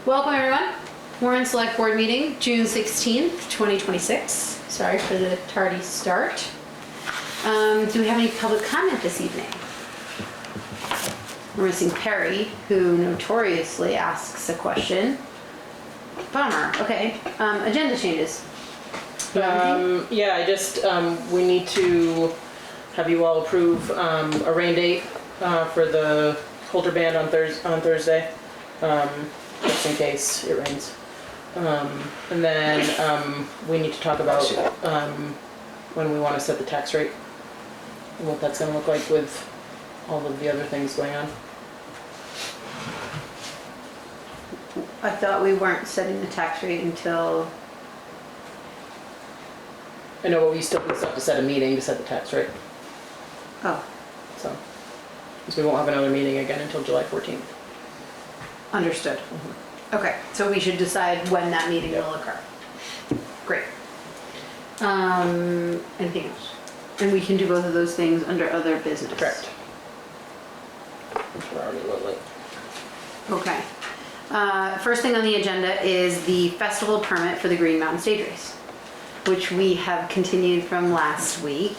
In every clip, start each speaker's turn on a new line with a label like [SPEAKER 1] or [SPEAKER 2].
[SPEAKER 1] Welcome everyone. Warren Select Board meeting, June 16th, 2026. Sorry for the tardy start. Do we have any public comment this evening? We're missing Perry, who notoriously asks a question. Bummer. Okay. Agenda changes.
[SPEAKER 2] Yeah, I just, we need to have you all approve a rain date for the Holter Band on Thursday, just in case it rains. And then we need to talk about when we want to set the tax rate and what that's going to look like with all of the other things going on.
[SPEAKER 1] I thought we weren't setting the tax rate until...
[SPEAKER 2] I know, but we still have to set a meeting to set the tax rate.
[SPEAKER 1] Oh,
[SPEAKER 2] So, because we won't have another meeting again until July 14th.
[SPEAKER 1] understood. Okay, so we should decide when that meeting will occur. Great. Anything else? And we can do both of those things under other business.
[SPEAKER 2] Correct. We're already a little late.
[SPEAKER 1] Okay. First thing on the agenda is the festival permit for the Green Mountain Stage Race, which we have continued from last week.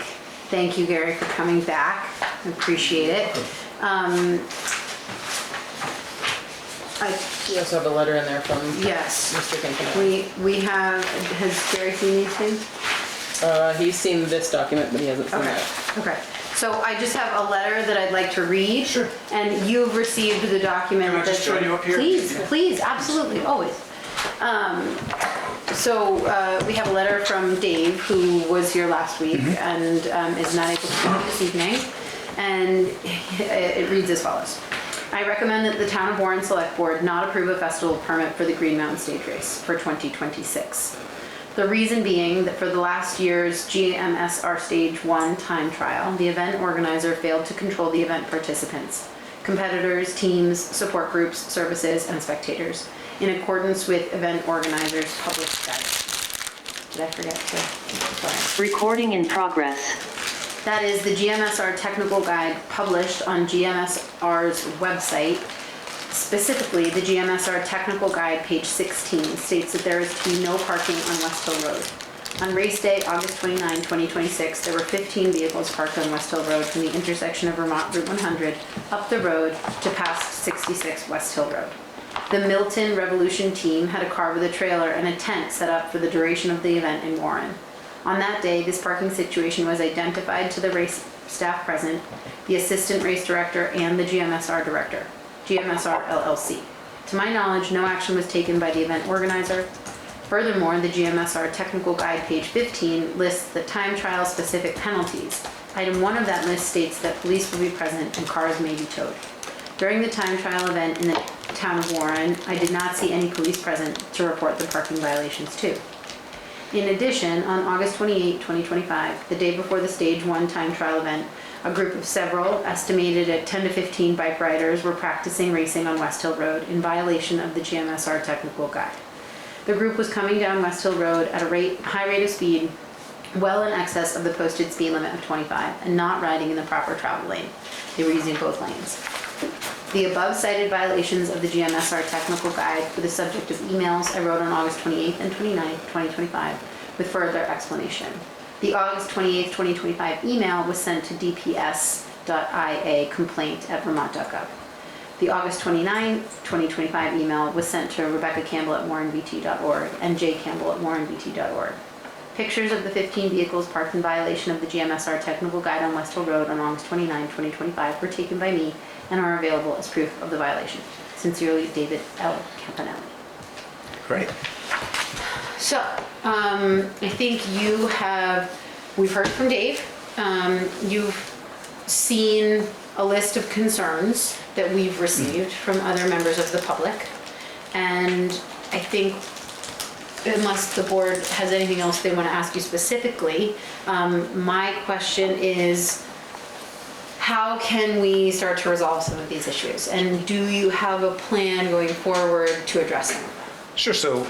[SPEAKER 1] Thank you, Gary, for coming back. I appreciate it.
[SPEAKER 2] We also have a letter in there from
[SPEAKER 1] Yes,
[SPEAKER 2] Mr. Campanelli.
[SPEAKER 1] we have, has Gary seen these things?
[SPEAKER 2] He's seen this document, but he hasn't seen
[SPEAKER 1] Okay,
[SPEAKER 2] that.
[SPEAKER 1] okay. So I just have a letter that I'd like to read.
[SPEAKER 3] Sure.
[SPEAKER 1] And you've received the document.
[SPEAKER 3] Can I just join you up here?
[SPEAKER 1] Please,
[SPEAKER 3] Yeah.
[SPEAKER 1] please, absolutely, always. So we have a letter from Dave, who was here last week and is not able to come this evening. And it reads as follows. I recommend that the Town of Warren Select Board not approve a festival permit for the Green Mountain Stage Race for 2026. The reason being that for the last year's GMSR Stage 1 time trial, the event organizer failed to control the event participants, competitors, teams, support groups, services, and spectators, in accordance with event organizers' published guidance. Did I forget to? Sorry.
[SPEAKER 4] Recording in progress.
[SPEAKER 1] That is the GMSR technical guide published on GMSR's website. Specifically, the GMSR technical guide, page 16, states that there is to be no parking on West Hill Road. On race day, August 29, 2026, there were 15 vehicles parked on West Hill Road from the intersection of Vermont Route 100 up the road to past 66 West Hill Road. The Milton Revolution team had a car with a trailer and a tent set up for the duration of the event in Warren. On that day, this parking situation was identified to the race staff present, the assistant race director, and the GMSR director, GMSR LLC. To my knowledge, no action was taken by the event organizer. Furthermore, the GMSR technical guide, page 15, lists the time trial specific penalties. Item 1 of that list states that police will be present and cars may be towed. During the time trial event in the town of Warren, I did not see any police present to report the parking violations to. In addition, on August 28, 2025, the day before the Stage 1 time trial event, a group of several, estimated at 10 to 15 bike riders, were practicing racing on West Hill Road in violation of the GMSR technical guide. The group was coming down West Hill Road at a high rate of speed, well in excess of the posted speed limit of 25, and not riding in the proper travel lane. They were using both lanes. The above cited violations of the GMSR technical guide were the subject of emails I wrote on August 28th and 29th, 2025, with further explanation. The August 28th, 2025 email was sent to dps.ia complaint@vermont.gov. The August 29th, 2025 email was sent to Rebecca Campbell at warrenbt.org and jcampbell@warrenbt.org. Pictures of the 15 vehicles parked in violation of the GMSR technical guide on West Hill Road on August 29, 2025 were taken by me and are available as proof of the violation. Sincerely, David L. Campanelli.
[SPEAKER 3] Great.
[SPEAKER 1] So, I think we've heard from Dave. You've seen a list of concerns that we've received from other members of the public. And I think, unless the board has anything else they want to ask you specifically, my question is, how can we start to resolve some of these issues? And do you have a plan going forward to address them?
[SPEAKER 3] Sure. So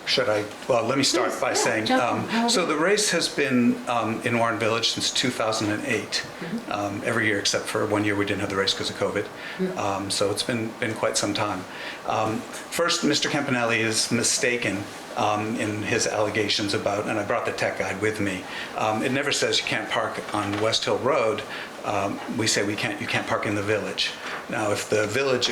[SPEAKER 3] Should I? Well, let me start
[SPEAKER 1] Please,
[SPEAKER 3] by
[SPEAKER 1] yeah,
[SPEAKER 3] saying,
[SPEAKER 1] jump in.
[SPEAKER 3] so the race has been in Warren Village since 2008, every year except for 1 year we didn't have the race because of COVID. So it's been quite some time. First, Mr. Campanelli is mistaken in his allegations about, and I brought the tech guide with me. It never says you can't park on West Hill Road. We say you can't park in the village. Now, if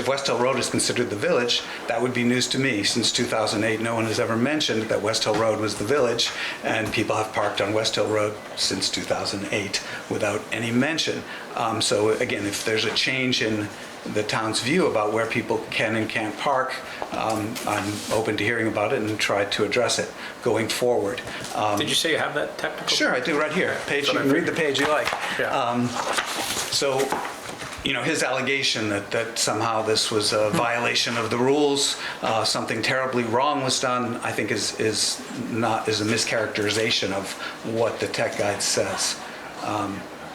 [SPEAKER 3] West Hill Road is considered the village, that would be news to me. Since 2008, no one has ever mentioned that West Hill Road was the village, and people have parked on West Hill Road since 2008 without any mention. So again, if there's a change in the town's view about where people can and can't park, I'm open to hearing about it and try to address it going forward.
[SPEAKER 4] Did you say you have that technical?
[SPEAKER 3] Sure, I do, right here. Page, you can read the page you like.
[SPEAKER 4] Yeah.
[SPEAKER 3] So, his allegation that somehow this was a violation of the rules, something terribly wrong was done, I think is a mischaracterization of what the tech guide says,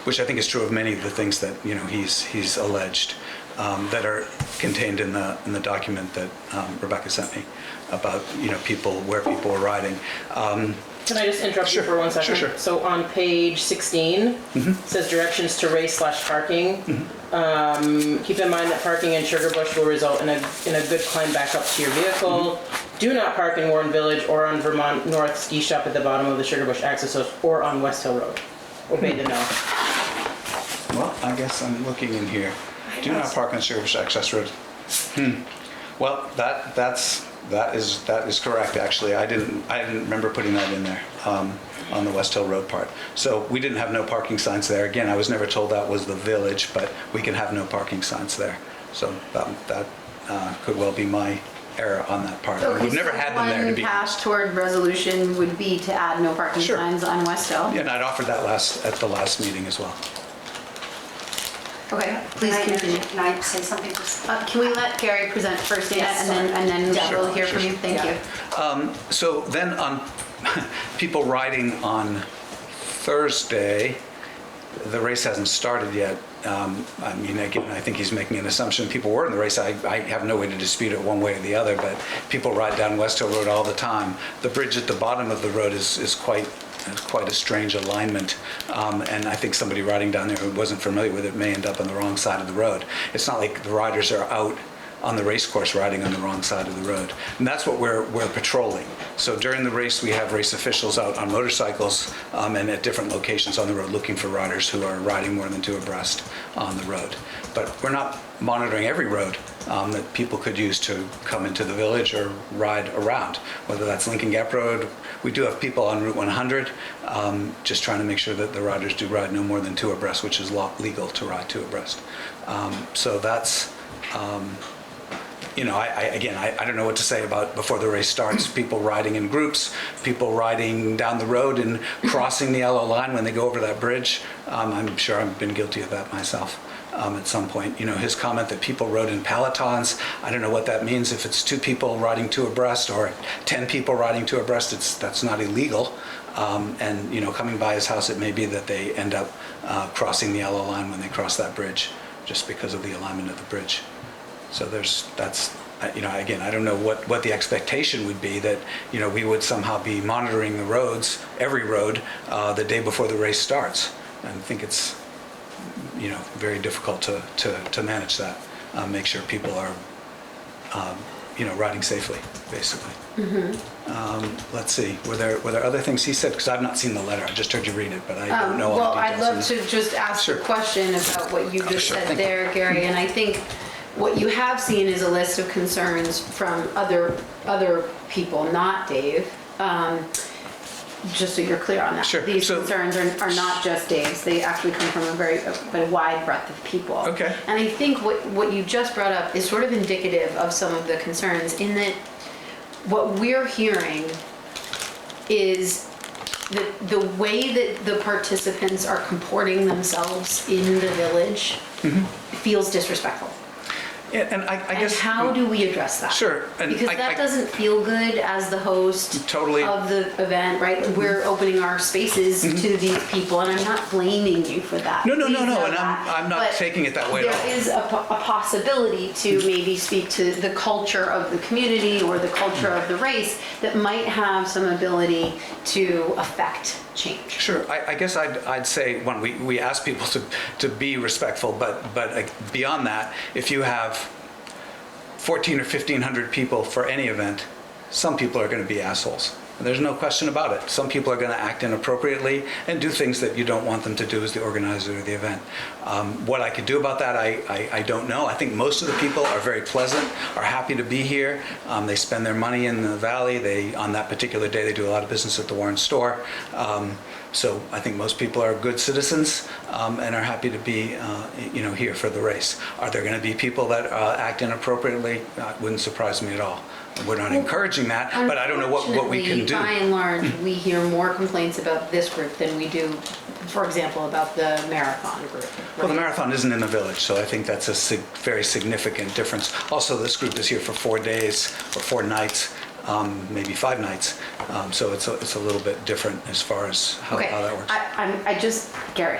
[SPEAKER 3] which I think is true of many of the things that he's alleged that are contained in the document that Rebecca sent me about where people were riding.
[SPEAKER 2] Can I just interrupt you for 1 second?
[SPEAKER 3] Sure.
[SPEAKER 2] So on page 16, it says directions to race/parking. Keep in mind that parking in Sugar Bush will result in a good climb back up to your vehicle. Do not park in Warren Village or on Vermont North Ski Shop at the bottom of the Sugar Bush access road or on West Hill Road. Obey the no.
[SPEAKER 3] Well, I guess I'm looking in here. Do not park on Sugar Bush Access Road. Well, that is correct. Actually, I didn't remember putting that in there on the West Hill Road part. So we didn't have no parking signs there. Again, I was never told that was the village, but we can have no parking signs there. So that could well be my error on that part. We've never had them there to be.
[SPEAKER 1] One path toward resolution would be to add no parking
[SPEAKER 3] Sure.
[SPEAKER 1] signs on West Hill.
[SPEAKER 3] Yeah, and I'd offered that at the last meeting as well.
[SPEAKER 1] Okay, please continue.
[SPEAKER 5] Can I say something?
[SPEAKER 1] Can we let Gary present first, Dana,
[SPEAKER 5] Yes,
[SPEAKER 1] and then
[SPEAKER 5] sorry.
[SPEAKER 1] we'll hear
[SPEAKER 3] Sure,
[SPEAKER 1] from you? Thank
[SPEAKER 5] Yeah.
[SPEAKER 1] you.
[SPEAKER 3] So then on people riding on Thursday, the race hasn't started yet. Again, I think he's making an assumption people were in the race. I have no way to dispute it one way or the other, but people ride down West Hill Road all the time. The bridge at the bottom of the road is quite a strange alignment, and I think somebody riding down there who wasn't familiar with it may end up on the wrong side of the road. It's not like the riders are out on the race course riding on the wrong side of the road, and that's what we're patrolling. So during the race, we have race officials out on motorcycles and at different locations on the road looking for riders who are riding more than 2 abreast on the road. But we're not monitoring every road that people could use to come into the village or ride around, whether that's Lincoln Gap Road. We do have people on Route 100, just trying to make sure that the riders do ride no more than 2 abreast, which is legal to ride 2 abreast. So that's, I don't know what to say about before the race starts. People riding in groups, people riding down the road and crossing the yellow line when they go over that bridge. I'm sure I've been guilty of that myself. At some point, his comment that people rode in pelotons, I don't know what that means. If it's 2 people riding 2 abreast or 10 people riding 2 abreast, that's not illegal. And coming by his house, it may be that they end up crossing the yellow line when they cross that bridge, just because of the alignment of the bridge. So again, I don't know what the expectation would be that, we would somehow be monitoring the roads, every road, the day before the race starts. I think it's very difficult to manage that, make sure people are, riding safely, basically. Let's see, were there other things he said? Because I've not seen the letter, I just heard you read it, but I don't know all
[SPEAKER 1] Well,
[SPEAKER 3] the
[SPEAKER 1] I'd
[SPEAKER 3] details.
[SPEAKER 1] love to just ask
[SPEAKER 3] Sure.
[SPEAKER 1] a question about what you just
[SPEAKER 3] Sure,
[SPEAKER 1] said
[SPEAKER 3] thank you.
[SPEAKER 1] there, Gary, and I think what you have seen is a list of concerns from other people, not Dave. Just so you're clear on that.
[SPEAKER 3] Sure.
[SPEAKER 1] These
[SPEAKER 3] So-
[SPEAKER 1] concerns are not just Dave's, they actually come from a wide breadth of people.
[SPEAKER 3] Okay.
[SPEAKER 1] And I think what you just brought up is sort of indicative of some of the concerns in that what we're hearing is the way that the participants are comporting themselves in the village feels disrespectful.
[SPEAKER 3] And I
[SPEAKER 1] And
[SPEAKER 3] guess.
[SPEAKER 1] how do we address that?
[SPEAKER 3] Sure, and
[SPEAKER 1] Because that doesn't feel good as the host
[SPEAKER 3] Totally.
[SPEAKER 1] of the event, right? We're opening our spaces to these people, and I'm not blaming you for that.
[SPEAKER 3] No,
[SPEAKER 1] Please know
[SPEAKER 3] and
[SPEAKER 1] that.
[SPEAKER 3] I'm not
[SPEAKER 1] But
[SPEAKER 3] taking it that way at all.
[SPEAKER 1] There is a possibility to maybe speak to the culture of the community or the culture of the race that might have some ability to affect change.
[SPEAKER 3] Sure, I guess I'd say, one, we ask people to be respectful, but beyond that, if you have 1,400 or 1,500 people for any event, some people are going to be assholes. There's no question about it. Some people are going to act inappropriately and do things that you don't want them to do as the organizer of the event. What I could do about that, I don't know. I think most of the people are very pleasant, are happy to be here. They spend their money in the valley. On that particular day, they do a lot of business at the Warren store. So I think most people are good citizens and are happy to be, here for the race. Are there going to be people that act inappropriately? Wouldn't surprise me at all. We're not encouraging that, but I don't know what we can do.
[SPEAKER 1] By and large, we hear more complaints about this group than we do, for example, about the marathon group.
[SPEAKER 3] Well, the
[SPEAKER 1] right?
[SPEAKER 3] marathon isn't in the village, so I think that's a very significant difference. Also, this group is here for 4 days or 4 nights, maybe 5 nights. So it's a little bit different as far as how that works.
[SPEAKER 1] Gary,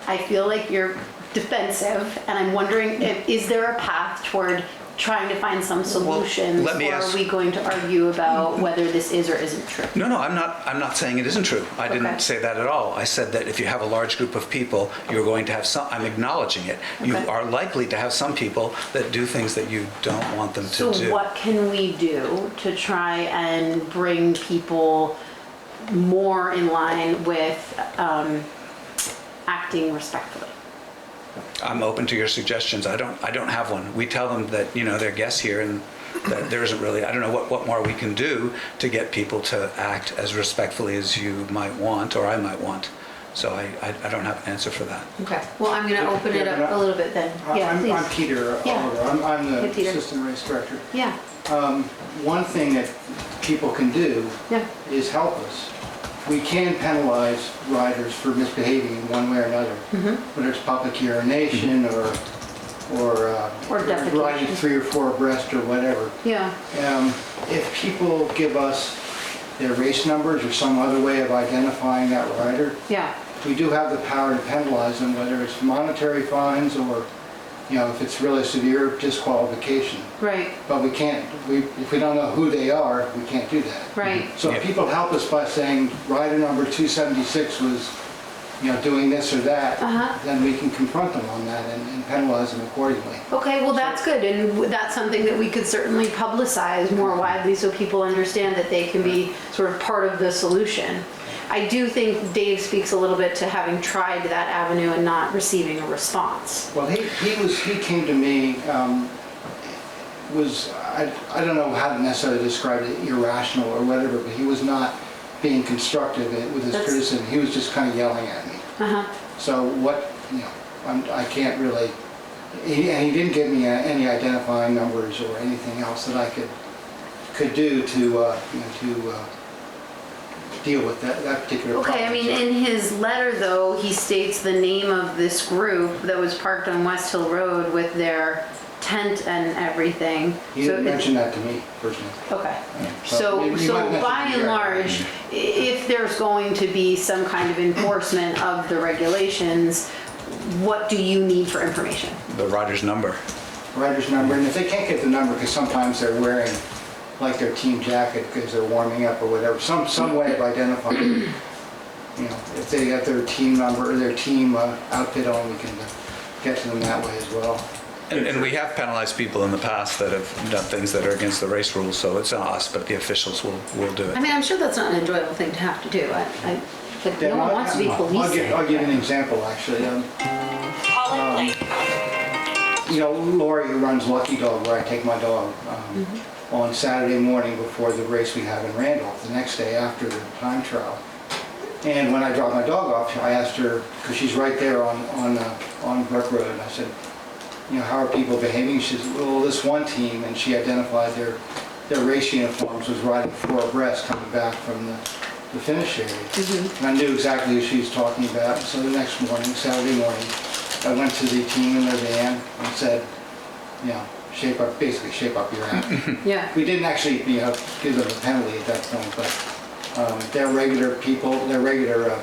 [SPEAKER 1] I feel like you're defensive, and I'm wondering, is there a path toward trying to find some solutions,
[SPEAKER 3] let me
[SPEAKER 1] or
[SPEAKER 3] ask-
[SPEAKER 1] are we going to argue about whether this is or isn't true?
[SPEAKER 3] No, I'm not saying it isn't true. I
[SPEAKER 1] Okay.
[SPEAKER 3] didn't say that at all. I said that if you have a large group of people, you're going to have I'm acknowledging it. You
[SPEAKER 1] Okay.
[SPEAKER 3] are likely to have some people that do things that you don't want them to do.
[SPEAKER 1] So what can we do to try and bring people more in line with acting respectfully?
[SPEAKER 3] I'm open to your suggestions. I don't have one. We tell them that, they're guests here and that there isn't really, I don't know what more we can do to get people to act as respectfully as you might want or I might want. So I don't have an answer for that.
[SPEAKER 1] Okay, well, I'm gonna open it up a little bit then. Yeah,
[SPEAKER 5] I'm
[SPEAKER 1] please.
[SPEAKER 5] Peter
[SPEAKER 1] Yeah.
[SPEAKER 5] Oliver. I'm
[SPEAKER 1] Hey,
[SPEAKER 5] the
[SPEAKER 1] Peter.
[SPEAKER 5] assistant race director.
[SPEAKER 1] Yeah,
[SPEAKER 5] One thing that people can do
[SPEAKER 1] yeah,
[SPEAKER 5] is help us. We can penalize riders for misbehaving in one way or another, whether it's public urination or
[SPEAKER 1] defecation.
[SPEAKER 5] riding 3 or 4 abreast or whatever.
[SPEAKER 1] yeah.
[SPEAKER 5] If people give us their race numbers or some other way of identifying that rider,
[SPEAKER 1] Yeah,
[SPEAKER 5] we do have the power to penalize them, whether it's monetary fines or, if it's really severe, disqualification.
[SPEAKER 1] right,
[SPEAKER 5] But we can't, if we don't know who they are, we can't do that.
[SPEAKER 1] right.
[SPEAKER 5] So if people help us by saying rider number 276 was, doing this or that, then we can confront them on that and penalize them accordingly.
[SPEAKER 1] Okay, well, that's good, and that's something that we could certainly publicize more widely so people understand that they can be sort of part of the solution. I do think Dave speaks a little bit to having tried that avenue and not receiving a response.
[SPEAKER 5] Well, he came to me, I don't know how to necessarily describe it, irrational or whatever, but he was not being constructive with his
[SPEAKER 1] That's-
[SPEAKER 5] criticism. He was just kind of yelling at me. So what, I can't really, and he didn't give me any identifying numbers or anything else that I could do to deal with that particular problem.
[SPEAKER 1] Okay, I mean, in his letter, though, he states the name of this group that was parked on West Hill Road with their tent and everything.
[SPEAKER 5] He
[SPEAKER 1] So
[SPEAKER 5] didn't
[SPEAKER 1] it-
[SPEAKER 5] mention that to me personally.
[SPEAKER 1] Okay,
[SPEAKER 5] So
[SPEAKER 1] so,
[SPEAKER 5] you might
[SPEAKER 1] so
[SPEAKER 5] mention
[SPEAKER 1] by
[SPEAKER 5] it
[SPEAKER 1] and
[SPEAKER 5] directly.
[SPEAKER 1] large, if there's going to be some kind of enforcement of the regulations, what do you need for information?
[SPEAKER 3] The rider's number.
[SPEAKER 5] Rider's number, and if they can't get the number, because sometimes they're wearing like their team jacket because they're warming up or whatever, some way of identifying, if they got their team number or their team outfit on, we can get to them that way as well.
[SPEAKER 3] And we have penalized people in the past that have done things that are against the race rules, so it's not us, but the officials will do
[SPEAKER 1] I
[SPEAKER 3] it.
[SPEAKER 1] mean, I'm sure that's not an enjoyable thing to have to do. But no one wants to be policing.
[SPEAKER 5] I'll give you an example, actually. Lori, who runs Lucky Dog, where I take my dog, on Saturday morning before the race we have in Randolph, the next day after the time trial. And when I drop my dog off, I asked her, because she's right there on Brook Road, and I said, how are people behaving? She said, well, this one team, and she identified their race uniforms, was riding 4 abreast coming back from the finish area. And I knew exactly who she was talking about. So the next morning, Saturday morning, I went to the team in their van and said, basically shape up your act.
[SPEAKER 1] Yeah.
[SPEAKER 5] We didn't actually, give them a penalty at that point, but they're regular people, they're regular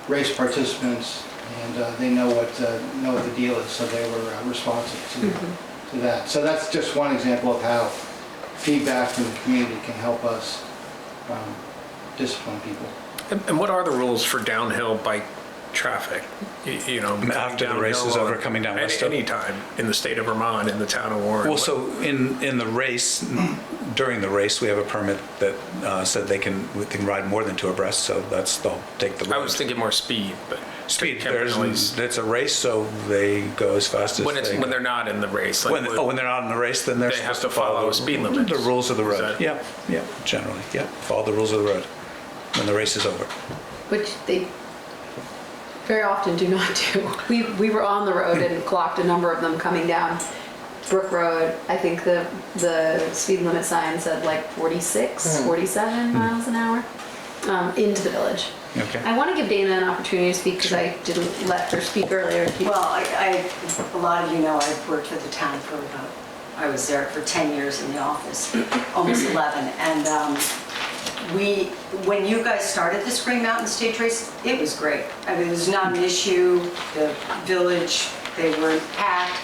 [SPEAKER 5] race participants, and they know what the deal is, so they were responsive to that. So that's just one example of how feedback from the community can help us discipline people.
[SPEAKER 4] And what are the rules for downhill bike traffic? Coming
[SPEAKER 3] After the race is
[SPEAKER 4] downhill
[SPEAKER 3] over, coming down
[SPEAKER 4] at
[SPEAKER 3] West Oak?
[SPEAKER 4] any time in the state of Vermont, in the town of Warren?
[SPEAKER 3] Well, so in the race, during the race, we have a permit that said they can ride more than 2 abreast, so they'll take the road.
[SPEAKER 4] I was thinking more speed, but
[SPEAKER 3] Speed, it's a race, so they go as fast as they
[SPEAKER 4] when they're not in the race. Like
[SPEAKER 3] when they're not in the race, then they're
[SPEAKER 4] they have
[SPEAKER 3] supposed
[SPEAKER 4] to follow speed limits.
[SPEAKER 3] the rules of the
[SPEAKER 4] Is
[SPEAKER 3] road.
[SPEAKER 4] that-
[SPEAKER 3] Yeah, generally, follow the rules of the road when the race is over.
[SPEAKER 1] Which they very often do not do. We were on the road and clocked a number of them coming down Brook Road. I think the speed limit sign said like 46, 47 miles an hour into the village.
[SPEAKER 3] Okay.
[SPEAKER 1] I want to give Dana an opportunity to speak because I didn't let her speak earlier.
[SPEAKER 6] Well, a lot of you know I've worked for the town for about, I was there for 10 years in the office, almost 11. And when you guys started this Green Mountain Stage Race, it was great. I mean, it was not an issue. The village, they were packed.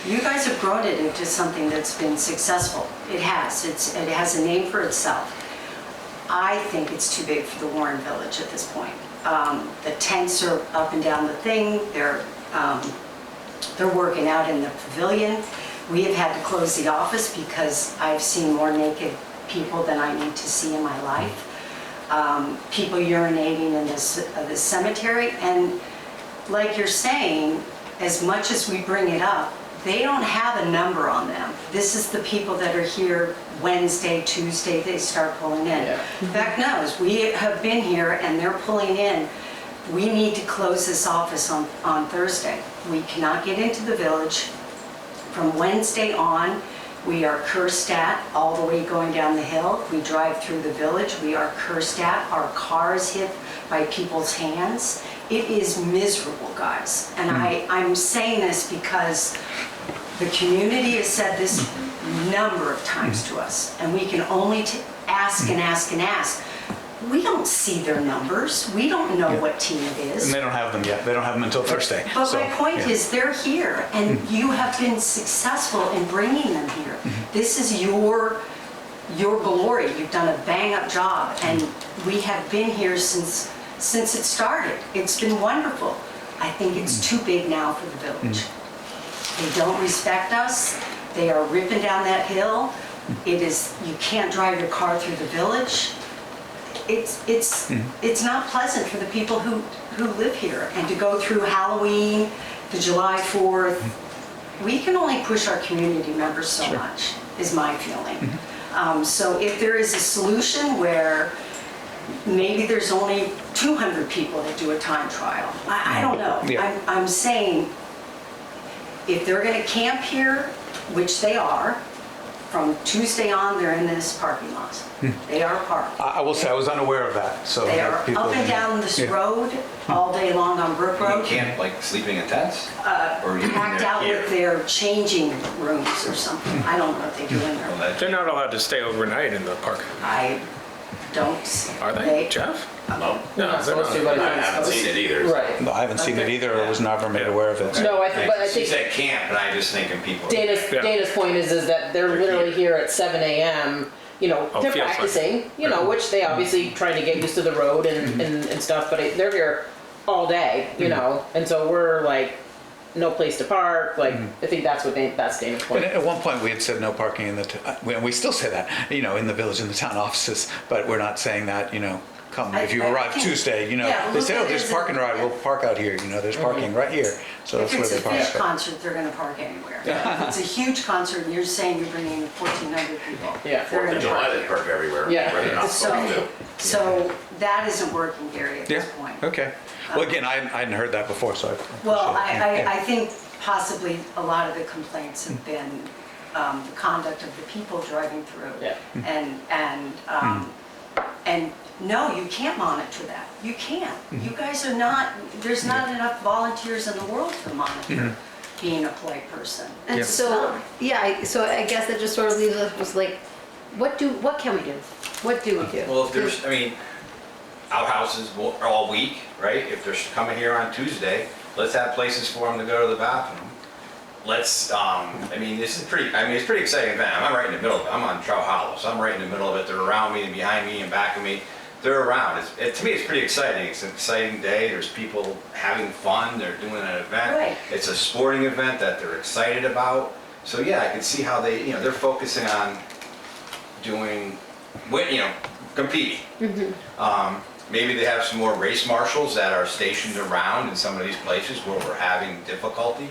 [SPEAKER 6] You guys have grown it into something that's been successful. It has. It has a name for itself. I think it's too big for the Warren Village at this point. The tents are up and down the thing. They're working out in the pavilion. We have had to close the office because I've seen more naked people than I need to see in my life. People urinating in the cemetery. And like you're saying, as much as we bring it up, they don't have a number on them. This is the people that are here Wednesday, Tuesday, they start pulling in.
[SPEAKER 2] Yeah.
[SPEAKER 6] Beck knows, we have been here and they're pulling in. We need to close this office on Thursday. We cannot get into the village. From Wednesday on, we are cursed at all the way going down the hill. We drive through the village, we are cursed at. Our cars hit by people's hands. It is miserable, guys. And I'm saying this because the community has said this number of times to us, and we can only ask and ask and ask. We don't see their numbers. We don't know what team it is.
[SPEAKER 3] And they don't have them yet. They don't have them until Thursday.
[SPEAKER 6] But
[SPEAKER 3] so,
[SPEAKER 6] my point is, they're here, and you have been successful in bringing them here. This is your glory. You've done a bang-up job, and we have been here since it started. It's been wonderful. I think it's too big now for the village. They don't respect us. They are ripping down that hill. It is, you can't drive your car through the village. It's not pleasant for the people who live here. And to go through Halloween, the July 4th, we can only push our community members so much, is my feeling. So if there is a solution where maybe there's only 200 people that do a time trial, I don't know.
[SPEAKER 3] Yeah.
[SPEAKER 6] I'm saying if they're going to camp here, which they are, from Tuesday on, they're in this parking lot. They are parked.
[SPEAKER 3] I will say I was unaware of that. So
[SPEAKER 6] They are
[SPEAKER 3] people-
[SPEAKER 6] up and down this
[SPEAKER 3] Yeah.
[SPEAKER 6] road all day long on Brook
[SPEAKER 7] You
[SPEAKER 6] Road,
[SPEAKER 7] can't like sleeping in tents? Or you
[SPEAKER 6] packed out with their changing rooms or something. I don't know what they do in there.
[SPEAKER 4] They're not allowed to stay overnight in the park,
[SPEAKER 6] I don't.
[SPEAKER 4] are they, Jeff?
[SPEAKER 7] No,
[SPEAKER 4] No, they're
[SPEAKER 2] supposed to,
[SPEAKER 4] not.
[SPEAKER 2] but
[SPEAKER 7] I haven't seen it either.
[SPEAKER 2] Right.
[SPEAKER 3] No, I haven't seen it either. I was never made aware of it.
[SPEAKER 2] No, but I
[SPEAKER 7] She
[SPEAKER 2] think
[SPEAKER 7] said camp, and I just thinking people.
[SPEAKER 2] Dana's point is that they're literally here at 7 a.m.
[SPEAKER 4] Oh,
[SPEAKER 2] They're
[SPEAKER 4] feels like-
[SPEAKER 2] practicing, which they obviously trying to get used to the road and stuff, but they're here all day, and so we're like, no place to park, like, I think that's Dana's point.
[SPEAKER 3] And at one point, we had said no parking in the, we still say that, in the village, in the town offices, but we're not saying that, come, if you
[SPEAKER 6] I
[SPEAKER 3] arrive
[SPEAKER 6] think-
[SPEAKER 3] Tuesday,
[SPEAKER 6] yeah,
[SPEAKER 3] they
[SPEAKER 6] look
[SPEAKER 3] say,
[SPEAKER 6] at
[SPEAKER 3] oh,
[SPEAKER 6] it
[SPEAKER 3] there's
[SPEAKER 6] as
[SPEAKER 3] parking
[SPEAKER 6] a-
[SPEAKER 3] ride, we'll park out here, there's parking right here. So
[SPEAKER 6] If
[SPEAKER 3] that's where
[SPEAKER 6] it's
[SPEAKER 3] they
[SPEAKER 6] a
[SPEAKER 3] park.
[SPEAKER 6] fish concert, they're gonna park anywhere. If it's a huge concert and you're saying you're bringing in 1,400 people.
[SPEAKER 2] Yeah.
[SPEAKER 6] they're
[SPEAKER 7] 4th
[SPEAKER 6] gonna
[SPEAKER 7] of July,
[SPEAKER 6] park
[SPEAKER 7] they
[SPEAKER 6] here.
[SPEAKER 7] park everywhere.
[SPEAKER 2] Yeah.
[SPEAKER 7] Where they're not supposed to.
[SPEAKER 6] So that isn't working, Gary, at
[SPEAKER 3] Yeah,
[SPEAKER 6] this point.
[SPEAKER 3] okay. Well, again, I hadn't heard that before, so I appreciate it.
[SPEAKER 6] Well,
[SPEAKER 3] Yeah.
[SPEAKER 6] I think possibly a lot of the complaints have been the conduct of the people driving through.
[SPEAKER 2] Yeah.
[SPEAKER 6] And no, you can't monitor that. You can't. You guys are not, there's not enough volunteers in the world to monitor. being a polite person.
[SPEAKER 1] And
[SPEAKER 3] Yeah.
[SPEAKER 1] so, yeah, so I guess that just sort of leaves us with like, what can we do? What do we do?
[SPEAKER 7] Well, if there's, I mean, outhouses are all week, right? If they're coming here on Tuesday, let's have places for them to go to the bathroom. Let's, I mean, this is pretty, I mean, it's a pretty exciting event. I'm right in the middle of it. I'm on Trout Hollow, so I'm right in the middle of it. They're around me and behind me and back of me. They're around. To me, it's pretty exciting. It's an exciting day. There's people having fun. They're doing an event.
[SPEAKER 6] Right.
[SPEAKER 7] It's a sporting event that they're excited about. So yeah, I can see how they, you know, they're focusing on doing, you know, competing. Maybe they have some more race marshals that are stationed around in some of these places where we're having difficulty.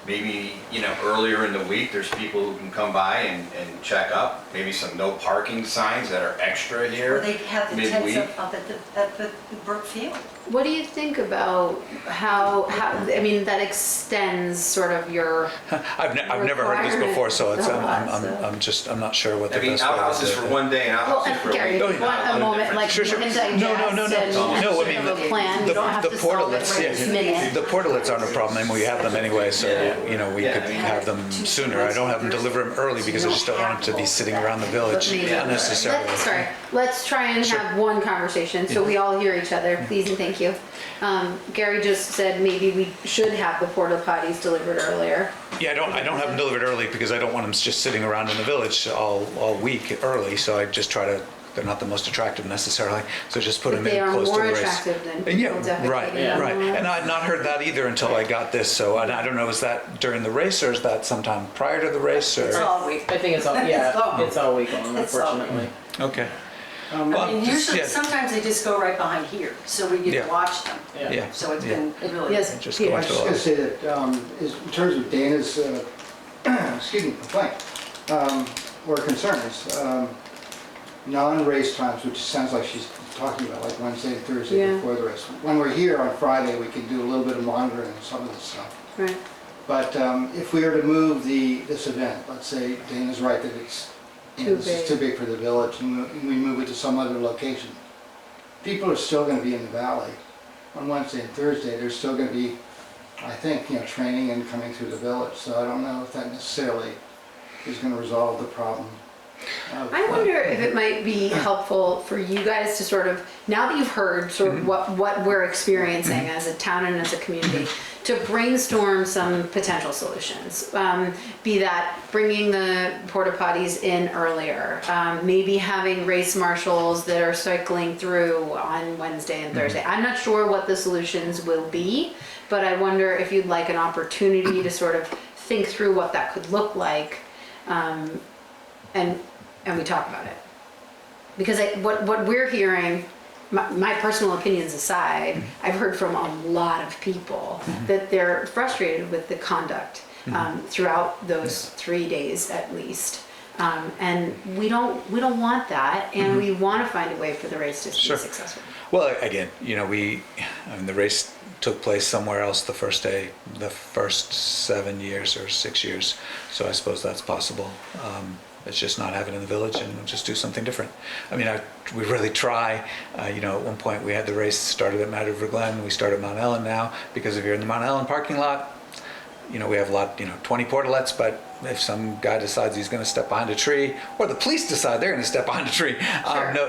[SPEAKER 7] Maybe, you know, earlier in the week, there's people who can come by and check up. Maybe some no parking signs that are extra here
[SPEAKER 6] Or they have the tents
[SPEAKER 7] midweek.
[SPEAKER 6] up at the Brookfield.
[SPEAKER 1] What do you think about how, I mean, that extends sort of your,
[SPEAKER 3] I've never heard this before, so it's, I'm not sure what the
[SPEAKER 7] I mean,
[SPEAKER 3] best way to
[SPEAKER 7] outhouses
[SPEAKER 3] do
[SPEAKER 7] for
[SPEAKER 3] it.
[SPEAKER 7] one day and
[SPEAKER 1] well,
[SPEAKER 7] outhouses for a
[SPEAKER 1] Gary,
[SPEAKER 7] week.
[SPEAKER 1] if you want a moment, like,
[SPEAKER 3] Sure,
[SPEAKER 1] you
[SPEAKER 3] sure.
[SPEAKER 1] can digest
[SPEAKER 3] No,
[SPEAKER 1] and
[SPEAKER 3] no, I mean,
[SPEAKER 1] sort of a plan, you don't have
[SPEAKER 3] the
[SPEAKER 1] to solve it
[SPEAKER 3] portalets,
[SPEAKER 1] right this minute.
[SPEAKER 3] the portalets aren't a problem, and we have them anyway, so, you know, we
[SPEAKER 7] Yeah,
[SPEAKER 3] could
[SPEAKER 7] I mean-
[SPEAKER 3] have them sooner. I don't have them deliver them early because I just don't want them to be sitting around the village
[SPEAKER 1] But maybe-
[SPEAKER 3] unnecessarily.
[SPEAKER 1] Sorry, let's try and have one conversation so we all hear each other, please and thank you. Gary just said maybe we should have the porta potties delivered earlier.
[SPEAKER 3] Yeah, I don't have them delivered early because I don't want them just sitting around in the village all week early, so I just try to, they're not the most attractive necessarily, so just put
[SPEAKER 1] But
[SPEAKER 3] them
[SPEAKER 1] they
[SPEAKER 3] in
[SPEAKER 1] are
[SPEAKER 3] close to
[SPEAKER 1] more
[SPEAKER 3] the race.
[SPEAKER 1] attractive than
[SPEAKER 3] And yeah,
[SPEAKER 1] people defecating
[SPEAKER 3] right,
[SPEAKER 1] on
[SPEAKER 3] right.
[SPEAKER 1] lawns.
[SPEAKER 3] And I'd not heard that either until I got this, so I don't know, is that during the race or is that sometime prior to the race
[SPEAKER 6] It's
[SPEAKER 3] or?
[SPEAKER 6] all week.
[SPEAKER 2] I think it's all, it's all week long,
[SPEAKER 6] It's all week.
[SPEAKER 2] unfortunately.
[SPEAKER 3] Okay.
[SPEAKER 6] I mean, usually,
[SPEAKER 3] yeah.
[SPEAKER 6] sometimes they just go right behind here, so we get
[SPEAKER 3] Yeah.
[SPEAKER 6] to watch them.
[SPEAKER 3] Yeah.
[SPEAKER 6] So it's
[SPEAKER 3] Yeah.
[SPEAKER 6] been really.
[SPEAKER 1] Yes,
[SPEAKER 3] Just
[SPEAKER 1] Peter.
[SPEAKER 3] going
[SPEAKER 5] I
[SPEAKER 3] to
[SPEAKER 5] was just
[SPEAKER 3] a-
[SPEAKER 5] gonna say that, in terms of Dana's, excuse me, complaint, or concerns, non-race times, which sounds like she's talking about, like Wednesday and Thursday
[SPEAKER 1] Yeah.
[SPEAKER 5] before the race. When we're here on Friday, we can do a little bit of monitoring of some of this stuff.
[SPEAKER 1] Right.
[SPEAKER 5] But if we were to move this event, let's say Dana's right that it's, you know,
[SPEAKER 1] Too
[SPEAKER 5] this is
[SPEAKER 1] big.
[SPEAKER 5] too big for the village, and we move it to some other location, people are still gonna be in the valley. On Wednesday and Thursday, there's still gonna be, I think, you know, training and coming through the village, so I don't know if that necessarily is gonna resolve the problem.
[SPEAKER 1] I wonder if it might be helpful for you guys to sort of, now that you've heard sort of what we're experiencing as a town and as a community, to brainstorm some potential solutions. Be that bringing the porta potties in earlier, maybe having race marshals that are cycling through on Wednesday and Thursday. I'm not sure what the solutions will be, but I wonder if you'd like an opportunity to sort of think through what that could look like. And we talk about it. Because what we're hearing, my personal opinions aside, I've heard from a lot of people that they're frustrated with the conduct throughout those 3 days at least. And we don't want that, and we want to find a way for the race to
[SPEAKER 3] Sure.
[SPEAKER 1] be successful.
[SPEAKER 3] Well, again, you know, the race took place somewhere else the first day, the first 7 years or 6 years, so I suppose that's possible. It's just not have it in the village and we'll just do something different. I mean, we really try. You know, at one point we had the race started at Mad River Glen, we start at Mount Ellen now, because if you're in the Mount Ellen parking lot, you know, we have 20 portalets, but if some guy decides he's going to step behind a tree, or the police decide they're going to step behind a tree,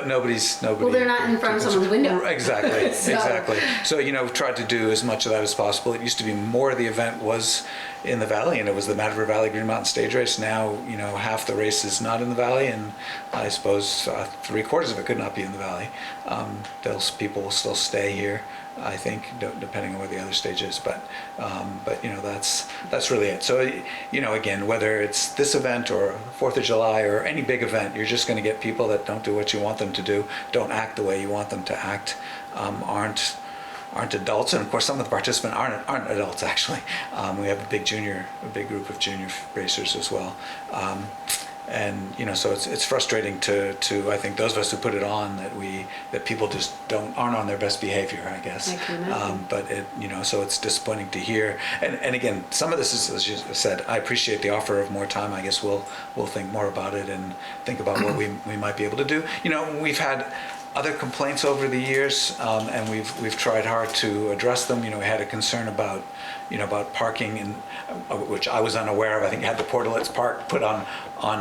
[SPEAKER 3] nobody.
[SPEAKER 1] Well, they're not in front of someone's window.
[SPEAKER 3] Exactly,
[SPEAKER 1] So-
[SPEAKER 3] exactly. So, you know, we've tried to do as much of that as possible. It used to be more of the event was in the valley, and it was the Mad River Valley Green Mountain Stage Race. Now, you know, half the race is not in the valley, and I suppose 3/4 of it could not be in the valley. People will still stay here, I think, depending on where the other stage is. But you know, that's really it. So, you know, again, whether it's this event or 4th of July or any big event, you're just going to get people that don't do what you want them to do, don't act the way you want them to act, aren't adults, and of course some of the participants aren't adults actually. We have a big group of junior racers as well. And you know, so it's frustrating to I think those of us who put it on that people just aren't on their best behavior, I guess.
[SPEAKER 1] I can imagine.
[SPEAKER 3] But so it's disappointing to hear. And again, some of this is, as you said, I appreciate the offer of more time. I guess we'll think more about it and think about what we might be able to do. You know, we've had other complaints over the years, and we've tried hard to address them. You know, we had a concern about, about parking, and which I was unaware of. I think you had the portalets put on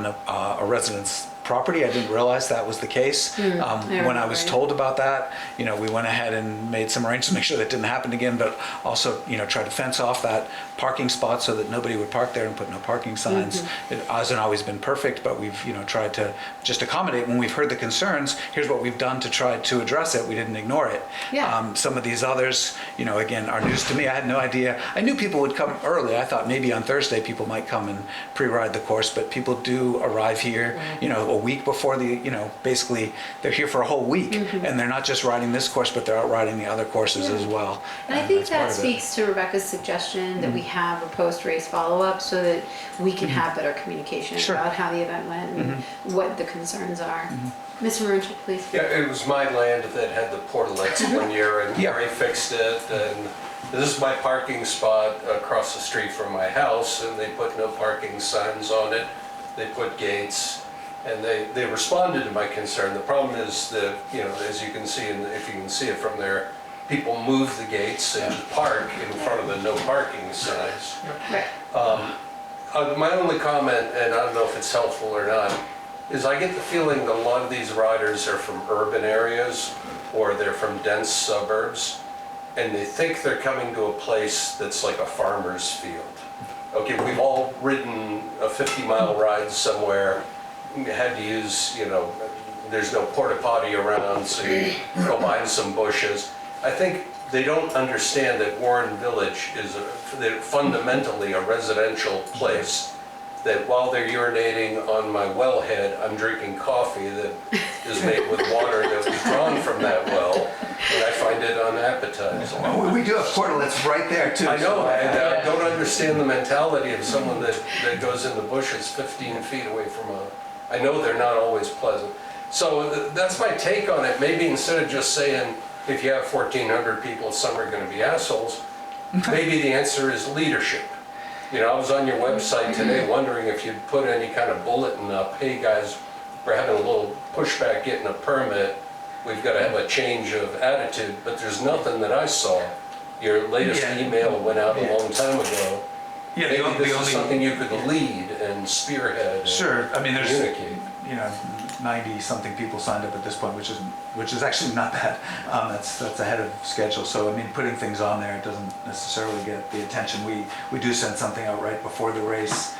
[SPEAKER 3] a resident's property. I didn't realize that was the case. When I was told about that, we went ahead and made some arrangements to make sure that didn't happen again, but also, try to fence off that parking spot so that nobody would park there and put no parking signs. It hasn't always been perfect, but we've, tried to just accommodate. When we've heard the concerns, here's what we've done to try to address it. We didn't ignore it.
[SPEAKER 1] Yeah.
[SPEAKER 3] Some of these others, again, are news to me. I had no idea. I knew people would come early. I thought maybe on Thursday people might come and pre-ride the course, but people do arrive here, a week before basically they're here for a whole week, and they're not just riding this course, but they're out riding the other courses as well.
[SPEAKER 1] And I think
[SPEAKER 3] that's part
[SPEAKER 1] that
[SPEAKER 3] of it.
[SPEAKER 1] speaks to Rebecca's suggestion that we have a post-race follow-up so that we can have better communication
[SPEAKER 3] Sure.
[SPEAKER 1] about how the event went and what the concerns are. Mr. Marucci, please.
[SPEAKER 8] Yeah, it was my land that had the portalets one year, and
[SPEAKER 3] Yeah.
[SPEAKER 8] Gary fixed it, and this is my parking spot across the street from my house, and they put no parking signs on it. They put gates, and they responded to my concern. The problem is that, as you can see, and if you can see it from there, people move the gates and park in front of the no parking signs.
[SPEAKER 1] Right.
[SPEAKER 8] My only comment, and I don't know if it's helpful or not, is I get the feeling that a lot of these riders are from urban areas or they're from dense suburbs, and they think they're coming to a place that's like a farmer's field. Okay, we've all ridden a 50-mile ride somewhere, had to use, there's no porta potty around, so you go behind some bushes. I think they don't understand that Warren Village is fundamentally a residential place, that while they're urinating on my wellhead, I'm drinking coffee that is made with water that was drawn from that well, and I find it unappetizing.
[SPEAKER 3] Well, we do have portalets right there too.
[SPEAKER 8] I know,
[SPEAKER 3] so,
[SPEAKER 8] and I don't understand the mentality of someone that goes in the bushes 15 feet away from I know they're not always pleasant. So that's my take on it. Maybe instead of just saying, if you have 1,400 people, some are going to be assholes, maybe the answer is leadership. I was on your website today wondering if you'd put any kind of bulletin up, hey guys, we're having a little pushback getting a permit, we've got to have a change of attitude, but there's nothing that I saw. Your latest email went out a long time ago.
[SPEAKER 3] Yeah,
[SPEAKER 8] Maybe this is something you could lead and spearhead and
[SPEAKER 3] Sure. I mean, there's
[SPEAKER 8] communicate.
[SPEAKER 3] 90-something people signed up at this point, which is actually not bad. That's ahead of schedule. So I mean, putting things on there doesn't necessarily get the attention. We do send something out right before the race.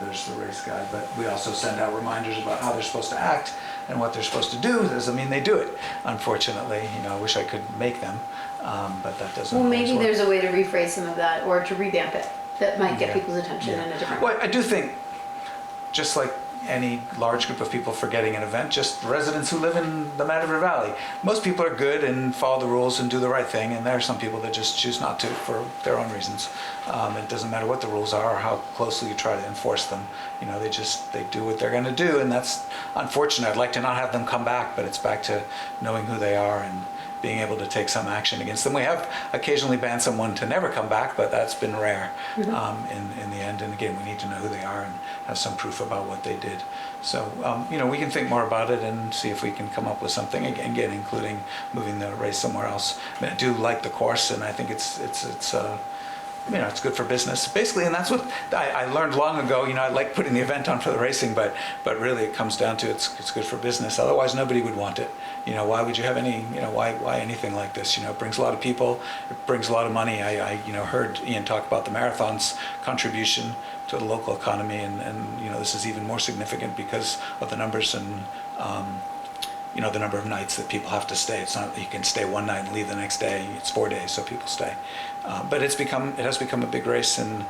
[SPEAKER 3] There's the race guide, but we also send out reminders about how they're supposed to act and what they're supposed to do. Doesn't mean they do it. Unfortunately, I wish I could make them, but that doesn't.
[SPEAKER 1] Well,
[SPEAKER 3] always
[SPEAKER 1] maybe
[SPEAKER 3] work.
[SPEAKER 1] there's a way to rephrase some of that or to revamp it that might get
[SPEAKER 3] Yeah.
[SPEAKER 1] people's attention in a different way.
[SPEAKER 3] Well, I do think, just like any large group of people forgetting an event, just residents who live in the Mad River Valley. Most people are good and follow the rules and do the right thing, and there are some people that just choose not to for their own reasons. It doesn't matter what the rules are or how closely you try to enforce them. They do what they're going to do, and that's unfortunate. I'd like to not have them come back, but it's back to knowing who they are and being able to take some action against them. We have occasionally banned someone to never come back, but that's been rare in the end. And again, we need to know who they are and have some proof about what they did. So, we can think more about it and see if we can come up with something, again, including moving the race somewhere else. I mean, I do like the course, and I think it's good for business, basically, and that's what I learned long ago. I like putting the event on for the racing, but really it comes down to it's good for business. Otherwise, nobody would want it. Why would you have any? Why anything like this? It brings a lot of people, it brings a lot of money. I heard Ian talk about the marathon's contribution to the local economy, and this is even more significant because of the numbers and. The number of nights that people have to stay. It's not that you can stay one night and leave the next day. It's 4 days, so people stay. But it has become a big race, and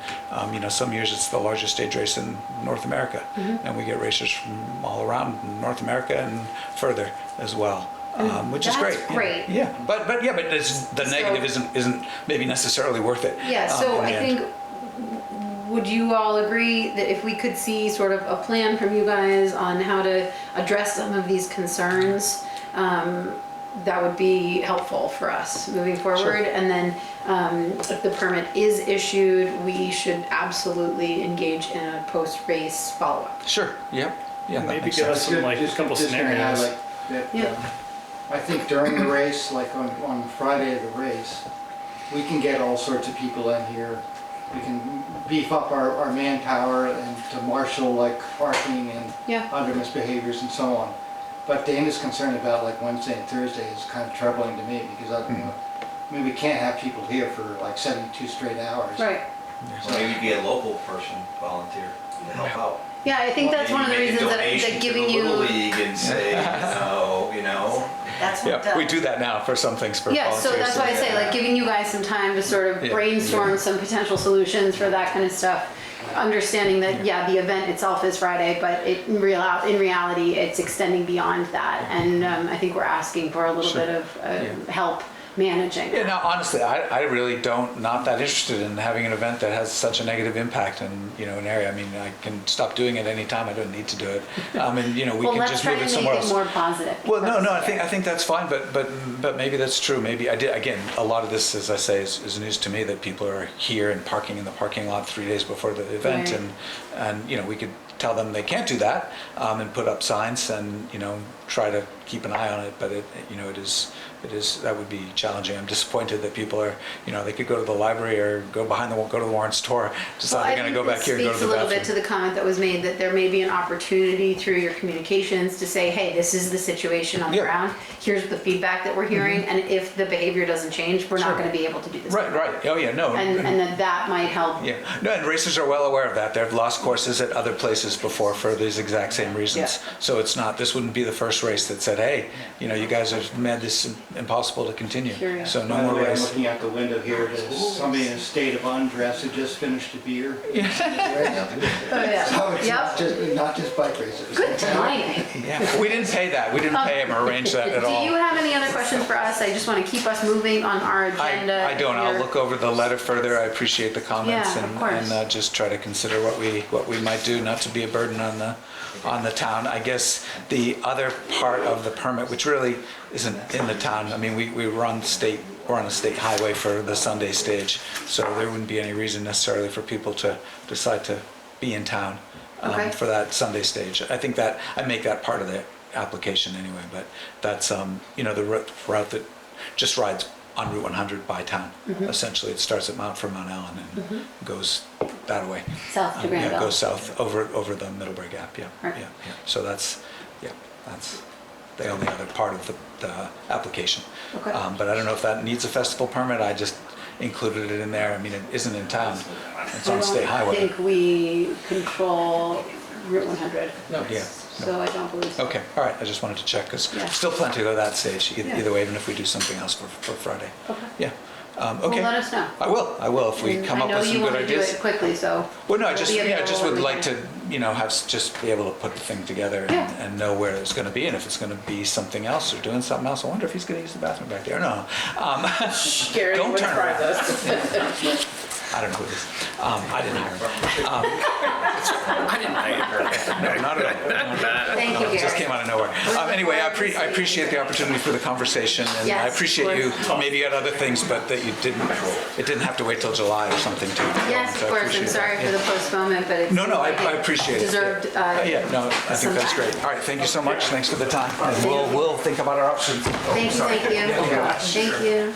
[SPEAKER 3] some years it's the largest stage race in North America, and we get racers from all around North America and further as well, which is great.
[SPEAKER 1] That's great.
[SPEAKER 3] Yeah, but the negative isn't maybe necessarily worth it.
[SPEAKER 1] Yeah, so
[SPEAKER 3] in the
[SPEAKER 1] I
[SPEAKER 3] end.
[SPEAKER 1] think, would you all agree that if we could see sort of a plan from you guys on how to address some of these concerns, that would be helpful for us moving forward?
[SPEAKER 3] Sure.
[SPEAKER 1] And then if the permit is issued, we should absolutely engage in a post-race follow-up.
[SPEAKER 3] Sure. Yep. Yeah. that
[SPEAKER 9] Maybe
[SPEAKER 3] makes
[SPEAKER 9] give
[SPEAKER 3] sense.
[SPEAKER 9] us some, like, a couple
[SPEAKER 5] Just gonna add,
[SPEAKER 9] scenarios.
[SPEAKER 5] like, that,
[SPEAKER 1] Yeah.
[SPEAKER 5] I think during the race, like on Friday of the race, we can get all sorts of people in here. We can beef up our manpower and to marshal like parking and
[SPEAKER 1] Yeah.
[SPEAKER 5] other misbehaviors and so on. But Dana's concern about like Wednesday and Thursday is kind of troubling to me because I mean, we can't have people here for like 72 straight hours.
[SPEAKER 1] Right.
[SPEAKER 7] So maybe you get a local person volunteer to help out.
[SPEAKER 1] Yeah, I think that's one of the
[SPEAKER 7] Maybe make a
[SPEAKER 1] reasons that
[SPEAKER 7] donation
[SPEAKER 1] giving
[SPEAKER 7] to the Little
[SPEAKER 1] you.
[SPEAKER 7] League and say, you know.
[SPEAKER 6] That's what
[SPEAKER 3] Yeah, we
[SPEAKER 6] does.
[SPEAKER 3] do that now for some things for
[SPEAKER 1] Yeah,
[SPEAKER 3] volunteers.
[SPEAKER 1] so that's why I say, like, giving you guys some time to sort of
[SPEAKER 3] Yeah.
[SPEAKER 1] brainstorm some potential solutions for that kind of stuff. Understanding that, yeah, the event itself is Friday, but in reality, it's extending beyond that. And I think we're asking for a little
[SPEAKER 3] Sure.
[SPEAKER 1] bit of help managing.
[SPEAKER 3] Yeah, no, honestly, I really not that interested in having an event that has such a negative impact in, an area. I mean, I can stop doing it anytime. I don't need to do it. And, we
[SPEAKER 1] Well,
[SPEAKER 3] can
[SPEAKER 1] let's
[SPEAKER 3] just
[SPEAKER 1] try
[SPEAKER 3] move
[SPEAKER 1] to
[SPEAKER 3] it
[SPEAKER 1] make
[SPEAKER 3] somewhere
[SPEAKER 1] it
[SPEAKER 3] else.
[SPEAKER 1] more positive.
[SPEAKER 3] Well, no,
[SPEAKER 1] for
[SPEAKER 3] I
[SPEAKER 1] us.
[SPEAKER 3] think that's fine, but maybe that's true. Maybe again, a lot of this, as I say, is news to me that people are here and parking in the parking lot 3 days before the event,
[SPEAKER 1] Right.
[SPEAKER 3] and we could tell them they can't do that, and put up signs and try to keep an eye on it. But it is that would be challenging. I'm disappointed that people are they could go to the library or go to the Warren store, decide they're going to go back here and go to the
[SPEAKER 1] Speaks a little bit
[SPEAKER 3] bathroom.
[SPEAKER 1] to the comment that was made that there may be an opportunity through your communications to say, hey, this is the situation on the
[SPEAKER 3] Yeah.
[SPEAKER 1] ground. Here's the feedback that we're hearing, and if the behavior doesn't change, we're not
[SPEAKER 3] Sure.
[SPEAKER 1] going to be able to do this.
[SPEAKER 3] Right. Oh yeah, no.
[SPEAKER 1] And that might help.
[SPEAKER 3] Yeah, no, and racers are well aware of that. They've lost courses at other places before for these exact same reasons.
[SPEAKER 1] Yeah.
[SPEAKER 3] So this wouldn't be the first race that said, hey, you guys have made this impossible to continue.
[SPEAKER 1] Sure, yeah.
[SPEAKER 3] So no
[SPEAKER 5] By the
[SPEAKER 3] more
[SPEAKER 5] way, I'm
[SPEAKER 3] race.
[SPEAKER 5] looking out the window here, there's somebody in a state of undress who just finished a beer.
[SPEAKER 1] Oh, yeah.
[SPEAKER 5] So it's
[SPEAKER 1] Yep.
[SPEAKER 5] not just bike racers.
[SPEAKER 1] Good timing.
[SPEAKER 3] Yeah, we didn't pay that. We didn't pay him or arrange that at
[SPEAKER 1] Do you
[SPEAKER 3] all.
[SPEAKER 1] have any other questions for us? I just want to keep us moving on our agenda.
[SPEAKER 3] I don't. I'll
[SPEAKER 1] here.
[SPEAKER 3] look over the letter further. I appreciate the comments
[SPEAKER 1] Yeah, of course.
[SPEAKER 3] and just try to consider what we might do, not to be a burden on the town. I guess the other part of the permit, which really isn't in the town. I mean, we're on a state highway for the Sunday stage, so there wouldn't be any reason necessarily for people to decide to be in town
[SPEAKER 1] Okay.
[SPEAKER 3] for that Sunday stage. I think that I make that part of the application anyway, but that's the route that just rides on Route 100 by town. Essentially, it starts at Mount Ellen and goes that way.
[SPEAKER 1] South to
[SPEAKER 3] Yeah,
[SPEAKER 1] Granville.
[SPEAKER 3] goes south over the Middlebury Gap. Yeah,
[SPEAKER 1] Right.
[SPEAKER 3] yeah. So that's the only other part of the application.
[SPEAKER 1] Okay.
[SPEAKER 3] But I don't know if that needs a festival permit. I just included it in there. I mean, it isn't in town. It's on state
[SPEAKER 1] I
[SPEAKER 3] highway.
[SPEAKER 1] think we control Route 100.
[SPEAKER 2] No.
[SPEAKER 3] Yeah.
[SPEAKER 1] So I don't believe so.
[SPEAKER 3] Okay, all right, I just wanted to check, because
[SPEAKER 1] Yeah.
[SPEAKER 3] still plenty to go that stage,
[SPEAKER 1] Yeah.
[SPEAKER 3] either way, even if we do something else for Friday.
[SPEAKER 1] Okay.
[SPEAKER 3] Yeah,
[SPEAKER 1] Well,
[SPEAKER 3] okay.
[SPEAKER 1] let us know.
[SPEAKER 3] I will, if we
[SPEAKER 1] And
[SPEAKER 3] come up with some
[SPEAKER 1] I know you
[SPEAKER 3] good
[SPEAKER 1] want to do
[SPEAKER 3] ideas.
[SPEAKER 1] it quickly, so.
[SPEAKER 3] Well, no, I
[SPEAKER 1] we'll
[SPEAKER 3] just,
[SPEAKER 1] be
[SPEAKER 3] yeah, I
[SPEAKER 1] available
[SPEAKER 3] just would
[SPEAKER 1] when we
[SPEAKER 3] like to,
[SPEAKER 1] can.
[SPEAKER 3] just be able to put the thing together
[SPEAKER 1] Yeah.
[SPEAKER 3] and know where it's gonna be, and if it's gonna be something else or doing something else. I wonder if he's gonna use the bathroom back there, no.
[SPEAKER 2] Gary,
[SPEAKER 3] Don't
[SPEAKER 2] you would
[SPEAKER 3] turn
[SPEAKER 2] surprise
[SPEAKER 3] around.
[SPEAKER 2] us.
[SPEAKER 3] I don't know who it is. I didn't hire him.
[SPEAKER 4] I didn't hire
[SPEAKER 3] No, not at all.
[SPEAKER 1] Thank you,
[SPEAKER 3] It just
[SPEAKER 1] Gary.
[SPEAKER 3] came out of nowhere. Anyway, I appreciate the opportunity for the conversation, and
[SPEAKER 1] Yes,
[SPEAKER 3] I
[SPEAKER 1] of
[SPEAKER 3] appreciate you,
[SPEAKER 1] course.
[SPEAKER 3] maybe you had other things, but that it didn't have to wait till July or something to.
[SPEAKER 1] Yes,
[SPEAKER 3] so
[SPEAKER 1] of
[SPEAKER 3] I
[SPEAKER 1] course, I'm
[SPEAKER 3] appreciate
[SPEAKER 1] sorry
[SPEAKER 3] that.
[SPEAKER 1] for the postponement, but it's.
[SPEAKER 3] No, I appreciate it.
[SPEAKER 1] Deserved,
[SPEAKER 3] Yeah, no, I think
[SPEAKER 1] some
[SPEAKER 3] that's
[SPEAKER 1] time.
[SPEAKER 3] great. All right, thank you so much. Thanks for the time. And we'll think about our options.
[SPEAKER 1] Thank you, thank you. Thank you.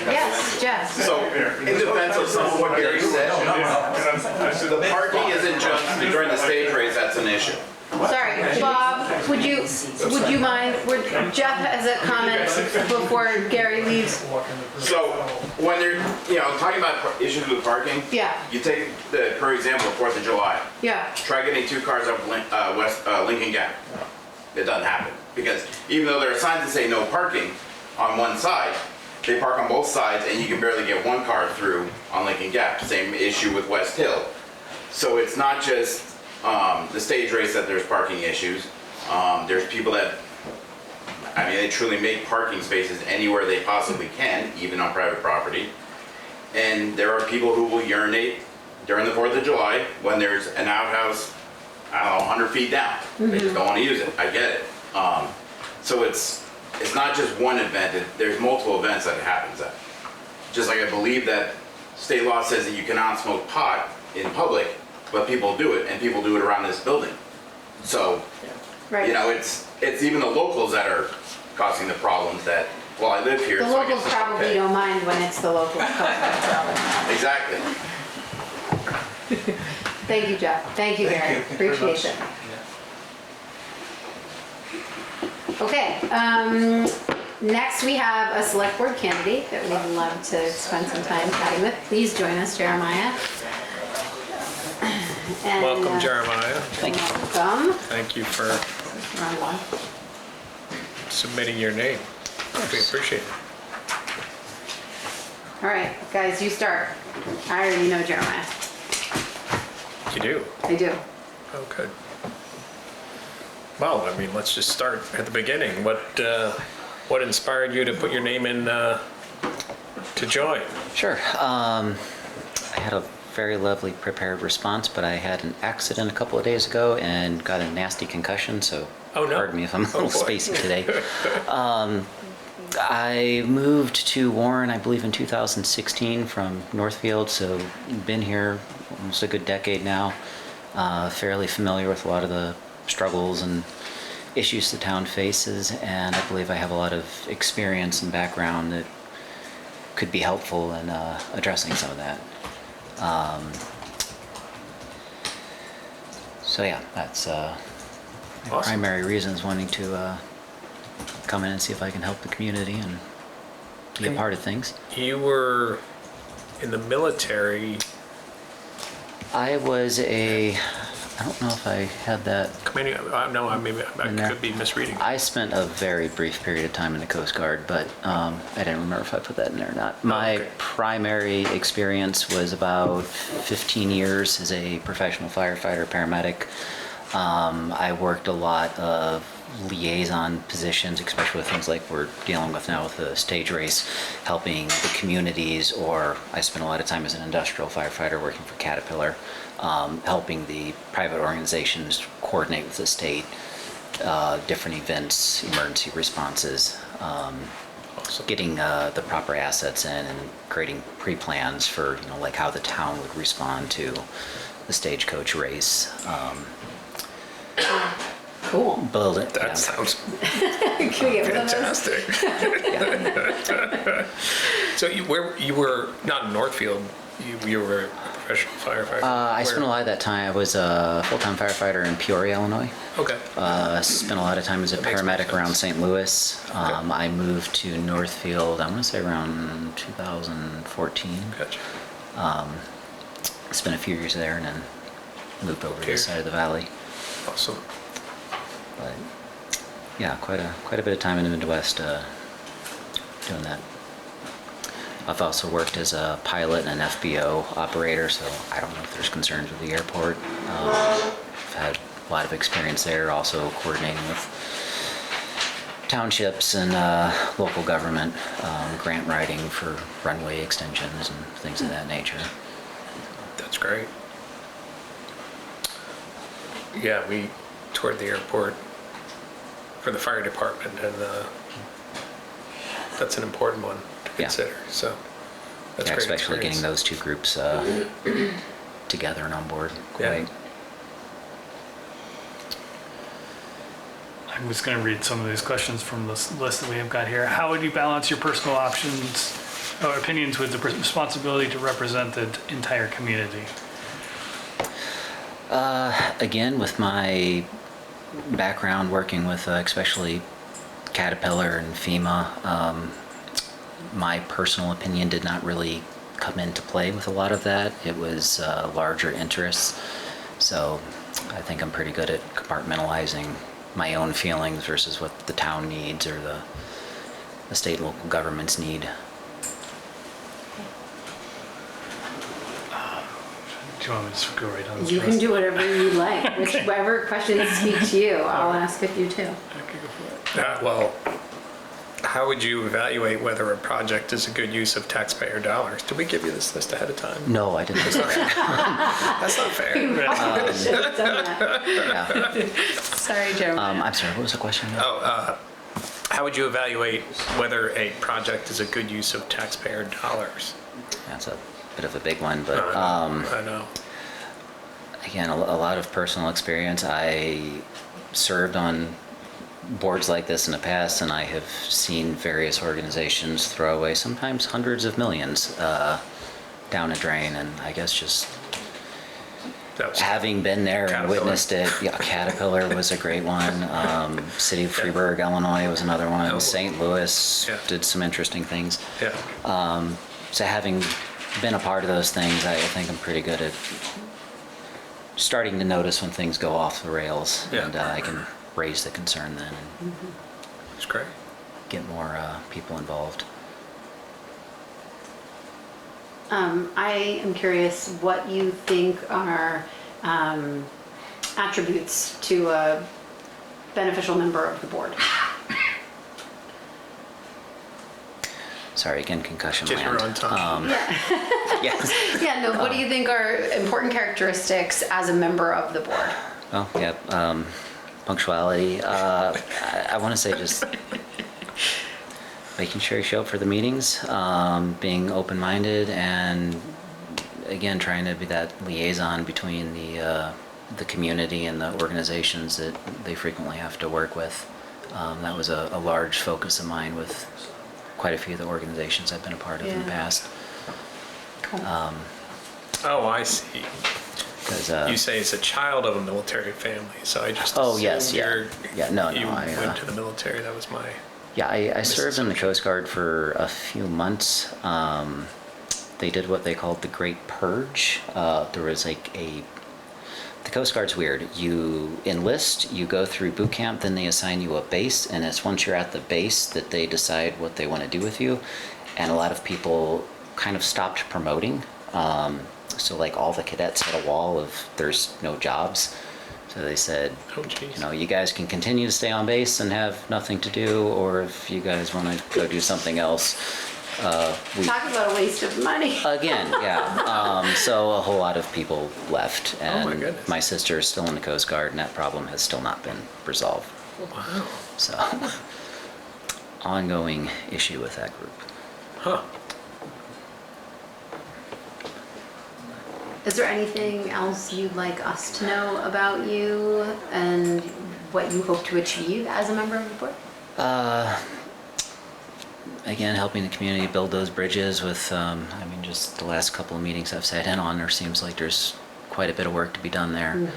[SPEAKER 1] Yes, Jeff.
[SPEAKER 9] So, in defense of some of what Gary said, the parking isn't just during the stage race that's an issue.
[SPEAKER 1] Sorry, Bob, would you mind, Jeff has a comment before Gary leaves.
[SPEAKER 9] So, when they're, talking about issues with parking,
[SPEAKER 1] Yeah,
[SPEAKER 9] you take for example, 4th of July.
[SPEAKER 1] yeah,
[SPEAKER 9] Try getting 2 cars up West Lincoln Gap. It doesn't happen, because even though there are signs that say no parking on one side, they park on both sides and you can barely get 1 car through on Lincoln Gap. Same issue with West Hill. So it's not just the stage race that there's parking issues. There's people that, they truly make parking spaces anywhere they possibly can, even on private property. And there are people who will urinate during the 4th of July when there's an outhouse, 100 feet down. They just don't want to use it. I get it. So it's not just one event. There's multiple events that it happens at. Just like I believe that state law says that you cannot smoke pot in public, but people do it, and people do it around this building. So,
[SPEAKER 1] Right.
[SPEAKER 9] you know, it's even the locals that are causing the problems that, well, I live here.
[SPEAKER 1] The
[SPEAKER 9] so I guess
[SPEAKER 1] locals
[SPEAKER 9] it's
[SPEAKER 1] probably
[SPEAKER 9] okay.
[SPEAKER 1] don't mind when it's the locals causing the problem.
[SPEAKER 9] Exactly.
[SPEAKER 1] Thank you, Jeff. Thank you, Gary. Appreciate it. Okay, next we have a select board candidate that we'd love to spend some time chatting with. Please join us, Jeremiah. And,
[SPEAKER 4] Welcome, Jeremiah.
[SPEAKER 1] Welcome.
[SPEAKER 4] Thank you for
[SPEAKER 1] Round one.
[SPEAKER 4] submitting your name. We appreciate it.
[SPEAKER 1] All right, guys, you start. I already know Jeremiah.
[SPEAKER 4] You do?
[SPEAKER 1] I do.
[SPEAKER 4] Oh, good. Well, I mean, let's just start at the beginning. What inspired you to put your name in to join?
[SPEAKER 10] Sure. I had a very lovely prepared response, but I had an accident a couple of days ago and got a nasty concussion, so
[SPEAKER 4] Oh, no.
[SPEAKER 10] pardon me if I'm a little
[SPEAKER 4] boy.
[SPEAKER 10] spacey today. I moved to Warren, I believe, in 2016 from Northfield, so been here almost a good decade now. Fairly familiar with a lot of the struggles and issues the town faces, and I believe I have a lot of experience and background that could be helpful in addressing some of that. So yeah, that's my
[SPEAKER 4] Awesome.
[SPEAKER 10] primary reasons wanting to come in and see if I can help the community and be a part of things.
[SPEAKER 4] You were in the military.
[SPEAKER 10] I was I don't know if I had that.
[SPEAKER 4] No, maybe I
[SPEAKER 10] In there.
[SPEAKER 4] could be misreading.
[SPEAKER 10] I spent a very brief period of time in the Coast Guard, but I didn't remember if I put that in there or not. My
[SPEAKER 4] okay.
[SPEAKER 10] primary experience was about 15 years as a professional firefighter, paramedic. I worked a lot of liaison positions, especially with things like we're dealing with now with the stage race, helping the communities, or I spent a lot of time as an industrial firefighter working for Caterpillar, helping the private organizations coordinate with the state, different events, emergency responses,
[SPEAKER 4] Awesome.
[SPEAKER 10] getting the proper assets in and creating pre-plans for, like how the town would respond to the stagecoach race.
[SPEAKER 1] Cool.
[SPEAKER 10] Build it.
[SPEAKER 4] That sounds
[SPEAKER 1] Can we get one of those?
[SPEAKER 4] fantastic. So you were not in Northfield. You were a professional firefighter.
[SPEAKER 10] I
[SPEAKER 4] Where?
[SPEAKER 10] spent a lot of that time. I was a full-time firefighter in Peoria, Illinois.
[SPEAKER 4] Okay.
[SPEAKER 10] Spent a lot of time as a
[SPEAKER 4] That makes more
[SPEAKER 10] paramedic around
[SPEAKER 4] sense.
[SPEAKER 10] St. Louis.
[SPEAKER 4] Okay.
[SPEAKER 10] I moved to Northfield, I want to say around 2014.
[SPEAKER 4] Gotcha.
[SPEAKER 10] Spent a few years there and then moved over to
[SPEAKER 4] Here.
[SPEAKER 10] this side of the valley.
[SPEAKER 4] Awesome.
[SPEAKER 10] But yeah, quite a bit of time in the Midwest doing that. I've also worked as a pilot and an FBO operator, so I don't know if there's concerns with the airport. I've had a lot of experience there, also coordinating with townships and local government, grant writing for runway extensions and things of that nature.
[SPEAKER 4] That's great. Yeah, we toured the airport for the fire department, and that's an important one to
[SPEAKER 10] Yeah.
[SPEAKER 4] consider. So that's
[SPEAKER 10] Yeah,
[SPEAKER 4] great.
[SPEAKER 10] especially
[SPEAKER 4] experience.
[SPEAKER 10] getting those two groups together and on board.
[SPEAKER 4] Yeah.
[SPEAKER 10] Quite.
[SPEAKER 11] I'm just going to read some of these questions from this list that we have got here. How would you balance your personal options or opinions with the responsibility to represent the entire community?
[SPEAKER 10] Again, with my background working with especially Caterpillar and FEMA, my personal opinion did not really come into play with a lot of that. It was larger interests. So I think I'm pretty good at compartmentalizing my own feelings versus what the town needs or the state and local governments need.
[SPEAKER 11] Do you want me to just go right on this
[SPEAKER 1] You can
[SPEAKER 11] list?
[SPEAKER 1] do whatever you like. Whichever questions speak to you, I'll ask of you too.
[SPEAKER 11] Okay, go for it.
[SPEAKER 4] Well, how would you evaluate whether a project is a good use of taxpayer dollars? Did we give you this list ahead of time?
[SPEAKER 10] No, I didn't.
[SPEAKER 4] That's not fair.
[SPEAKER 1] Probably should have done that.
[SPEAKER 10] Yeah.
[SPEAKER 1] Sorry, Jeremiah.
[SPEAKER 10] I'm sorry, what was the question?
[SPEAKER 4] How would you evaluate whether a project is a good use of taxpayer dollars?
[SPEAKER 10] That's a bit of a big one, but
[SPEAKER 4] I know.
[SPEAKER 10] I again, a lot of personal experience. I served on boards like this in the past, and I have seen various organizations throw away sometimes hundreds of millions down a drain, and I guess just
[SPEAKER 4] That was-
[SPEAKER 10] having been there and
[SPEAKER 4] Caterpillar.
[SPEAKER 10] witnessed it, yeah, Caterpillar was a great one. City of Freeburg, Illinois was another one.
[SPEAKER 4] Oh.
[SPEAKER 10] St. Louis
[SPEAKER 4] Yeah.
[SPEAKER 10] did some interesting things.
[SPEAKER 4] Yeah.
[SPEAKER 10] So having been a part of those things, I think I'm pretty good at starting to notice when things go off the rails.
[SPEAKER 4] Yeah.
[SPEAKER 10] And I can raise the concern then and
[SPEAKER 4] It's great.
[SPEAKER 10] get more people involved.
[SPEAKER 1] I am curious what you think are attributes to a beneficial member of the board.
[SPEAKER 10] Sorry, again, concussion
[SPEAKER 4] Get her
[SPEAKER 10] land.
[SPEAKER 4] on time.
[SPEAKER 10] Yes.
[SPEAKER 1] Yeah, no, what do you think are important characteristics as a member of the board?
[SPEAKER 10] Oh, yeah. Punctuality. I want to say just making sure you show up for the meetings, being open-minded, and again, trying to be that liaison between the community and the organizations that they frequently have to work with. That was a large focus of mine with quite a few of the organizations I've been a part of in the
[SPEAKER 1] Yeah.
[SPEAKER 10] past.
[SPEAKER 4] Oh, I see.
[SPEAKER 10] 'Cause,
[SPEAKER 4] You say it's a child of a military family, so I just
[SPEAKER 10] Oh, yes,
[SPEAKER 4] assumed
[SPEAKER 10] yeah. Yeah, no,
[SPEAKER 4] you
[SPEAKER 10] I,
[SPEAKER 4] went to the military. That was my.
[SPEAKER 10] Yeah, I served in the Coast Guard for a few months. They did what they called the Great Purge. There was like the Coast Guard's weird. You enlist, you go through boot camp, then they assign you a base, and it's once you're at the base that they decide what they want to do with you. And a lot of people kind of stopped promoting. So like all the cadets hit a wall of there's no jobs. So they said,
[SPEAKER 4] Oh, geez.
[SPEAKER 10] you know, you guys can continue to stay on base and have nothing to do, or if you guys want to go do something else, we
[SPEAKER 1] Talk about a waste of money.
[SPEAKER 10] again, yeah. So a whole lot of people left, and
[SPEAKER 4] my goodness.
[SPEAKER 10] my sister is still in the Coast Guard, and that problem has still not been resolved.
[SPEAKER 4] Wow.
[SPEAKER 10] So ongoing issue with that group.
[SPEAKER 4] Huh.
[SPEAKER 1] Is there anything else you'd like us to know about you and what you hope to achieve as a member of the board?
[SPEAKER 10] Again, helping the community build those bridges with, I mean, just the last couple of meetings I've sat in on, there seems like there's quite a bit of work to be done there.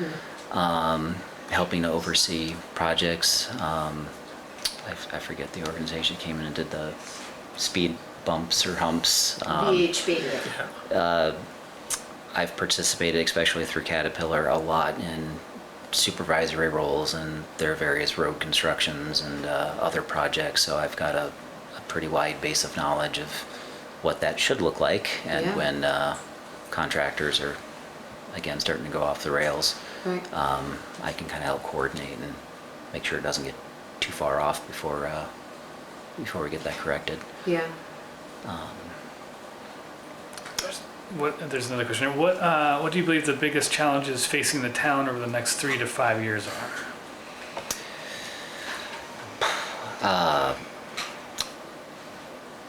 [SPEAKER 10] Helping to oversee projects. I forget the organization came in and did the speed bumps or humps.
[SPEAKER 1] VHB.
[SPEAKER 10] I've participated, especially through Caterpillar, a lot in supervisory roles and their various road constructions and other projects. So I've got a pretty wide base of knowledge of what that should look like, and
[SPEAKER 1] Yeah.
[SPEAKER 10] when contractors are, again, starting to go off the rails,
[SPEAKER 1] Right.
[SPEAKER 10] I can kind of help coordinate and make sure it doesn't get too far off before we get that corrected.
[SPEAKER 1] Yeah.
[SPEAKER 11] There's another question here. What do you believe the biggest challenges facing the town over the next 3 to 5 years are?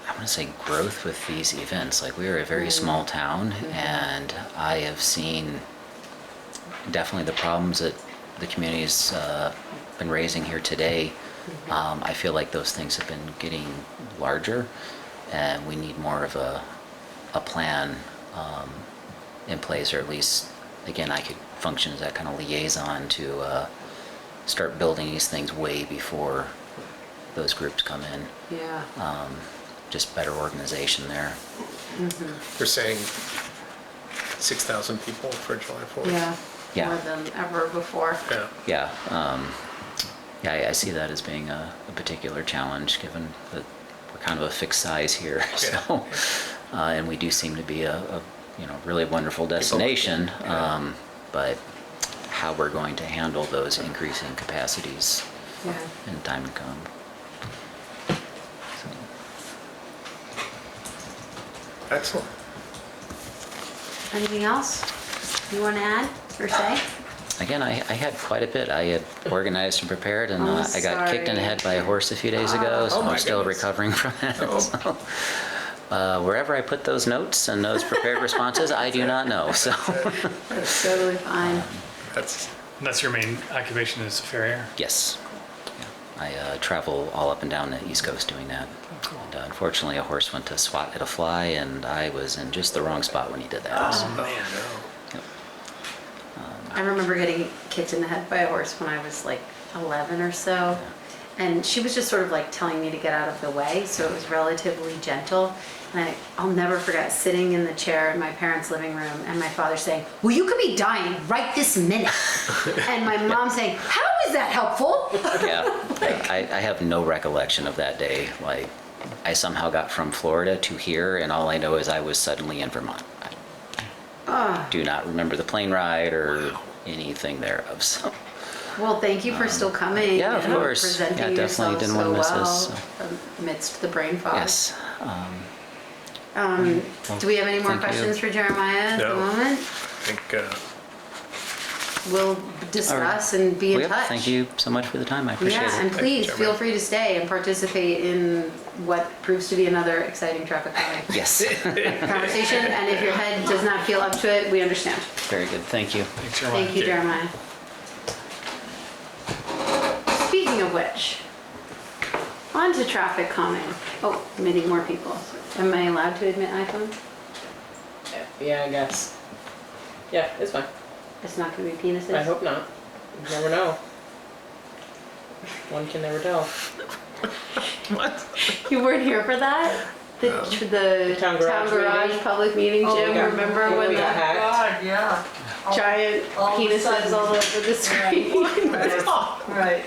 [SPEAKER 10] I want to say growth with these events. Like, we are a very small town, and I have seen definitely the problems that the community's been raising here today. I feel like those things have been getting larger, and we need more of a plan in place, or at least, again, I could function as that kind of liaison to start building these things way before those groups come in.
[SPEAKER 1] Yeah.
[SPEAKER 10] Just better organization there.
[SPEAKER 4] They're saying 6,000 people for July 4th.
[SPEAKER 1] Yeah.
[SPEAKER 10] Yeah.
[SPEAKER 1] More than ever before.
[SPEAKER 4] Yeah.
[SPEAKER 10] Yeah, I see that as being a particular challenge, given that we're kind of a fixed size here. So, and we do seem to be a really wonderful destination. But how we're going to handle those increasing capacities
[SPEAKER 1] Yeah.
[SPEAKER 10] in time to come.
[SPEAKER 4] Excellent.
[SPEAKER 1] Anything else you want to add or say?
[SPEAKER 10] Again, I had quite a bit. I had organized and prepared, and
[SPEAKER 1] Oh,
[SPEAKER 10] I got kicked in the
[SPEAKER 1] sorry.
[SPEAKER 10] head by a horse a few days ago, so
[SPEAKER 4] Oh my
[SPEAKER 10] I'm still
[SPEAKER 4] goodness.
[SPEAKER 10] recovering from that.
[SPEAKER 4] Oh.
[SPEAKER 10] So, Wherever I put those notes and those prepared responses, I do not know, so.
[SPEAKER 1] That's totally fine.
[SPEAKER 4] That's,
[SPEAKER 11] That's your main occupation is farrier?
[SPEAKER 10] Yes. Yeah. I travel all up and down the East Coast doing that.
[SPEAKER 11] Cool.
[SPEAKER 10] And unfortunately, a horse went to swat at a fly, and I was in just the wrong spot when he did that. So,
[SPEAKER 1] I remember getting kicked in the head by a horse when I was like 11 or so. And she was just sort of like telling me to get out of the way, so it was relatively gentle. And I'll never forget sitting in the chair in my parents' living room and my father saying, well, you could be dying right this minute. And my mom saying, how is that helpful?
[SPEAKER 10] yeah, I have no recollection of that day. Like, I somehow got from Florida to here, and all I know is I was suddenly in Vermont. I do not remember the plane ride or anything thereof, so.
[SPEAKER 1] Well, thank you for still coming.
[SPEAKER 10] Yeah, of
[SPEAKER 1] and
[SPEAKER 10] course.
[SPEAKER 1] Presenting
[SPEAKER 10] Yeah, definitely
[SPEAKER 1] yourself
[SPEAKER 10] didn't
[SPEAKER 1] so
[SPEAKER 10] want to miss
[SPEAKER 1] well
[SPEAKER 10] this,
[SPEAKER 1] amidst the brain fog.
[SPEAKER 10] Yes.
[SPEAKER 1] Do we have any more
[SPEAKER 10] Thank you.
[SPEAKER 1] questions for Jeremiah at the
[SPEAKER 4] No.
[SPEAKER 1] moment?
[SPEAKER 4] I think,
[SPEAKER 1] We'll discuss and be in
[SPEAKER 10] Well,
[SPEAKER 1] touch.
[SPEAKER 10] thank you so much for the time. I appreciate
[SPEAKER 1] Yeah, and
[SPEAKER 10] it.
[SPEAKER 1] please
[SPEAKER 4] Jeremiah.
[SPEAKER 1] feel free to stay and participate in what proves to be another exciting traffic calming
[SPEAKER 10] Yes.
[SPEAKER 1] conversation. And if your head does not feel up to it, we understand.
[SPEAKER 10] Very good. Thank you.
[SPEAKER 11] Thanks, Jeremiah.
[SPEAKER 1] Thank you, Jeremiah. Speaking of which, on to traffic calming. Oh, admitting more people. Am I allowed to admit iPhone?
[SPEAKER 2] Yeah, I guess. Yeah, it's fine.
[SPEAKER 1] It's not gonna be penises?
[SPEAKER 2] I hope not. You never know. One can never tell.
[SPEAKER 1] You weren't here for that? The
[SPEAKER 2] Town garage meeting?
[SPEAKER 1] public meeting,
[SPEAKER 2] Oh, we
[SPEAKER 1] Jim,
[SPEAKER 2] got-
[SPEAKER 1] remember
[SPEAKER 2] when
[SPEAKER 1] when
[SPEAKER 2] we got
[SPEAKER 1] the
[SPEAKER 2] hacked?
[SPEAKER 6] God, yeah.
[SPEAKER 1] giant
[SPEAKER 6] all of a
[SPEAKER 1] penises
[SPEAKER 6] sudden.
[SPEAKER 1] all over the screen?
[SPEAKER 6] Right.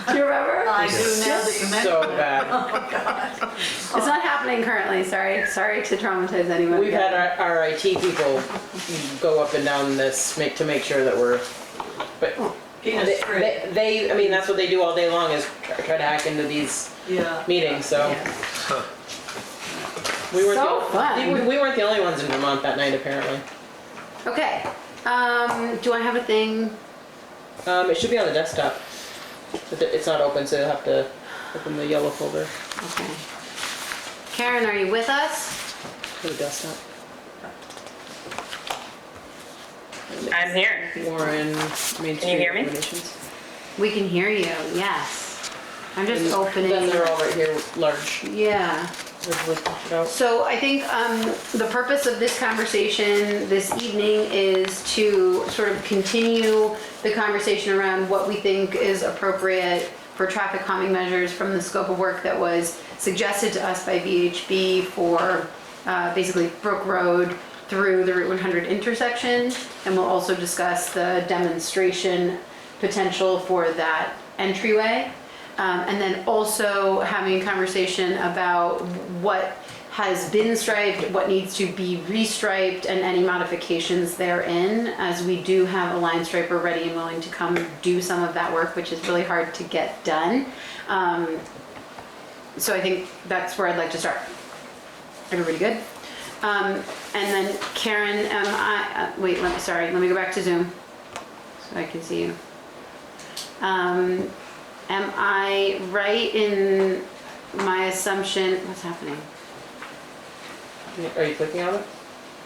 [SPEAKER 1] Do you remember?
[SPEAKER 6] I do now that you mention
[SPEAKER 2] So
[SPEAKER 6] it.
[SPEAKER 2] bad.
[SPEAKER 1] It's not happening currently, sorry to traumatize anyone.
[SPEAKER 2] We've had our IT people go up and down this to make sure that we're, but
[SPEAKER 6] Penis free.
[SPEAKER 2] I mean, that's what they do all day long is try to hack into these
[SPEAKER 6] Yeah.
[SPEAKER 2] meetings, so.
[SPEAKER 1] Yeah.
[SPEAKER 2] We weren't
[SPEAKER 1] So
[SPEAKER 2] the,
[SPEAKER 1] fun.
[SPEAKER 2] We weren't the only ones in Vermont that night, apparently.
[SPEAKER 1] Okay, do I have a thing?
[SPEAKER 2] It should be on the desktop. But it's not open, so you'll have to open the yellow folder
[SPEAKER 1] Okay. Karen, are you with us?
[SPEAKER 2] for the desktop.
[SPEAKER 12] I'm here.
[SPEAKER 2] Warren, Main Street.
[SPEAKER 12] you hear me?
[SPEAKER 2] Recommendations.
[SPEAKER 1] We can hear you, yes. I'm just
[SPEAKER 2] And
[SPEAKER 1] opening.
[SPEAKER 2] then they're all right here, large.
[SPEAKER 1] Yeah.
[SPEAKER 2] Let's push it out.
[SPEAKER 1] So I think the purpose of this conversation this evening is to sort of continue the conversation around what we think is appropriate for traffic calming measures from the scope of work that was suggested to us by VHB for basically Brook Road through the Route 100 intersection. And we'll also discuss the demonstration potential for that entryway. And then also having a conversation about what has been striped, what needs to be restriped, and any modifications therein, as we do have a line striper ready and willing to come do some of that work, which is really hard to get done. So I think that's where I'd like to start. Everybody good? And then Karen, wait, let me go back to Zoom so I can see you. Am I right in my assumption, what's happening?
[SPEAKER 2] Are you clicking on it?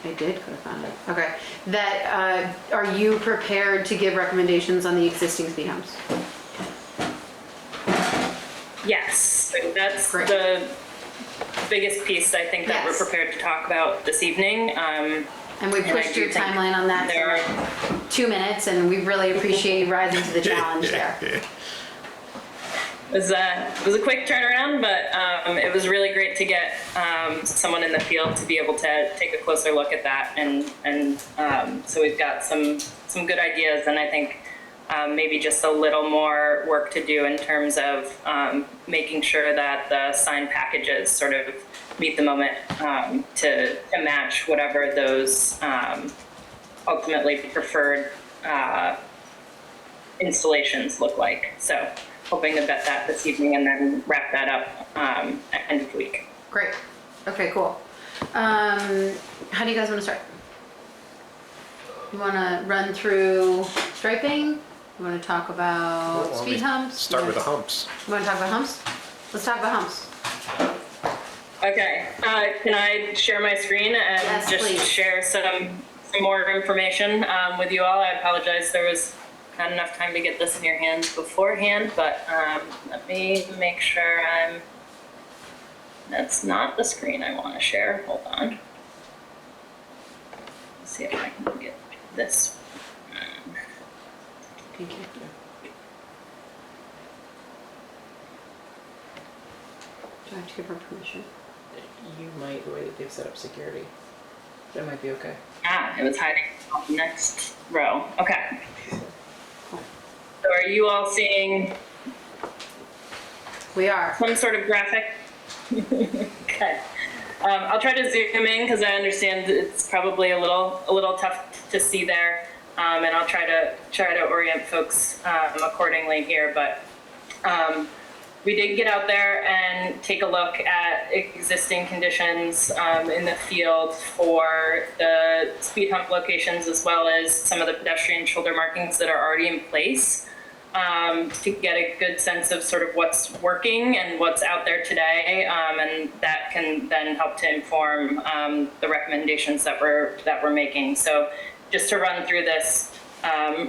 [SPEAKER 1] I did click on it. Okay. That, are you prepared to give recommendations on the existing speed humps?
[SPEAKER 12] Yes, that's
[SPEAKER 1] Great.
[SPEAKER 12] the biggest piece I think that
[SPEAKER 1] Yes.
[SPEAKER 12] we're prepared to talk about this evening.
[SPEAKER 1] And we
[SPEAKER 12] And I
[SPEAKER 1] pushed
[SPEAKER 12] do
[SPEAKER 1] your
[SPEAKER 12] think
[SPEAKER 1] timeline on that
[SPEAKER 12] there
[SPEAKER 1] for 2 minutes, and we really appreciate you rising to the challenge there.
[SPEAKER 12] It was a quick turnaround, but it was really great to get someone in the field to be able to take a closer look at that, and so we've got some good ideas, and I think maybe just a little more work to do in terms of making sure that the sign packages sort of meet the moment to match whatever those ultimately preferred installations look like. So hoping to vet that this evening and then wrap that up at end of the week.
[SPEAKER 1] Great. Okay, cool. How do you guys want to start? You want to run through striping? You want to talk about speed humps?
[SPEAKER 4] Start with the humps.
[SPEAKER 1] You want to talk about humps? Let's talk about humps.
[SPEAKER 12] Okay, can I share my screen and
[SPEAKER 1] Yes,
[SPEAKER 12] just
[SPEAKER 1] please.
[SPEAKER 12] share some more information with you all? I apologize, there was not enough time to get this in your hands beforehand, but let me make sure that's not the screen I want to share. Hold on. Let's see if I can get this.
[SPEAKER 2] Thank you.
[SPEAKER 1] Do I have to give her permission?
[SPEAKER 2] You might, the way that they've set up security. That might be okay.
[SPEAKER 12] It was hiding on the next row. Okay. So are you all seeing
[SPEAKER 1] We are.
[SPEAKER 12] some sort of graphic? Okay. I'll try to zoom in because I understand it's probably a little tough to see there, and I'll try to orient folks accordingly here. But we did get out there and take a look at existing conditions in the field for the speed hump locations, as well as some of the pedestrian shoulder markings that are already in place, to get a good sense of sort of what's working and what's out there today, and that can then help to inform the recommendations that we're making. So just to run through this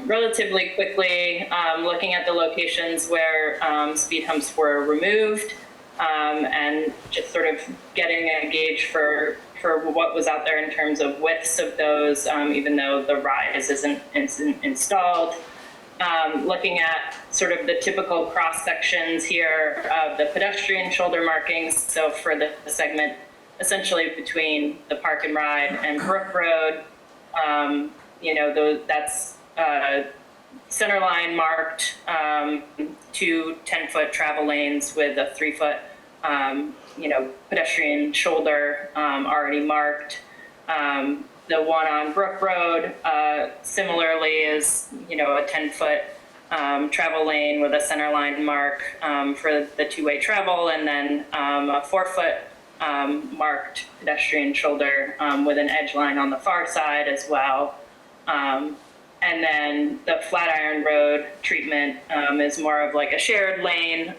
[SPEAKER 12] relatively quickly, looking at the locations where speed humps were removed, and just sort of getting a gauge for what was out there in terms of widths of those, even though the rise isn't installed. Looking at sort of the typical cross sections here of the pedestrian shoulder markings. So for the segment essentially between the Park and Ride and Brook Road, that's center line marked, 2 10-foot travel lanes with a 3-foot, pedestrian shoulder already marked. The one on Brook Road, similarly, is a 10-foot travel lane with a center line mark for the two-way travel, and then a 4-foot marked pedestrian shoulder with an edge line on the far side as well. And then the Flatiron Road treatment is more of like a shared lane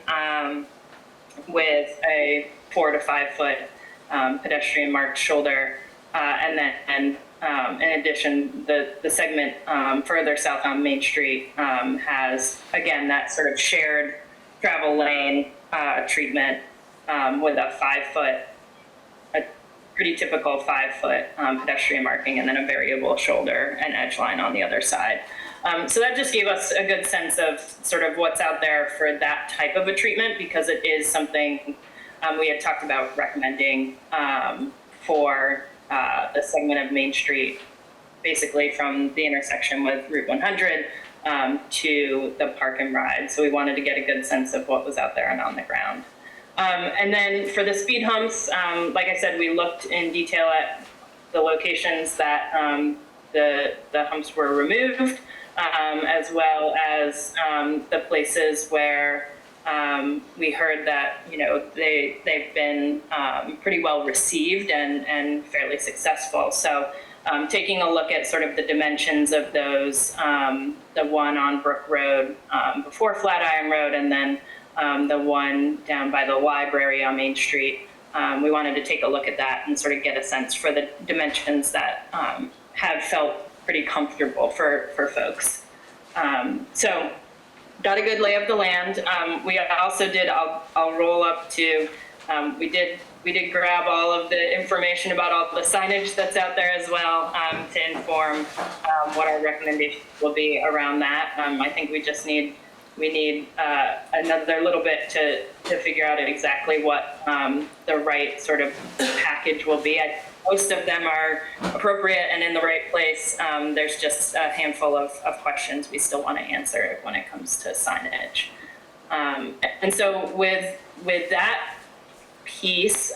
[SPEAKER 12] with a 4 to 5 foot pedestrian marked shoulder. And then in addition, the segment further south on Main Street has, again, that sort of shared travel lane treatment with a 5-foot, a pretty typical 5-foot pedestrian marking, and then a variable shoulder and edge line on the other side. So that just gave us a good sense of sort of what's out there for that type of a treatment, because it is something we had talked about recommending for the segment of Main Street, basically from the intersection with Route 100 to the Park and Ride. So we wanted to get a good sense of what was out there and on the ground. And then for the speed humps, like I said, we looked in detail at the locations that the humps were removed, as well as the places where we heard that they've been pretty well received and fairly successful. So taking a look at sort of the dimensions of those, the one on Brook Road before Flatiron Road, and then the one down by the library on Main Street, we wanted to take a look at that and sort of get a sense for the dimensions that have felt pretty comfortable for folks. So got a good lay of the land. We also did, I'll roll up to, we did grab all of the information about all the signage that's out there as well, to inform what our recommendations will be around that. I think we need another little bit to figure out exactly what the right sort of package will be. Most of them are appropriate and in the right place. There's just a handful of questions we still want to answer when it comes to signage. And so with that piece,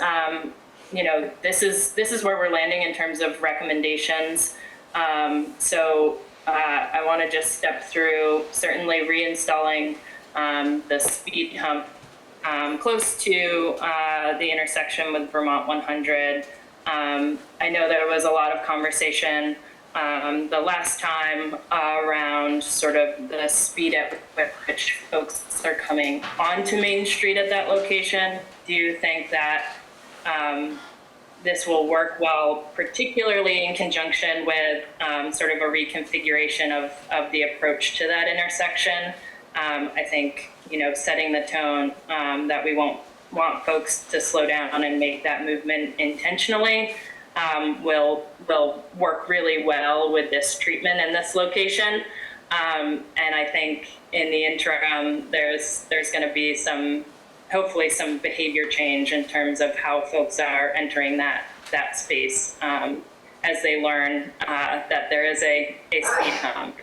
[SPEAKER 12] this is where we're landing in terms of recommendations. So I want to just step through certainly reinstalling the speed hump close to the intersection with Vermont 100. I know there was a lot of conversation the last time around sort of the speed at which folks are coming onto Main Street at that location. Do you think that this will work well, particularly in conjunction with sort of a reconfiguration of the approach to that intersection. I think, setting the tone that we won't want folks to slow down and make that movement intentionally will work really well with this treatment in this location. And I think in the interim, there's going to be hopefully some behavior change in terms of how folks are entering that space as they learn that there is a speed hump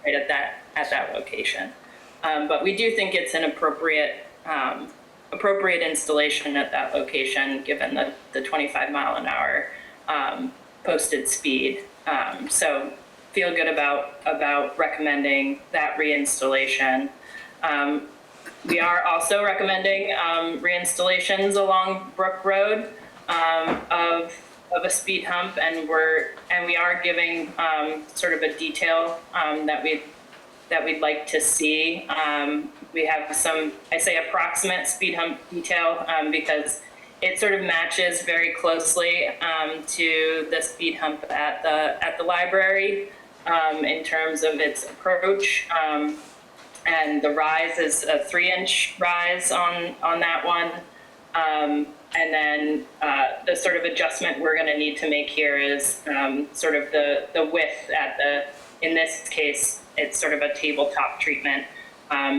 [SPEAKER 12] right at that location. But we do think it's an appropriate installation at that location, given the 25 mile an hour posted speed. So feel good about recommending that reinstallation. We are also recommending reinstallations along Brook Road of a speed hump, and we are giving sort of a detail that we'd like to see. We have some, I say, approximate speed hump detail because it sort of matches very closely to the speed hump at the library in terms of its approach. And the rise is a 3-inch rise on that one. And then the sort of adjustment we're going to need to make here is sort of the width in this case, it's sort of a tabletop treatment.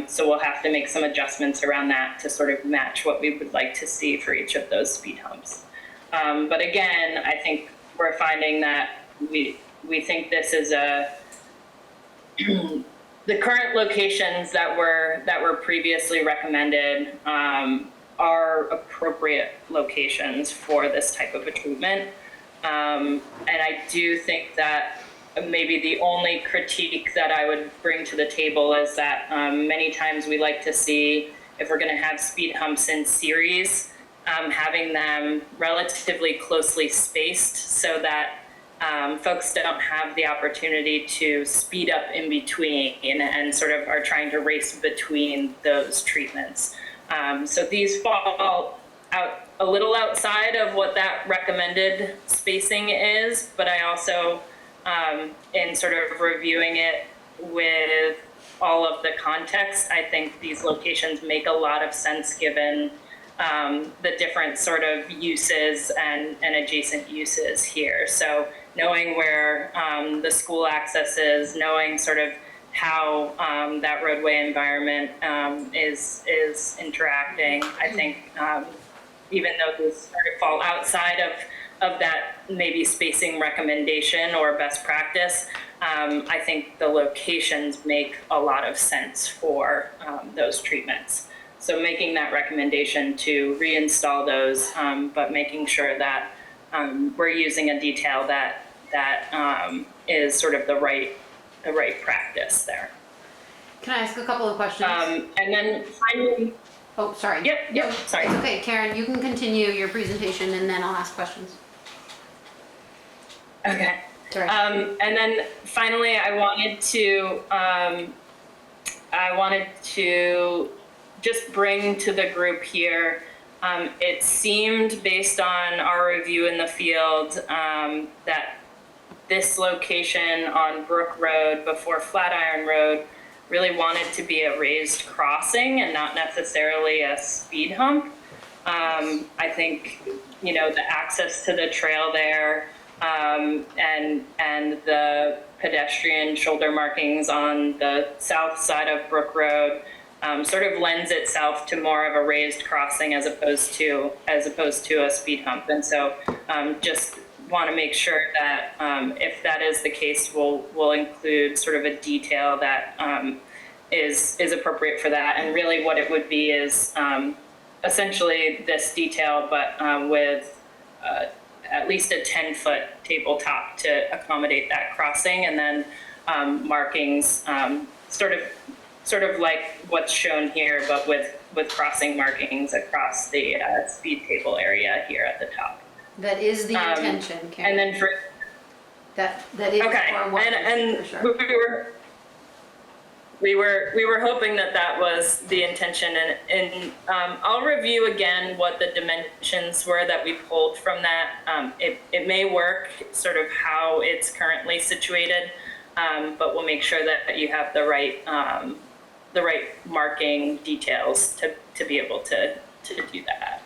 [SPEAKER 12] So we'll have to make some adjustments around that to sort of match what we would like to see for each of those speed humps. But again, I think we're finding that we think this is the current locations that were previously recommended are appropriate locations for this type of a treatment. And I do think that maybe the only critique that I would bring to the table is that many times we like to see, if we're going to have speed humps in series, having them relatively closely spaced so that folks don't have the opportunity to speed up in between and sort of are trying to race between those treatments. So these fall out a little outside of what that recommended spacing is, but I also, in sort of reviewing it with all of the context, I think these locations make a lot of sense given the different sort of uses and adjacent uses here. So knowing where the school access is, knowing sort of how that roadway environment is interacting, I think even though these sort of fall outside of that maybe spacing recommendation or best practice, I think the locations make a lot of sense for those treatments. So making that recommendation to reinstall those, but making sure that we're using a detail that is sort of the right practice there.
[SPEAKER 1] Can I ask a couple of questions?
[SPEAKER 12] And then finally,
[SPEAKER 1] oh, sorry.
[SPEAKER 12] Yep, sorry.
[SPEAKER 1] It's okay, Karen, you can continue your presentation and then I'll ask questions.
[SPEAKER 12] Okay.
[SPEAKER 1] Sorry.
[SPEAKER 12] And then finally, I wanted to just bring to the group here, it seemed based on our review in the field that this location on Brook Road before Flatiron Road really wanted to be a raised crossing and not necessarily a speed hump. I think, the access to the trail there and the pedestrian shoulder markings on the south side of Brook Road sort of lends itself to more of a raised crossing as opposed to a speed hump. And so just want to make sure that if that is the case, we'll include sort of a detail that is appropriate for that. And really what it would be is essentially this detail, but with at least a 10-foot tabletop to accommodate that crossing, and then markings sort of like what's shown here, but with crossing markings across the speed table area here at the top.
[SPEAKER 1] That is the intention, Karen.
[SPEAKER 12] And then for
[SPEAKER 1] that is
[SPEAKER 12] okay,
[SPEAKER 1] our one,
[SPEAKER 12] and
[SPEAKER 1] for sure.
[SPEAKER 12] we were hoping that that was the intention, and I'll review again what the dimensions were that we pulled from that. It may work sort of how it's currently situated, but we'll make sure that you have the right marking details to be able to do that.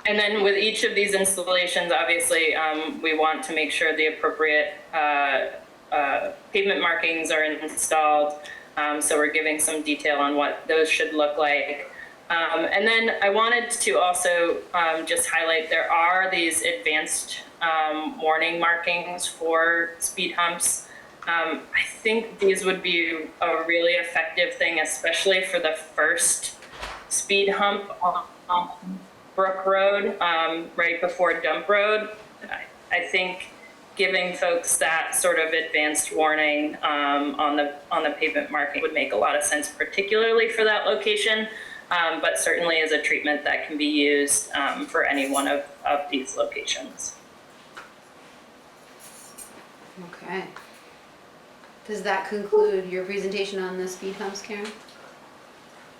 [SPEAKER 12] And then with each of these installations, obviously, we want to make sure the appropriate pavement markings are installed. So we're giving some detail on what those should look like. And then I wanted to also just highlight there are these advanced warning markings for speed humps. I think these would be a really effective thing, especially for the first speed hump on Brook Road, right before Dump Road. I think giving folks that sort of advanced warning on the pavement marking would make a lot of sense, particularly for that location, but certainly as a treatment that can be used for any one of these locations.
[SPEAKER 1] Okay. Does that conclude your presentation on the speed humps, Karen?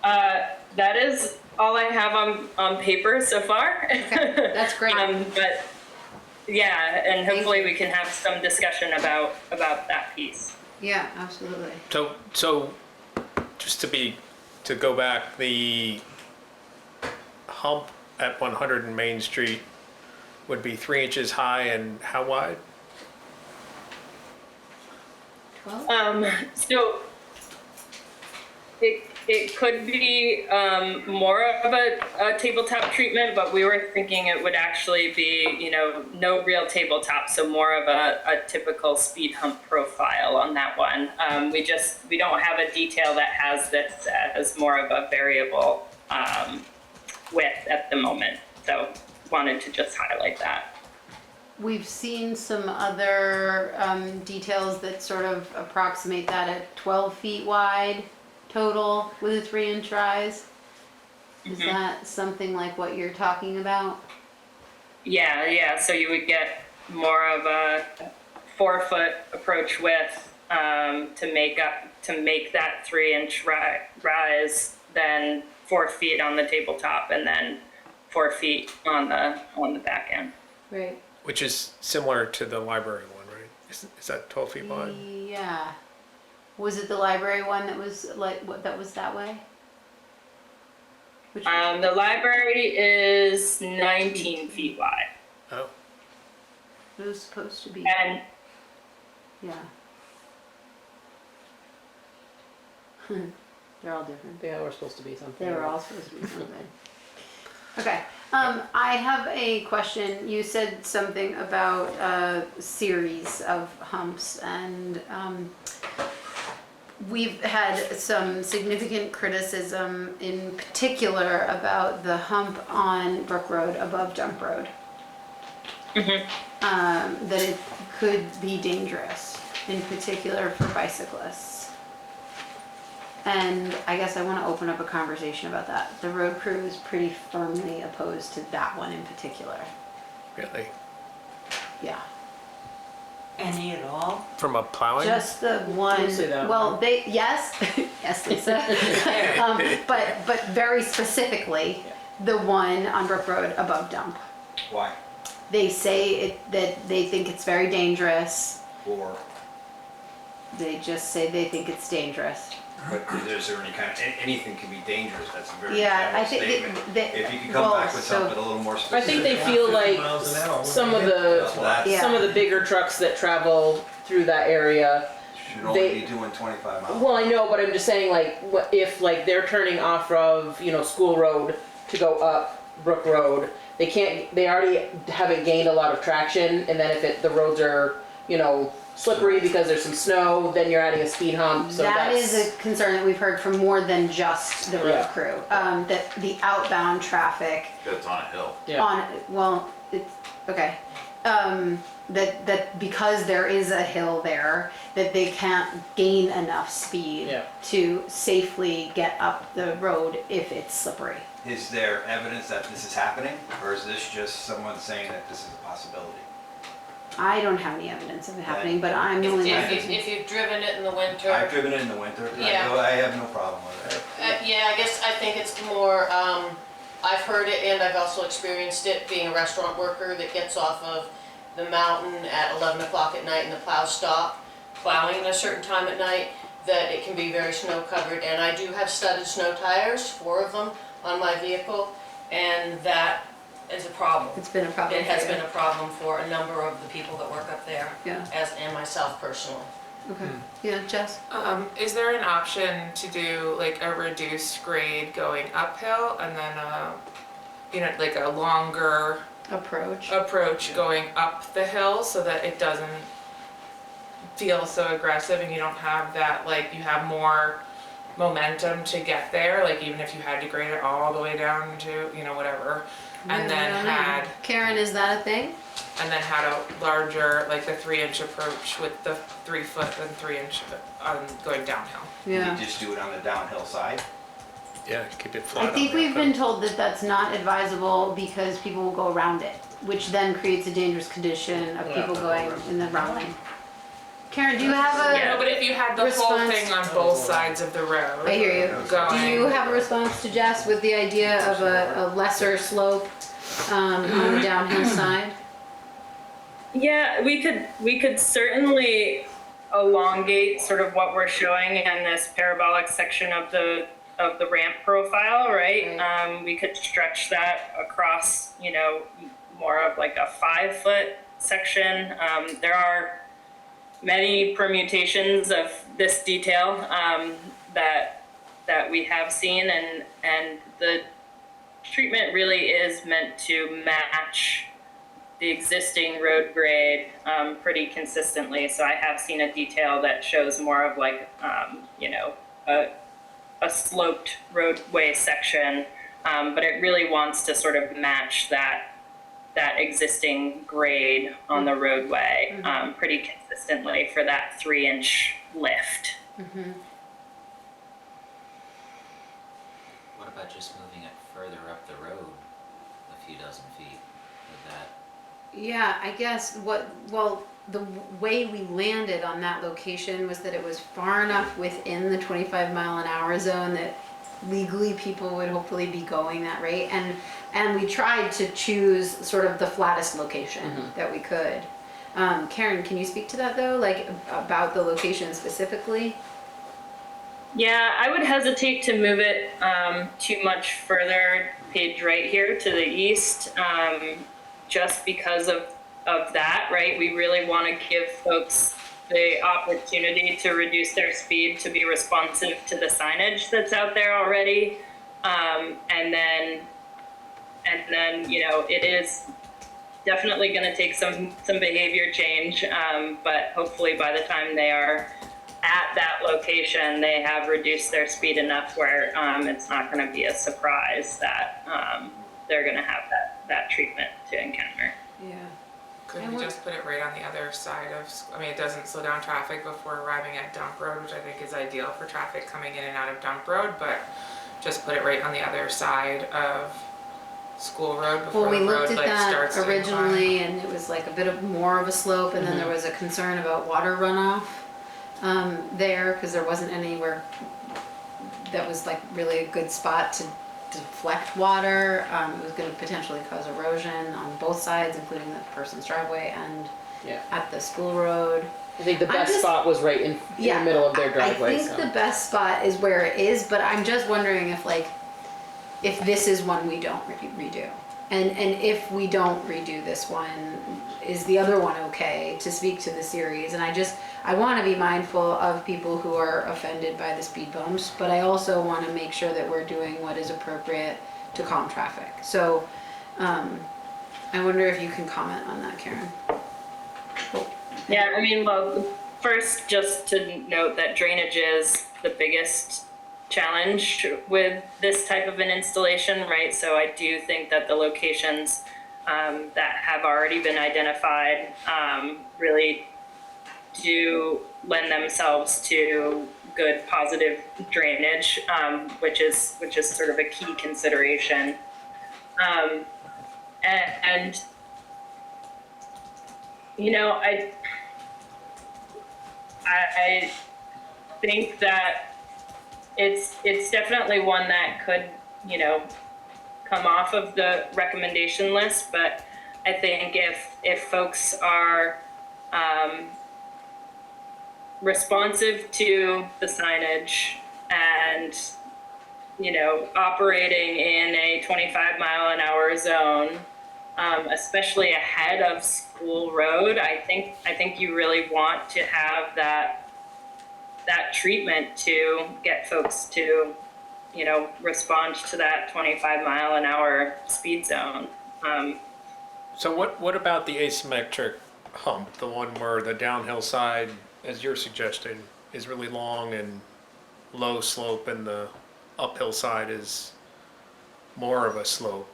[SPEAKER 12] That is all I have on paper so far.
[SPEAKER 1] Okay, that's great.
[SPEAKER 12] But yeah, and hopefully we can have some discussion about that piece.
[SPEAKER 1] Yeah, absolutely.
[SPEAKER 4] So just to go back, the hump at 100 in Main Street would be 3 inches high and how wide?
[SPEAKER 1] 12?
[SPEAKER 12] So it could be more of a tabletop treatment, but we were thinking it would actually be, no real tabletop, so more of a typical speed hump profile on that one. We don't have a detail that has this as more of a variable width at the moment, so wanted to just highlight that.
[SPEAKER 1] We've seen some other details that sort of approximate that at 12 feet wide total with a 3-inch rise. Is that something like what you're talking about?
[SPEAKER 12] Yeah. So you would get more of a 4-foot approach width to make that 3-inch rise, then 4 feet on the tabletop, and then 4 feet on the back end.
[SPEAKER 1] Right.
[SPEAKER 4] Which is similar to the library one, right? Is that 12 feet wide?
[SPEAKER 1] Yeah. Was it the library one that was that was that way?
[SPEAKER 12] The library is 19 feet wide.
[SPEAKER 4] Oh.
[SPEAKER 1] It was supposed to be.
[SPEAKER 12] And
[SPEAKER 1] Yeah. They're all different.
[SPEAKER 2] They were supposed to be something.
[SPEAKER 1] They were all supposed to be something. Okay. I have a question. You said something about a series of humps, and we've had some significant criticism in particular about the hump on Brook Road above Dump Road. That it could be dangerous, in particular for bicyclists. And I guess I want to open up a conversation about that. The road crew is pretty firmly opposed to that one in particular.
[SPEAKER 4] Really?
[SPEAKER 1] Yeah.
[SPEAKER 6] Any at all?
[SPEAKER 4] From a plowing?
[SPEAKER 1] Just the one.
[SPEAKER 2] Didn't say that
[SPEAKER 1] Well,
[SPEAKER 2] one.
[SPEAKER 1] yes, yes, Lisa. But very specifically, the one on Brook Road above Dump.
[SPEAKER 7] Why?
[SPEAKER 1] They say that they think it's very dangerous.
[SPEAKER 7] Or,
[SPEAKER 1] They just say they think it's dangerous.
[SPEAKER 7] but is there any kind of, anything can be dangerous, that's a very
[SPEAKER 1] Yeah, I
[SPEAKER 7] general
[SPEAKER 1] think
[SPEAKER 7] statement.
[SPEAKER 1] that.
[SPEAKER 7] If you could come back with something a little more
[SPEAKER 2] I
[SPEAKER 7] specific.
[SPEAKER 2] think they feel like some of the
[SPEAKER 1] Yeah.
[SPEAKER 2] some of the bigger trucks that travel through that area.
[SPEAKER 7] Should only
[SPEAKER 2] they-
[SPEAKER 7] be doing 25 miles.
[SPEAKER 2] Well, I know, but I'm just saying, like, if like they're turning off of School Road to go up Brook Road, they can't. They already haven't gained a lot of traction, and then if the roads are slippery because there's some snow, then you're adding a speed hump. So
[SPEAKER 1] That
[SPEAKER 2] that's,
[SPEAKER 1] is a concern that we've heard from more than just the road
[SPEAKER 2] Yeah.
[SPEAKER 1] crew. That the outbound traffic
[SPEAKER 9] It's on a hill.
[SPEAKER 2] yeah.
[SPEAKER 1] it's okay. That because there is a hill there, that they can't gain enough speed
[SPEAKER 2] Yeah.
[SPEAKER 1] to safely get up the road if it's slippery.
[SPEAKER 7] Is there evidence that this is happening, or is this just someone saying that this is a possibility?
[SPEAKER 1] I don't have any evidence of it happening, but I'm the only one.
[SPEAKER 13] If you've driven it in the winter.
[SPEAKER 7] I've driven it in the winter.
[SPEAKER 13] Yeah.
[SPEAKER 7] I have no problem with it.
[SPEAKER 13] Yeah, I think it's more, I've heard it and I've also experienced it being a restaurant worker that gets off of the mountain at 11 o'clock at night and the plows stop plowing at a certain time at night, that it can be very snow covered. And I do have studded snow tires, 4 of them on my vehicle, and that is a problem.
[SPEAKER 1] It's been a problem.
[SPEAKER 13] It has
[SPEAKER 1] for you.
[SPEAKER 13] been a problem for a number of the people that work up there,
[SPEAKER 1] Yeah.
[SPEAKER 13] and myself personally.
[SPEAKER 1] Okay. Yeah, Jess.
[SPEAKER 14] Is there an option to do like a reduced grade going uphill and then like a longer approach going up the hill so that it doesn't feel so aggressive and you don't have that, like you have more momentum to get there, like even if you had to grade it all the way down to, whatever, and then had
[SPEAKER 1] Karen, is that a thing?
[SPEAKER 14] and then had a larger, like the 3-inch approach with the 3 foot and 3-inch going downhill.
[SPEAKER 1] Yeah.
[SPEAKER 7] You just do it on the downhill side.
[SPEAKER 4] Yeah, keep it flat.
[SPEAKER 1] I think we've been told that that's not advisable because people will go around it, which then creates a dangerous condition of people going in the wrong lane. Karen, do you have a
[SPEAKER 14] Yeah, but if you had the whole
[SPEAKER 1] response?
[SPEAKER 14] thing on both sides of the road.
[SPEAKER 1] I hear you.
[SPEAKER 14] Going.
[SPEAKER 1] Do you have a response to Jess with the idea of a lesser slope on the downhill side?
[SPEAKER 12] Yeah, we could certainly elongate sort of what we're showing in this parabolic section of the ramp profile, right? We could stretch that across, more of like a 5-foot section. There are many permutations of this detail that we have seen, and the treatment really is meant to match the existing road grade pretty consistently. So I have seen a detail that shows more of like, a sloped roadway section, but it really wants to sort of match that existing grade on the roadway pretty consistently for that 3-inch lift.
[SPEAKER 1] Mm-hmm.
[SPEAKER 10] What about just moving it further up the road a few dozen feet? Would that?
[SPEAKER 1] Yeah, I guess the way we landed on that location was that it was far enough within the 25-mile-an-hour zone that legally people would hopefully be going that rate, and we tried to choose sort of the flattest location that we could. Karen, can you speak to that though, like about the location specifically?
[SPEAKER 12] Yeah, I would hesitate to move it too much further, page right here to the east, just because of that, right? We really want to give folks the opportunity to reduce their speed to be responsive to the signage that's out there already. And then, it is definitely going to take some behavior change, but hopefully by the time they are at that location, they have reduced their speed enough where it's not going to be a surprise that they're going to have that treatment to encounter.
[SPEAKER 1] Yeah.
[SPEAKER 14] Could we just put it right on the other side of, it doesn't slow down traffic before arriving at Dump Road, which I think is ideal for traffic coming in and out of Dump Road, but just put it right on the other side of School Road before
[SPEAKER 1] Well, we
[SPEAKER 14] the road
[SPEAKER 1] looked at
[SPEAKER 14] starts
[SPEAKER 1] that
[SPEAKER 14] to
[SPEAKER 1] originally, and it was like a bit of more of a slope, and then there was a concern about water runoff there, because there wasn't anywhere that was like really a good spot to deflect water. It was going to potentially cause erosion on both sides, including the person's driveway and at the school road.
[SPEAKER 2] I think the best spot was right in the middle of their driveway.
[SPEAKER 1] I think the best spot is where it is, but I'm just wondering if this is one we don't redo. And if we don't redo this one, is the other one okay to speak to the series? And I want to be mindful of people who are offended by the speed bumps, but I also want to make sure that we're doing what is appropriate to calm traffic. So I wonder if you can comment on that, Karen.
[SPEAKER 12] Yeah, well, first, just to note that drainage is the biggest challenge with this type of an installation, right? So I do think that the locations that have already been identified really do lend themselves to good positive drainage, which is sort of a key consideration. You know, I think that it's definitely one that could, you know, come off of the recommendation list, but I think if folks are responsive to the signage and, you know, operating in a 25-mile-an-hour zone, especially ahead of School Road, I think you really want to have that treatment to get folks to, you know, respond to that 25-mile-an-hour speed zone.
[SPEAKER 4] So what about the asymmetric hump, the one where the downhill side, as you're suggesting, is really long and low slope and the uphill side is more of a slope?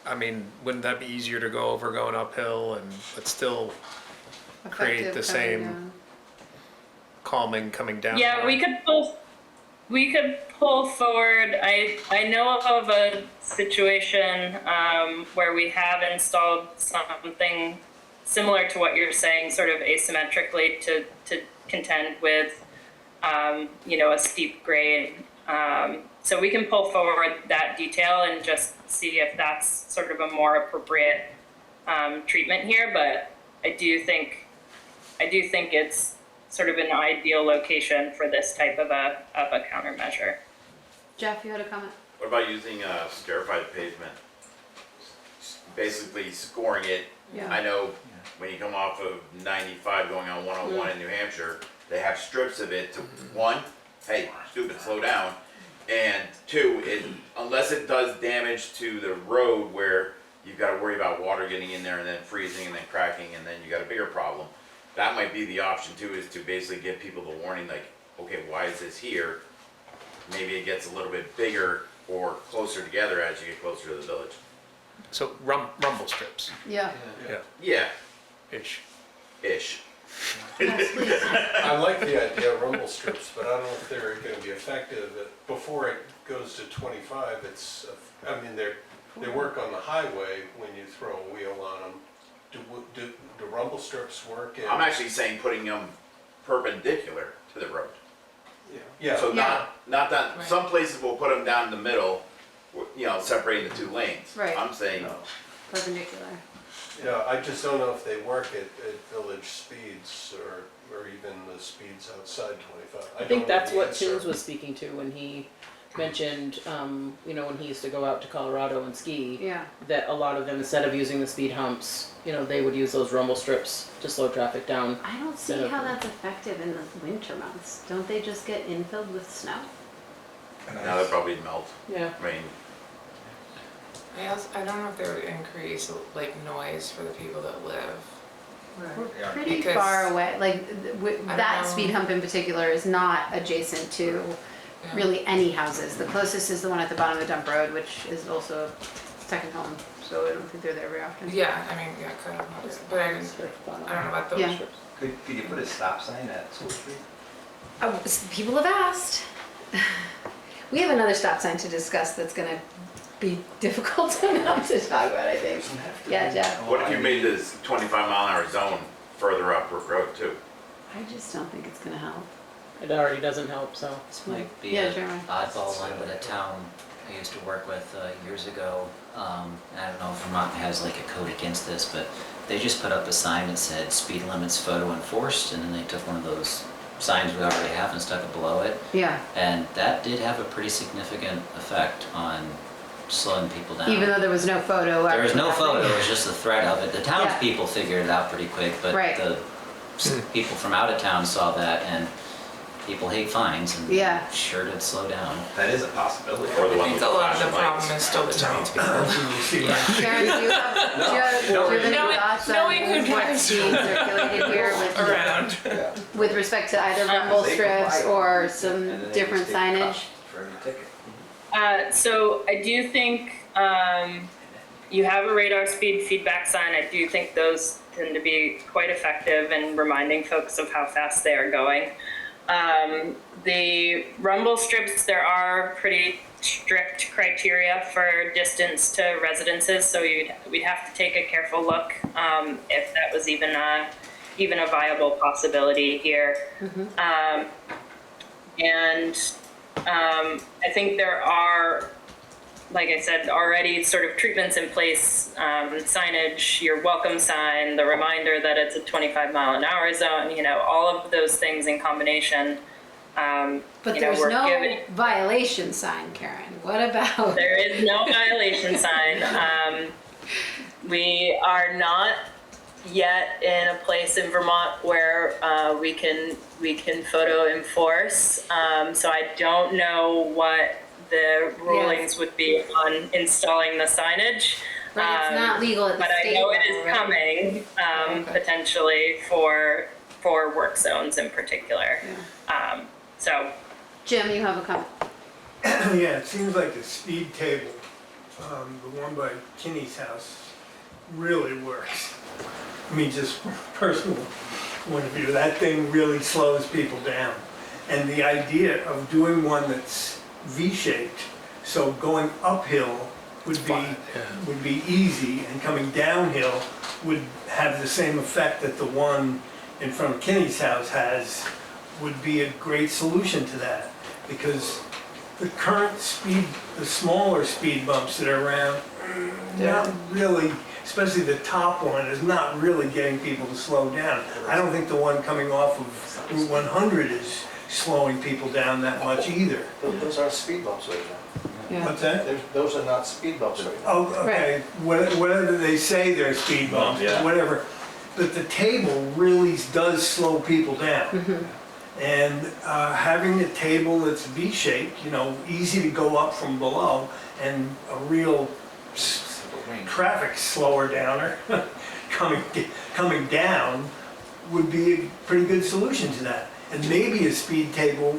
[SPEAKER 4] I mean, wouldn't that be easier to go over going uphill and but still create
[SPEAKER 1] Effective
[SPEAKER 4] the
[SPEAKER 1] coming
[SPEAKER 4] same
[SPEAKER 1] down.
[SPEAKER 4] calming coming down?
[SPEAKER 12] Yeah, we could pull forward. I know of a situation where we have installed something similar to what you're saying, sort of asymmetrically to contend with, you know, a steep grade. So we can pull forward that detail and just see if that's sort of a more appropriate treatment here. But I do think it's sort of an ideal location for this type of a countermeasure.
[SPEAKER 1] Jeff, you had a comment?
[SPEAKER 9] What about using scarified pavement? Basically scoring it.
[SPEAKER 1] Yeah.
[SPEAKER 9] I know when you come off of 95 going on 101 in New Hampshire, they have strips of it to one, hey, stupid, slow down. And two, unless it does damage to the road where you've got to worry about water getting in there and then freezing and then cracking and then you got a bigger problem. That might be the option too, is to basically give people the warning like, okay, why is this here? Maybe it gets a little bit bigger or closer together as you get closer to the village.
[SPEAKER 4] So rumble strips.
[SPEAKER 1] Yeah.
[SPEAKER 9] Yeah,
[SPEAKER 4] Ish.
[SPEAKER 9] ish.
[SPEAKER 8] I like the idea of rumble strips, but I don't know if they're gonna be effective. Before it goes to 25, I mean, they work on the highway when you throw a wheel on them. Do rumble strips work?
[SPEAKER 9] I'm actually saying putting them perpendicular to the road.
[SPEAKER 8] Yeah.
[SPEAKER 9] So not that,
[SPEAKER 14] Right.
[SPEAKER 9] some places will put them down the middle, you know, separating the two lanes.
[SPEAKER 1] Right.
[SPEAKER 9] I'm saying,
[SPEAKER 1] Perpendicular.
[SPEAKER 8] Yeah, I just don't know if they work at village speeds or even the speeds outside 25.
[SPEAKER 2] I think
[SPEAKER 8] don't know
[SPEAKER 2] that's
[SPEAKER 8] the
[SPEAKER 2] what
[SPEAKER 8] answer.
[SPEAKER 2] Tim's was speaking to when he mentioned, you know, when he used to go out to Colorado and ski.
[SPEAKER 1] Yeah.
[SPEAKER 2] That a lot of them, instead of using the speed humps, you know, they would use those rumble strips to slow traffic down.
[SPEAKER 1] I don't see how that's effective in the winter months. Don't they just get infilled with snow?
[SPEAKER 9] now they probably melt.
[SPEAKER 2] Yeah.
[SPEAKER 9] I mean,
[SPEAKER 14] I don't know if they would increase like noise for the people that live.
[SPEAKER 1] We're pretty
[SPEAKER 14] Because-
[SPEAKER 1] far away. Like
[SPEAKER 14] I
[SPEAKER 1] that
[SPEAKER 14] don't know.
[SPEAKER 1] speed hump in particular is not adjacent to
[SPEAKER 14] Yeah.
[SPEAKER 1] really any houses. The closest is the one at the bottom of the dump road, which is also a second home. So I don't think they're there very often.
[SPEAKER 14] Yeah, I mean, yeah, kind of, but I don't know about those.
[SPEAKER 1] Yeah.
[SPEAKER 7] Could you put a stop sign at School Street?
[SPEAKER 1] Oh, people have asked. We have another stop sign to discuss that's gonna be difficult enough to talk about, I think. Yeah, Jeff.
[SPEAKER 9] what if you made this 25-mile-an-hour zone further up Brook Road too?
[SPEAKER 1] I just don't think it's gonna help.
[SPEAKER 2] It already doesn't help, so.
[SPEAKER 10] This might be
[SPEAKER 1] Yeah,
[SPEAKER 10] an
[SPEAKER 1] Jeremy.
[SPEAKER 10] oddball one, but a town I used to work with years ago, I don't know if Vermont has like a code against this, but they just put up a sign that said speed limits photo enforced, and then they took one of those signs we already have and stuck it below it.
[SPEAKER 1] Yeah.
[SPEAKER 10] And that did have a pretty significant effect on slowing people down.
[SPEAKER 1] Even though there was no photo.
[SPEAKER 10] There was no
[SPEAKER 1] actually
[SPEAKER 10] photo,
[SPEAKER 1] happening.
[SPEAKER 10] it was just the threat of it. The townspeople figured it out pretty quick, but
[SPEAKER 1] Right.
[SPEAKER 10] the people from out of town saw that, and people hate fines, and
[SPEAKER 1] Yeah.
[SPEAKER 10] sure did slow down.
[SPEAKER 7] That is a possibility.
[SPEAKER 9] Or the
[SPEAKER 14] I
[SPEAKER 9] one
[SPEAKER 14] think
[SPEAKER 9] with
[SPEAKER 14] a lot of the
[SPEAKER 9] flashing lights?
[SPEAKER 14] problem is still the townspeople.
[SPEAKER 1] Karen, do you have any thoughts on
[SPEAKER 14] knowing who
[SPEAKER 1] what's
[SPEAKER 14] drives
[SPEAKER 1] being circulated here
[SPEAKER 14] around.
[SPEAKER 1] with respect to either rumble
[SPEAKER 7] They comply.
[SPEAKER 1] strips or
[SPEAKER 7] And
[SPEAKER 1] some
[SPEAKER 7] then they
[SPEAKER 1] different
[SPEAKER 7] just take a cut
[SPEAKER 1] signage?
[SPEAKER 7] For every ticket.
[SPEAKER 12] So I do think you have a radar speed feedback sign. I do think those tend to be quite effective in reminding folks of how fast they are going. The rumble strips, there are pretty strict criteria for distance to residences, so we'd have to take a careful look if that was even a viable possibility here. I think there are, like I said, already sort of treatments in place, signage, your welcome sign, the reminder that it's a 25-mile-an-hour zone, all of those things in combination.
[SPEAKER 1] But there's no violation sign, Karen. What about?
[SPEAKER 12] There is no violation sign. We are not yet in a place in Vermont where we can photo enforce. So I don't know what the rulings would be on installing the signage.
[SPEAKER 1] Right, it's not legal at the
[SPEAKER 12] but
[SPEAKER 1] state
[SPEAKER 12] I know it
[SPEAKER 1] level,
[SPEAKER 12] is
[SPEAKER 1] right?
[SPEAKER 12] coming potentially for work zones in particular. So,
[SPEAKER 1] Jim, you have a comment?
[SPEAKER 15] Yeah, it seems like the speed table, the one by Kinney's house, really works. I mean, just personal point of view, that thing really slows people down. And the idea of doing one that's V-shaped, so going uphill would be easy, and coming downhill would have the same effect that the one in front of Kinney's house has, would be a great solution to that. Because the current speed, the smaller speed bumps that are around, not really, especially the top one, is not really getting people to slow down. I don't think the one coming off of Route 100 is slowing people down that much either.
[SPEAKER 16] Those aren't speed bumps right now.
[SPEAKER 1] Yeah.
[SPEAKER 15] What's that?
[SPEAKER 16] Those are not speed bumps right now.
[SPEAKER 15] Oh, okay, whatever they say they're speed bumps, whatever. But the table really does slow people down. And having a table that's V-shaped, easy to go up from below, and a real traffic slower downer coming down would be a pretty good solution to that. And maybe a speed table,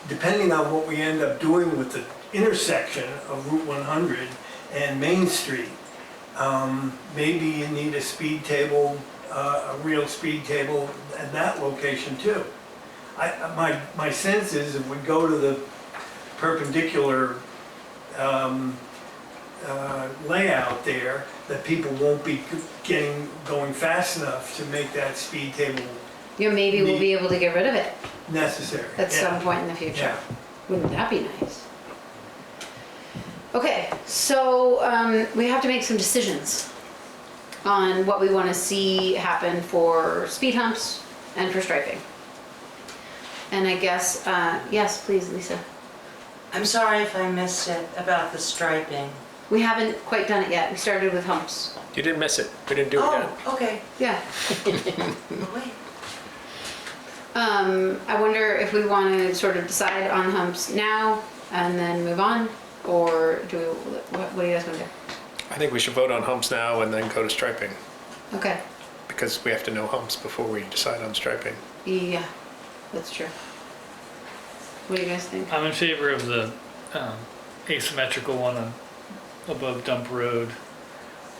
[SPEAKER 15] depending on what we end up doing with the intersection of Route 100 and Main Street, maybe you need a speed table, a real speed table at that location too. My sense is if we go to the perpendicular layout there, that people won't be going fast enough to make that speed table
[SPEAKER 1] Maybe we'll be able to get rid of it
[SPEAKER 15] necessary.
[SPEAKER 1] at some point in the future.
[SPEAKER 15] Yeah.
[SPEAKER 1] Wouldn't that be nice? Okay, so we have to make some decisions on what we want to see happen for speed humps and for striping. And I guess, yes, please, Lisa.
[SPEAKER 17] I'm sorry if I missed it about the striping.
[SPEAKER 1] We haven't quite done it yet. We started with humps.
[SPEAKER 4] You didn't miss it. We didn't do it yet.
[SPEAKER 17] Oh, okay.
[SPEAKER 1] Yeah.
[SPEAKER 17] Wait.
[SPEAKER 1] I wonder if we want to sort of decide on humps now and then move on, or what do you guys want to do?
[SPEAKER 4] I think we should vote on humps now and then go to striping,
[SPEAKER 1] Okay.
[SPEAKER 4] because we have to know humps before we decide on striping.
[SPEAKER 1] Yeah, that's true. What do you guys think?
[SPEAKER 11] I'm in favor of the asymmetrical one above Dump Road.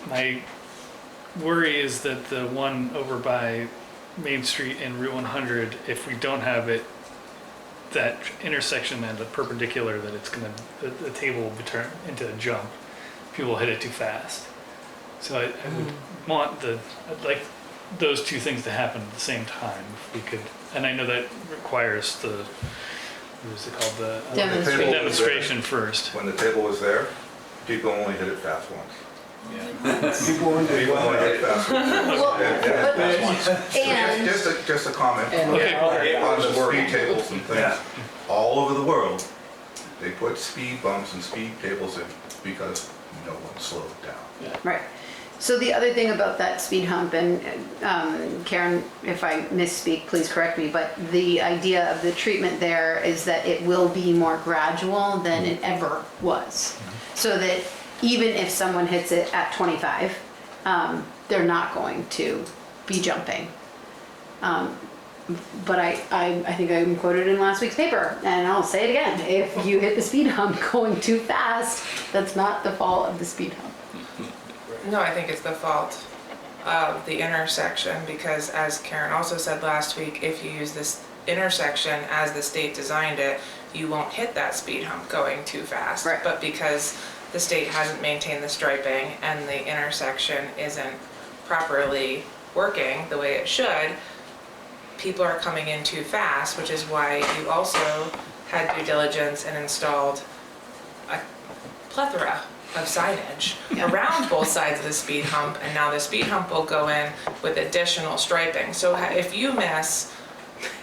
[SPEAKER 11] My worry is that the one over by Main Street and Route 100, if we don't have it, that intersection and the perpendicular, that the table will turn into a jump. People hit it too fast. So I would want I'd like those two things to happen at the same time if we could. And I know that requires what is it called? The demonstration first.
[SPEAKER 18] When the table was there, people only hit it fast once.
[SPEAKER 15] People only hit it fast once.
[SPEAKER 1] And
[SPEAKER 18] Just a comment.
[SPEAKER 11] Okay.
[SPEAKER 18] On the speed tables and things, all over the world, they put speed bumps and speed tables in because no one slowed down.
[SPEAKER 1] right. So the other thing about that speed hump, and Karen, if I misspeak, please correct me, but the idea of the treatment there is that it will be more gradual than it ever was. So that even if someone hits it at 25, they're not going to be jumping. But I think I'm quoted in last week's paper, and I'll say it again. If you hit the speed hump going too fast, that's not the fault of the speed hump.
[SPEAKER 14] No, I think it's the fault of the intersection, because as Karen also said last week, if you use intersection as the state designed it, you won't hit that speed hump going too fast.
[SPEAKER 1] Right.
[SPEAKER 14] But because the state hasn't maintained the striping and the intersection isn't properly working the way it should, people are coming in too fast, which is why you also had due diligence and installed a plethora of signage around both sides of the speed hump, and now the speed hump will go in with additional striping. So if you miss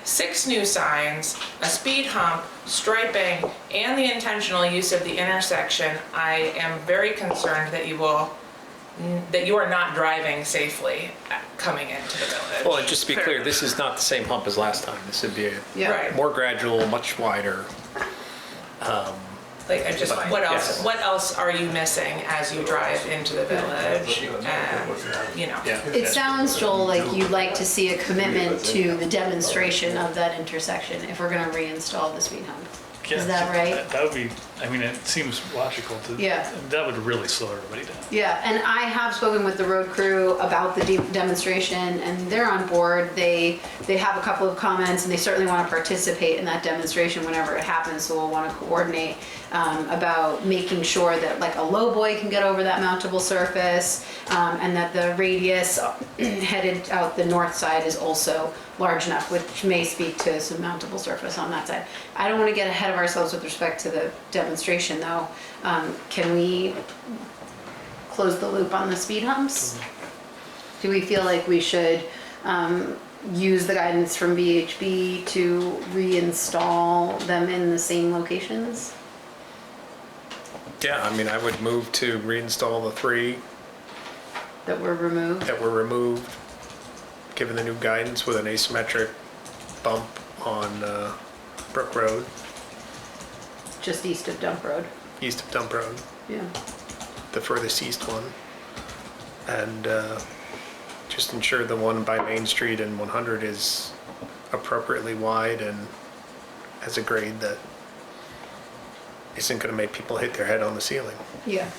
[SPEAKER 14] 6 new signs, a speed hump, striping, and the intentional use of the intersection, I am very concerned that you are not driving safely coming into the village.
[SPEAKER 4] Well, and just to be clear, this is not the same hump as last time. This would be
[SPEAKER 1] Yeah.
[SPEAKER 14] Right.
[SPEAKER 4] more gradual, much wider.
[SPEAKER 14] Like, I just,
[SPEAKER 4] But,
[SPEAKER 14] what else?
[SPEAKER 4] yes.
[SPEAKER 14] What else are you missing as you drive into the village? You know.
[SPEAKER 4] Yeah.
[SPEAKER 1] It sounds, Joel, like you'd like to see a commitment to the demonstration of that intersection if we're gonna reinstall the speed hump.
[SPEAKER 11] Yeah,
[SPEAKER 1] Is that right?
[SPEAKER 11] That would be, I mean, it seems logical to.
[SPEAKER 1] Yeah.
[SPEAKER 11] That would really slow everybody down.
[SPEAKER 1] Yeah, and I have spoken with the road crew about the demonstration, and they're on board. They have a couple of comments, and they certainly want to participate in that demonstration whenever it happens, so we'll want to coordinate about making sure that like a low boy can get over that mountable surface, and that the radius headed out the north side is also large enough, which may speak to some mountable surface on that side. I don't want to get ahead of ourselves with respect to the demonstration though. Can we close the loop on the speed humps? Do we feel like we should use the guidance from VHB to reinstall them in the same locations?
[SPEAKER 4] Yeah, I mean, I would move to reinstall the 3
[SPEAKER 1] That were removed?
[SPEAKER 4] that were removed, given the new guidance with an asymmetric bump on Brook Road,
[SPEAKER 1] Just east of Dump Road?
[SPEAKER 4] east of Dump Road,
[SPEAKER 1] Yeah.
[SPEAKER 4] the furthest east one. And just ensure the one by Main Street and 100 is appropriately wide and has a grade that isn't going to make people hit their head on the ceiling.
[SPEAKER 1] Yeah.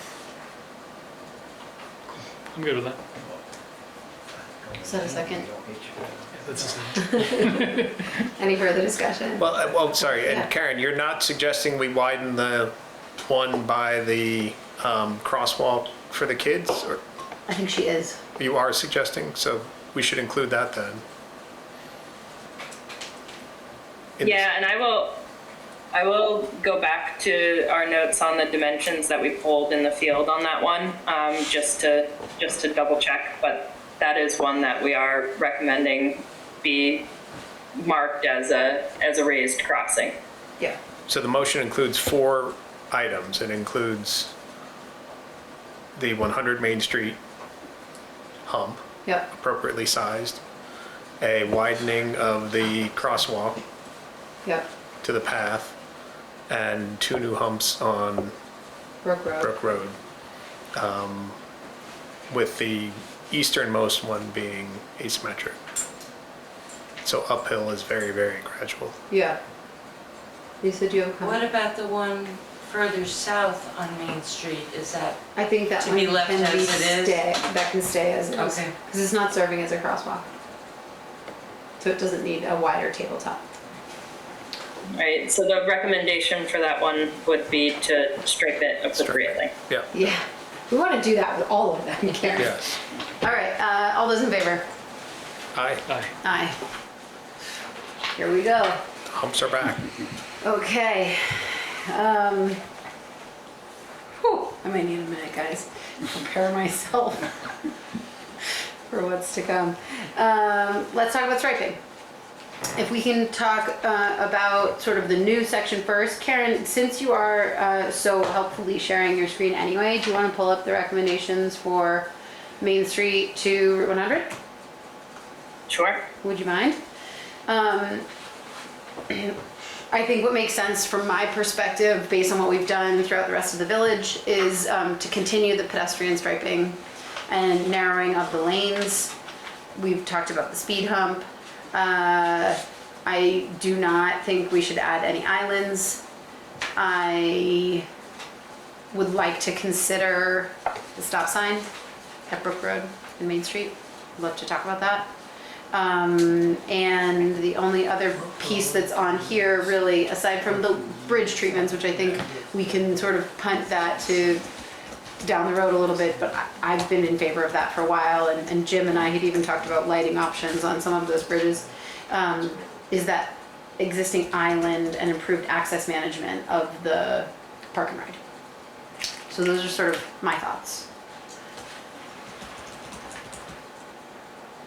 [SPEAKER 11] I'm good with that.
[SPEAKER 1] Is that a second?
[SPEAKER 11] That's
[SPEAKER 1] Any further discussion?
[SPEAKER 4] Well, sorry,
[SPEAKER 1] Yeah.
[SPEAKER 4] and Karen, you're not suggesting we widen the one by the crosswalk for the kids? Or
[SPEAKER 1] I think she is.
[SPEAKER 4] you are suggesting, so we should include that then.
[SPEAKER 12] Yeah, and I will go back to our notes on the dimensions that we pulled in the field on that one, just to double check, but that is one that we are recommending be marked as a raised crossing.
[SPEAKER 1] Yeah.
[SPEAKER 4] So the motion includes 4 items. It includes the 100 Main Street hump,
[SPEAKER 1] Yep.
[SPEAKER 4] appropriately sized, a widening of the crosswalk
[SPEAKER 1] Yep.
[SPEAKER 4] to the path, and 2 new humps on
[SPEAKER 1] Brook Road.
[SPEAKER 4] Brook Road, with the easternmost one being asymmetric. So uphill is very, very gradual.
[SPEAKER 1] Yeah. Lisa, do you have a
[SPEAKER 17] What
[SPEAKER 1] comment?
[SPEAKER 17] about the one further south on Main Street? Is that,
[SPEAKER 1] I think that
[SPEAKER 17] to be
[SPEAKER 1] one
[SPEAKER 17] left
[SPEAKER 1] can
[SPEAKER 17] as
[SPEAKER 1] be
[SPEAKER 17] it is?
[SPEAKER 1] that can stay as it is.
[SPEAKER 17] Okay.
[SPEAKER 1] Because it's not serving as a crosswalk. So it doesn't need a wider tabletop.
[SPEAKER 12] Right, so the recommendation for that one would be to stripe it appropriately.
[SPEAKER 4] Yeah.
[SPEAKER 1] Yeah. We want to do that with all of them, Karen.
[SPEAKER 4] Yes.
[SPEAKER 1] All right, all those in favor?
[SPEAKER 4] Aye.
[SPEAKER 11] Aye.
[SPEAKER 1] Aye. Here we go.
[SPEAKER 4] Humps are back.
[SPEAKER 1] Okay. I might need a minute, guys. Prepare myself for what's to come. Let's talk about striping. If we can talk about sort of the new section first. Karen, since you are so helpfully sharing your screen anyway, do you want to pull up the recommendations for Main Street to Route 100?
[SPEAKER 12] Sure.
[SPEAKER 1] Would you mind? I think what makes sense from my perspective, based on what we've done throughout the rest of the village, is to continue the pedestrian striping and narrowing of the lanes. We've talked about the speed hump. I do not think we should add any islands. I would like to consider the stop sign at Brook Road and Main Street. I'd love to talk about that. And the only other piece that's on here really, aside from the bridge treatments, which I think we can sort of punt that to down the road a little bit, but I've been in favor of that for a while, and Jim and I had even talked about lighting options on some of those bridges, is that existing island and improved access management of the park and ride. So those are sort of my thoughts.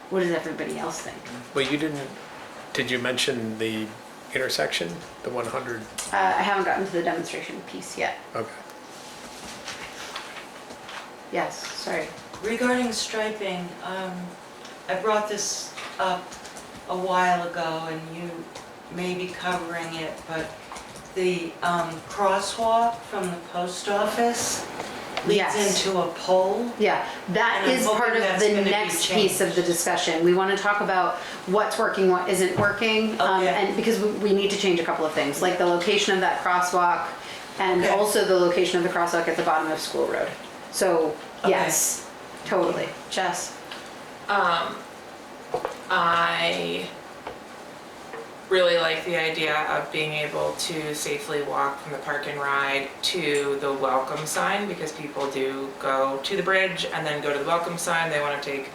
[SPEAKER 1] What does everybody else think?
[SPEAKER 4] Well, did you mention the intersection, the 100?
[SPEAKER 1] I haven't gotten to the demonstration piece yet.
[SPEAKER 4] Okay.
[SPEAKER 1] Yes, sorry.
[SPEAKER 17] Regarding striping, I brought this up a while ago and you may be covering it, but the crosswalk from the post office leads
[SPEAKER 1] Yes.
[SPEAKER 17] into a pole.
[SPEAKER 1] Yeah, that
[SPEAKER 17] And I'm
[SPEAKER 1] is part
[SPEAKER 17] hoping
[SPEAKER 1] of
[SPEAKER 17] that's
[SPEAKER 1] the
[SPEAKER 17] gonna be
[SPEAKER 1] next piece of the discussion. We want to talk about what's working, what isn't working,
[SPEAKER 17] Okay.
[SPEAKER 1] and because we need to change a couple of things, like the location of that crosswalk and
[SPEAKER 17] Okay.
[SPEAKER 1] also the location of the crosswalk at the bottom of School Road. So, yes, totally. Jess?
[SPEAKER 14] I really like the idea of being able to safely walk from the park and ride to the welcome sign, because people do go to the bridge and then go to the welcome sign. They want to take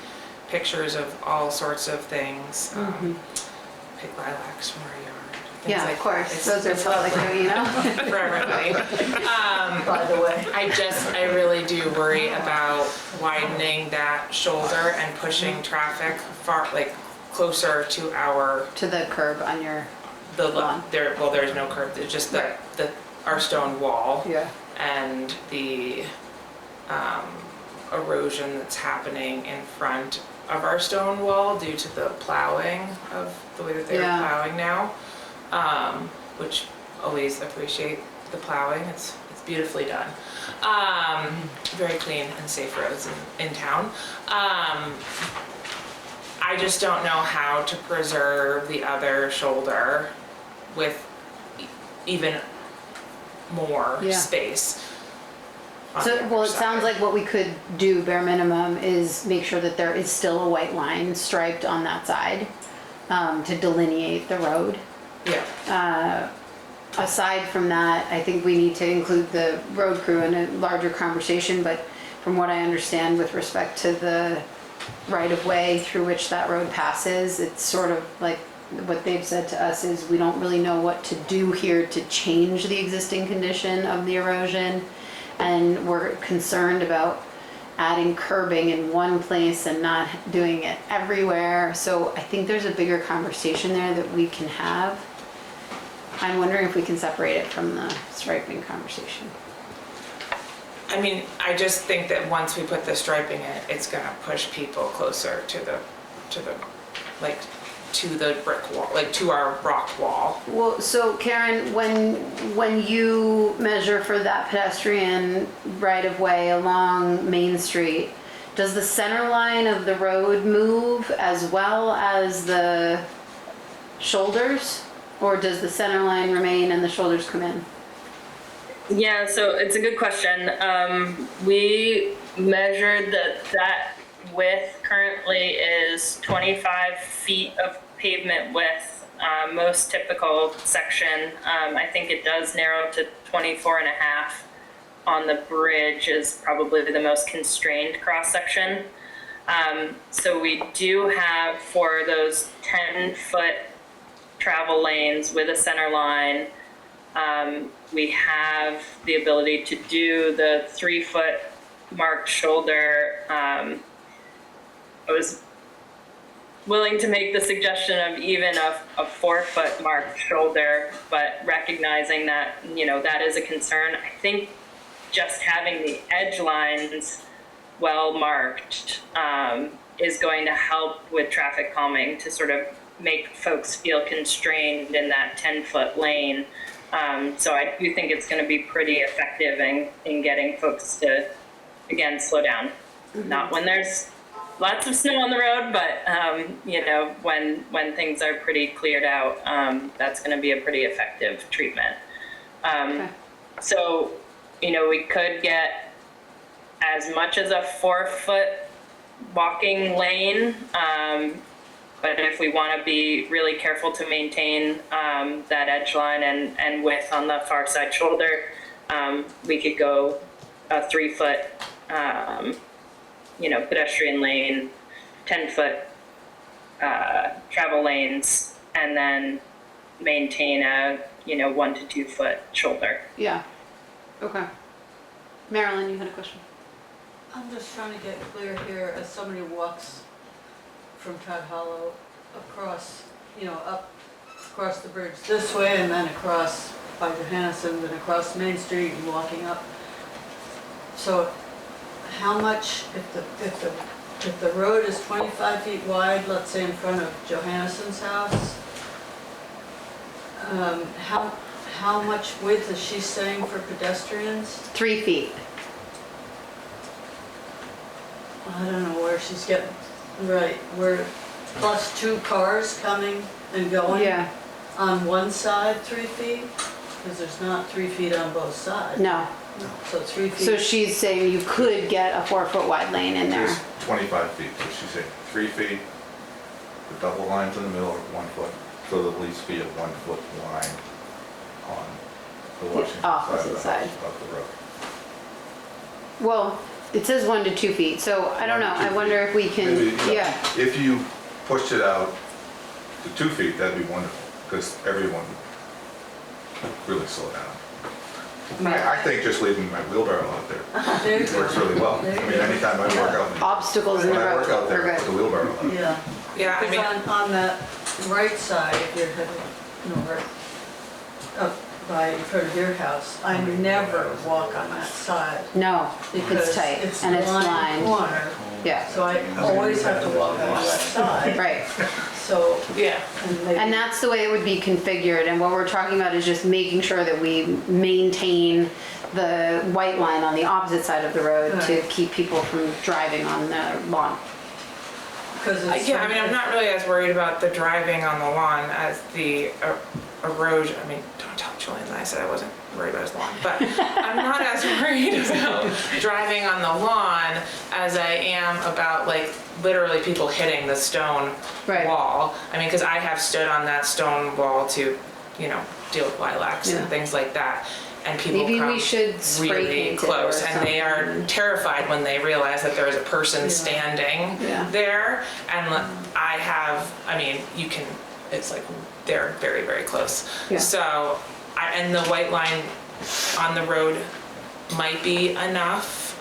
[SPEAKER 14] pictures of all sorts of things. Pick lilacs from our yard. things
[SPEAKER 1] Yeah,
[SPEAKER 14] like
[SPEAKER 1] of course.
[SPEAKER 14] that.
[SPEAKER 1] Those are
[SPEAKER 14] It's
[SPEAKER 1] public,
[SPEAKER 14] lovely.
[SPEAKER 1] you know?
[SPEAKER 14] For everybody.
[SPEAKER 17] By the way.
[SPEAKER 14] I really do worry about widening that shoulder and pushing traffic far, like closer to our,
[SPEAKER 1] To the curb on your
[SPEAKER 14] the,
[SPEAKER 1] lawn.
[SPEAKER 14] there's no curb, it's just our stone wall.
[SPEAKER 1] Yeah.
[SPEAKER 14] And the erosion that's happening in front of our stone wall due to the plowing of the way that they're
[SPEAKER 1] Yeah.
[SPEAKER 14] plowing now, which always appreciate the plowing. It's beautifully done. Very clean and safe roads in town. I just don't know how to preserve the other shoulder with even more
[SPEAKER 1] Yeah.
[SPEAKER 14] space. on
[SPEAKER 1] So,
[SPEAKER 14] the
[SPEAKER 1] well,
[SPEAKER 14] other
[SPEAKER 1] it sounds
[SPEAKER 14] side.
[SPEAKER 1] like what we could do, bare minimum, is make sure that there is still a white line striped on that side, to delineate the road.
[SPEAKER 14] Yeah.
[SPEAKER 1] Aside from that, I think we need to include the road crew in a larger conversation, but from what I understand with respect to the right-of-way through which that road passes, it's sort of like, what they've said to us is, we don't really know what to do here to change the existing condition of the erosion. And we're concerned about adding curbing in one place and not doing it everywhere. So I think there's a bigger conversation there that we can have. I'm wondering if we can separate it from the striping conversation.
[SPEAKER 14] I mean, I just think that once we put the striping in, it's gonna push people closer to the brick wall, like to our rock wall.
[SPEAKER 1] Well, so Karen, when you measure for that pedestrian right-of-way along Main Street, does the center line of the road move as well as the shoulders? Or does the center line remain and the shoulders come in?
[SPEAKER 12] Yeah, so it's a good question. We measured that width currently is 25 feet of pavement width, most typical section. I think it does narrow to 24 and a half on the bridge is probably the most constrained cross section. So we do have for those 10-foot travel lanes with a center line, we have the ability to do the 3-foot marked shoulder. I was willing to make the suggestion of even a 4-foot marked shoulder, but recognizing that, that is a concern. I think just having the edge lines well marked is going to help with traffic calming to sort of make folks feel constrained in that 10-foot lane. So I do think it's going to be pretty effective in getting folks to, again, slow down. Mm-hmm. Not when there's lots of snow on the road, but when things are pretty cleared out, that's going to be a pretty effective treatment. Okay. So, we could get as much as a 4-foot walking lane, But if we want to be really careful to maintain that edge line and width on the far side shoulder, we could go a 3-foot, pedestrian lane, 10-foot travel lanes, and then maintain a 1 to 2 foot shoulder.
[SPEAKER 1] Yeah. Okay. Marilyn, you had a question?
[SPEAKER 17] I'm just trying to get clear here, as somebody walks from Todd Hollow across, up across the bridge this way and then across by Johannesson, then across Main Street and walking up. So how much, if the road is 25 feet wide, let's say in front of Johannesson's house, how much width is she saying for pedestrians?
[SPEAKER 1] 3 feet.
[SPEAKER 17] I don't know where she's getting, right, where plus 2 cars coming and going?
[SPEAKER 1] Yeah.
[SPEAKER 17] On one side, 3 feet? Because there's not 3 feet on both sides.
[SPEAKER 1] No.
[SPEAKER 17] No, so 3 feet.
[SPEAKER 1] So she's saying you could get a 4-foot wide lane in there.
[SPEAKER 18] It's 25 feet, so she's saying 3 feet, the double lines in the middle are 1 foot, so there'll at least be a 1 foot line on the Washington
[SPEAKER 1] opposite side.
[SPEAKER 18] of the road.
[SPEAKER 1] Well, it says 1 to 2 feet, so I don't know. I wonder if we can,
[SPEAKER 18] Maybe,
[SPEAKER 1] yeah.
[SPEAKER 18] If you pushed it out to 2 feet, that'd be wonderful, because everyone would really slow down. I think just leaving my wheelbarrow out there works really well. I mean, anytime I work out.
[SPEAKER 1] Obstacles in the
[SPEAKER 18] When I
[SPEAKER 1] road.
[SPEAKER 18] work out there,
[SPEAKER 1] We're
[SPEAKER 18] with the
[SPEAKER 1] good.
[SPEAKER 18] wheelbarrow out.
[SPEAKER 17] Yeah.
[SPEAKER 14] Yeah, I mean,
[SPEAKER 17] Because on that right side, if you're heading north, up by in front of your house, I never walk on that side.
[SPEAKER 1] No,
[SPEAKER 17] Because
[SPEAKER 1] it's tight
[SPEAKER 17] it's
[SPEAKER 1] and it's
[SPEAKER 17] blind
[SPEAKER 1] blind.
[SPEAKER 17] corner,
[SPEAKER 1] Yeah,
[SPEAKER 17] so I always have to walk on the left side.
[SPEAKER 1] right.
[SPEAKER 17] So,
[SPEAKER 14] yeah.
[SPEAKER 1] And that's the way it would be configured, and what we're talking about is just making sure that we maintain the white line on the opposite side of the road to keep people from driving on the lawn.
[SPEAKER 17] because it's.
[SPEAKER 14] Yeah, I mean, I'm not really as worried about the driving on the lawn as the erosion. I mean, don't tell Julian that I said I wasn't worried about his lawn, but I'm not as worried about driving on the lawn as I am about like literally people hitting the stone wall. I mean, because I have stood on that stone wall to, deal with lilacs and things like that. And people
[SPEAKER 1] Maybe
[SPEAKER 14] come
[SPEAKER 1] we should spray
[SPEAKER 14] really
[SPEAKER 1] paint it
[SPEAKER 14] close,
[SPEAKER 1] or
[SPEAKER 14] and they are
[SPEAKER 1] something.
[SPEAKER 14] terrified when they realize that there is a person standing there. And I mean, it's like they're very, very close.
[SPEAKER 1] Yeah.
[SPEAKER 14] So, and the white line on the road might be enough,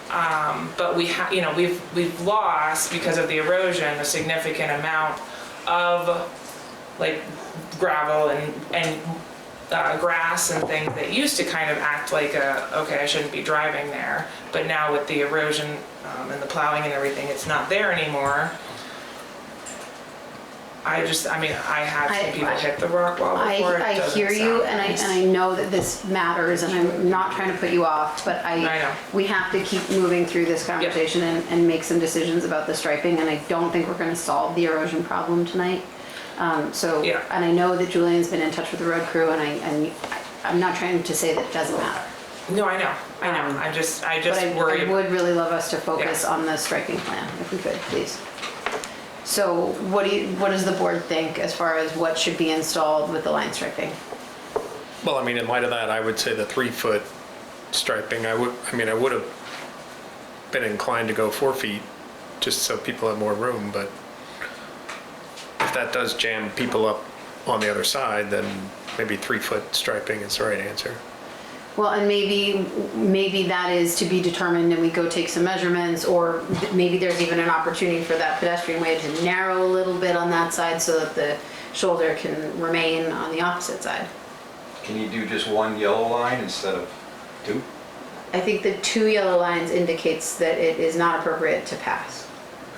[SPEAKER 14] but we've lost, because of the erosion, a significant amount of like gravel and grass and things that used to kind of act like okay, I shouldn't be driving there, but now with the erosion and the plowing and everything, it's not there anymore. I have seen people hit the rock wall before.
[SPEAKER 1] I hear you, and I know that this matters, and I'm not trying to put you off, but
[SPEAKER 14] I know.
[SPEAKER 1] we have to keep moving through this conversation and make some decisions about the striping, and I don't think we're gonna solve the erosion problem tonight. And I know that Julian's been in touch with the road crew, and I'm not trying to say that it doesn't matter.
[SPEAKER 14] No, I know. I just
[SPEAKER 1] But
[SPEAKER 14] worry.
[SPEAKER 1] I would really love us to focus on the striping plan, if we could, please. So what does the board think as far as what should be installed with the line striping?
[SPEAKER 4] Well, I mean, in light of that, I would say the 3-foot striping, I would have been inclined to go 4 feet, just so people have more room, but if that does jam people up on the other side, then maybe 3-foot striping is the right answer.
[SPEAKER 1] Well, and maybe that is to be determined, and we go take some measurements, or maybe there's even an opportunity for that pedestrian way to narrow a little bit on that side so that the shoulder can remain on the opposite side.
[SPEAKER 16] Can you do just one yellow line instead of 2?
[SPEAKER 1] I think the 2 yellow lines indicates that it is not appropriate to pass.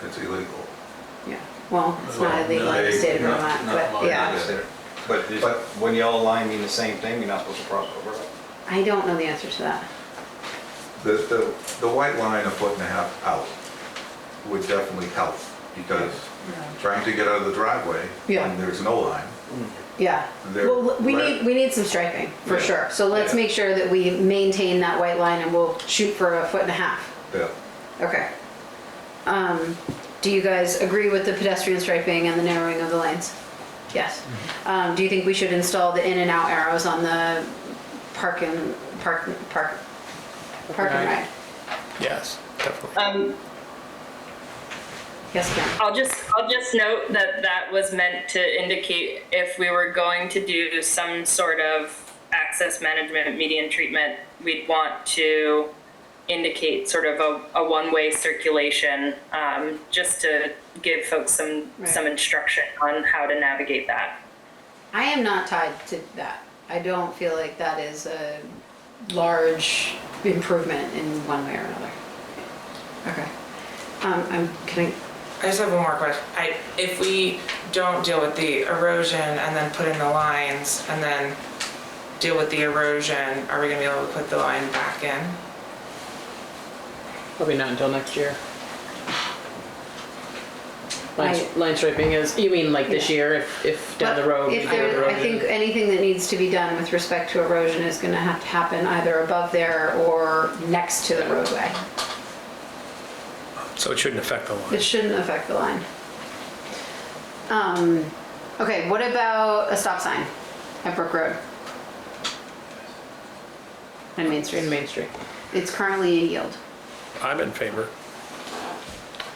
[SPEAKER 18] It's illegal.
[SPEAKER 1] Yeah, well, it's not illegal in the state of Vermont, but yeah.
[SPEAKER 16] But does one yellow line mean the same thing? You're not supposed to cross over it?
[SPEAKER 1] I don't know the answer to that.
[SPEAKER 18] The white line a 1.5 foot out would definitely help, because trying to get out of the driveway when there's no line.
[SPEAKER 1] Yeah, well, we need some striping, for sure. So let's make sure that we maintain that white line, and we'll shoot for a 1.5 foot.
[SPEAKER 18] Yeah.
[SPEAKER 1] Okay. Do you guys agree with the pedestrian striping and the narrowing of the lanes? Yes. Do you think we should install the in and out arrows on the park and ride?
[SPEAKER 4] Yes, definitely.
[SPEAKER 1] Yes, Karen.
[SPEAKER 12] I'll just note that that was meant to indicate if we were going to do some sort of access management median treatment, we'd want to indicate sort of a one-way circulation, just to give folks some instruction on how to navigate that.
[SPEAKER 1] I am not tied to that. I don't feel like that is a large improvement in one way or another. Okay.
[SPEAKER 14] I just have one more question. If we don't deal with the erosion and then put in the lines and then deal with the erosion, are we gonna be able to put the line back in?
[SPEAKER 2] Probably not until next year. Line striping is, you mean like this year, if down the road?
[SPEAKER 1] If there, I think anything that needs to be done with respect to erosion is gonna have to happen either above there or next to the roadway.
[SPEAKER 4] So it shouldn't affect the line.
[SPEAKER 1] It shouldn't affect the line. Okay, what about a stop sign at Brook Road? And Main Street.
[SPEAKER 2] Main Street.
[SPEAKER 1] It's currently a yield.
[SPEAKER 4] I'm in favor.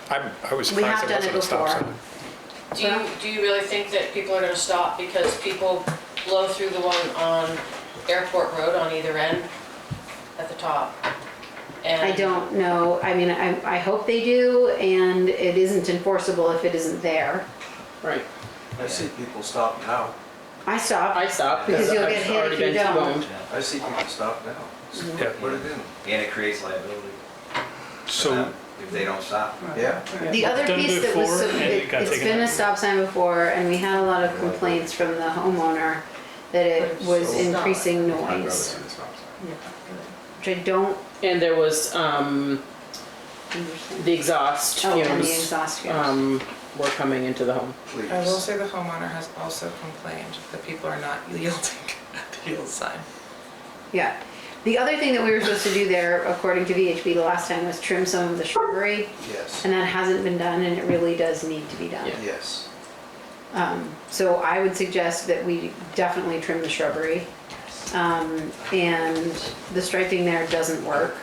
[SPEAKER 4] I was
[SPEAKER 1] We have
[SPEAKER 4] surprised it
[SPEAKER 1] done it
[SPEAKER 4] wasn't a stop
[SPEAKER 1] before.
[SPEAKER 4] sign.
[SPEAKER 13] Do you really think that people are gonna stop because people blow through the one on Airport Road on either end at the top? And
[SPEAKER 1] I don't know. I mean, I hope they do, and it isn't enforceable if it isn't there.
[SPEAKER 2] Right.
[SPEAKER 16] I see people stop now.
[SPEAKER 1] I stop. Because you'll get hit if you don't.
[SPEAKER 16] I see people stop now.
[SPEAKER 4] Yeah.
[SPEAKER 16] Put it in. And it creates liability.
[SPEAKER 4] So,
[SPEAKER 16] if they don't stop. Yeah.
[SPEAKER 1] The other
[SPEAKER 11] Done
[SPEAKER 1] piece that was,
[SPEAKER 11] before, and it got
[SPEAKER 1] it's
[SPEAKER 11] taken
[SPEAKER 1] been a
[SPEAKER 11] out.
[SPEAKER 1] stop sign before, and we had a lot of complaints from the homeowner that it was increasing noise, which I don't
[SPEAKER 2] And there was, the exhaust
[SPEAKER 1] Oh,
[SPEAKER 2] fumes.
[SPEAKER 1] and the exhaust fumes.
[SPEAKER 2] Were coming into the home.
[SPEAKER 14] I will say the homeowner has also complained that people are not yielding at the yield sign.
[SPEAKER 1] Yeah. The other thing that we were supposed to do there, according to VHB the last time, was trim some of the shrubbery.
[SPEAKER 16] Yes.
[SPEAKER 1] And that hasn't been done, and it really does need to be done.
[SPEAKER 16] Yes.
[SPEAKER 1] So I would suggest that we definitely trim the shrubbery. And the striping there doesn't work.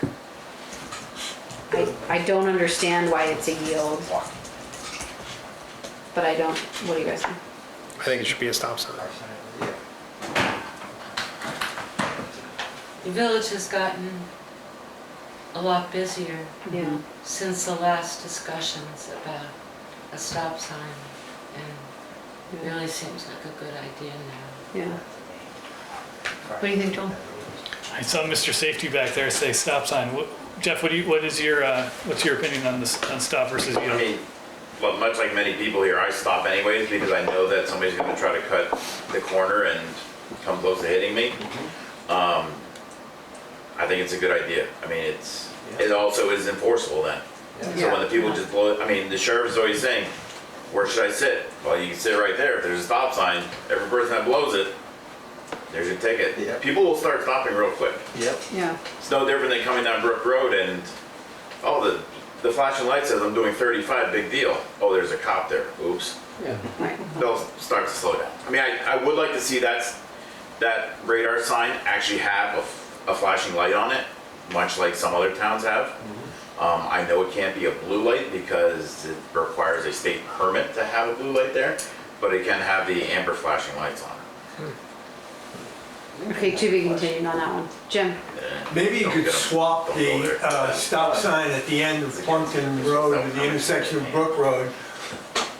[SPEAKER 1] I don't understand why it's a yield. But I don't, what do you guys think?
[SPEAKER 4] I think it should be a stop sign.
[SPEAKER 17] The village has gotten a lot busier
[SPEAKER 1] Yeah.
[SPEAKER 17] since the last discussions about a stop sign, and it really seems like a good idea now.
[SPEAKER 1] Yeah. What do you think, Joel?
[SPEAKER 11] I saw Mr. Safety back there say stop sign. Jeff, what's your opinion on this, on stop versus yield?
[SPEAKER 9] I mean, well, much like many people here, I stop anyways because I know that somebody's gonna try to cut the corner and come close to hitting me. I think it's a good idea. I mean, it also is enforceable then. So when the people just blow it, I mean, the sheriff is always saying, where should I sit? Well, you can sit right there. If there's a stop sign, every person that blows it, there's your ticket.
[SPEAKER 16] Yeah.
[SPEAKER 9] People will start stopping real quick.
[SPEAKER 16] Yep.
[SPEAKER 1] Yeah.
[SPEAKER 9] It's no different than coming down Brook Road and, oh, the flashing light says I'm doing 35, big deal. Oh, there's a cop there. Oops.
[SPEAKER 2] Yeah.
[SPEAKER 9] They'll start to slow down. I mean, I would like to see that radar sign actually have a flashing light on it, much like some other towns have. I know it can't be a blue light because it requires a state permit to have a blue light there, but it can have the amber flashing lights on it.
[SPEAKER 1] Okay, to be continued on that one. Jim?
[SPEAKER 15] Maybe you
[SPEAKER 9] Don't
[SPEAKER 15] could
[SPEAKER 9] get 'em.
[SPEAKER 15] swap
[SPEAKER 9] Don't
[SPEAKER 15] the
[SPEAKER 9] go there.
[SPEAKER 15] stop sign at the end of Plumpton Road at the intersection of Brook Road,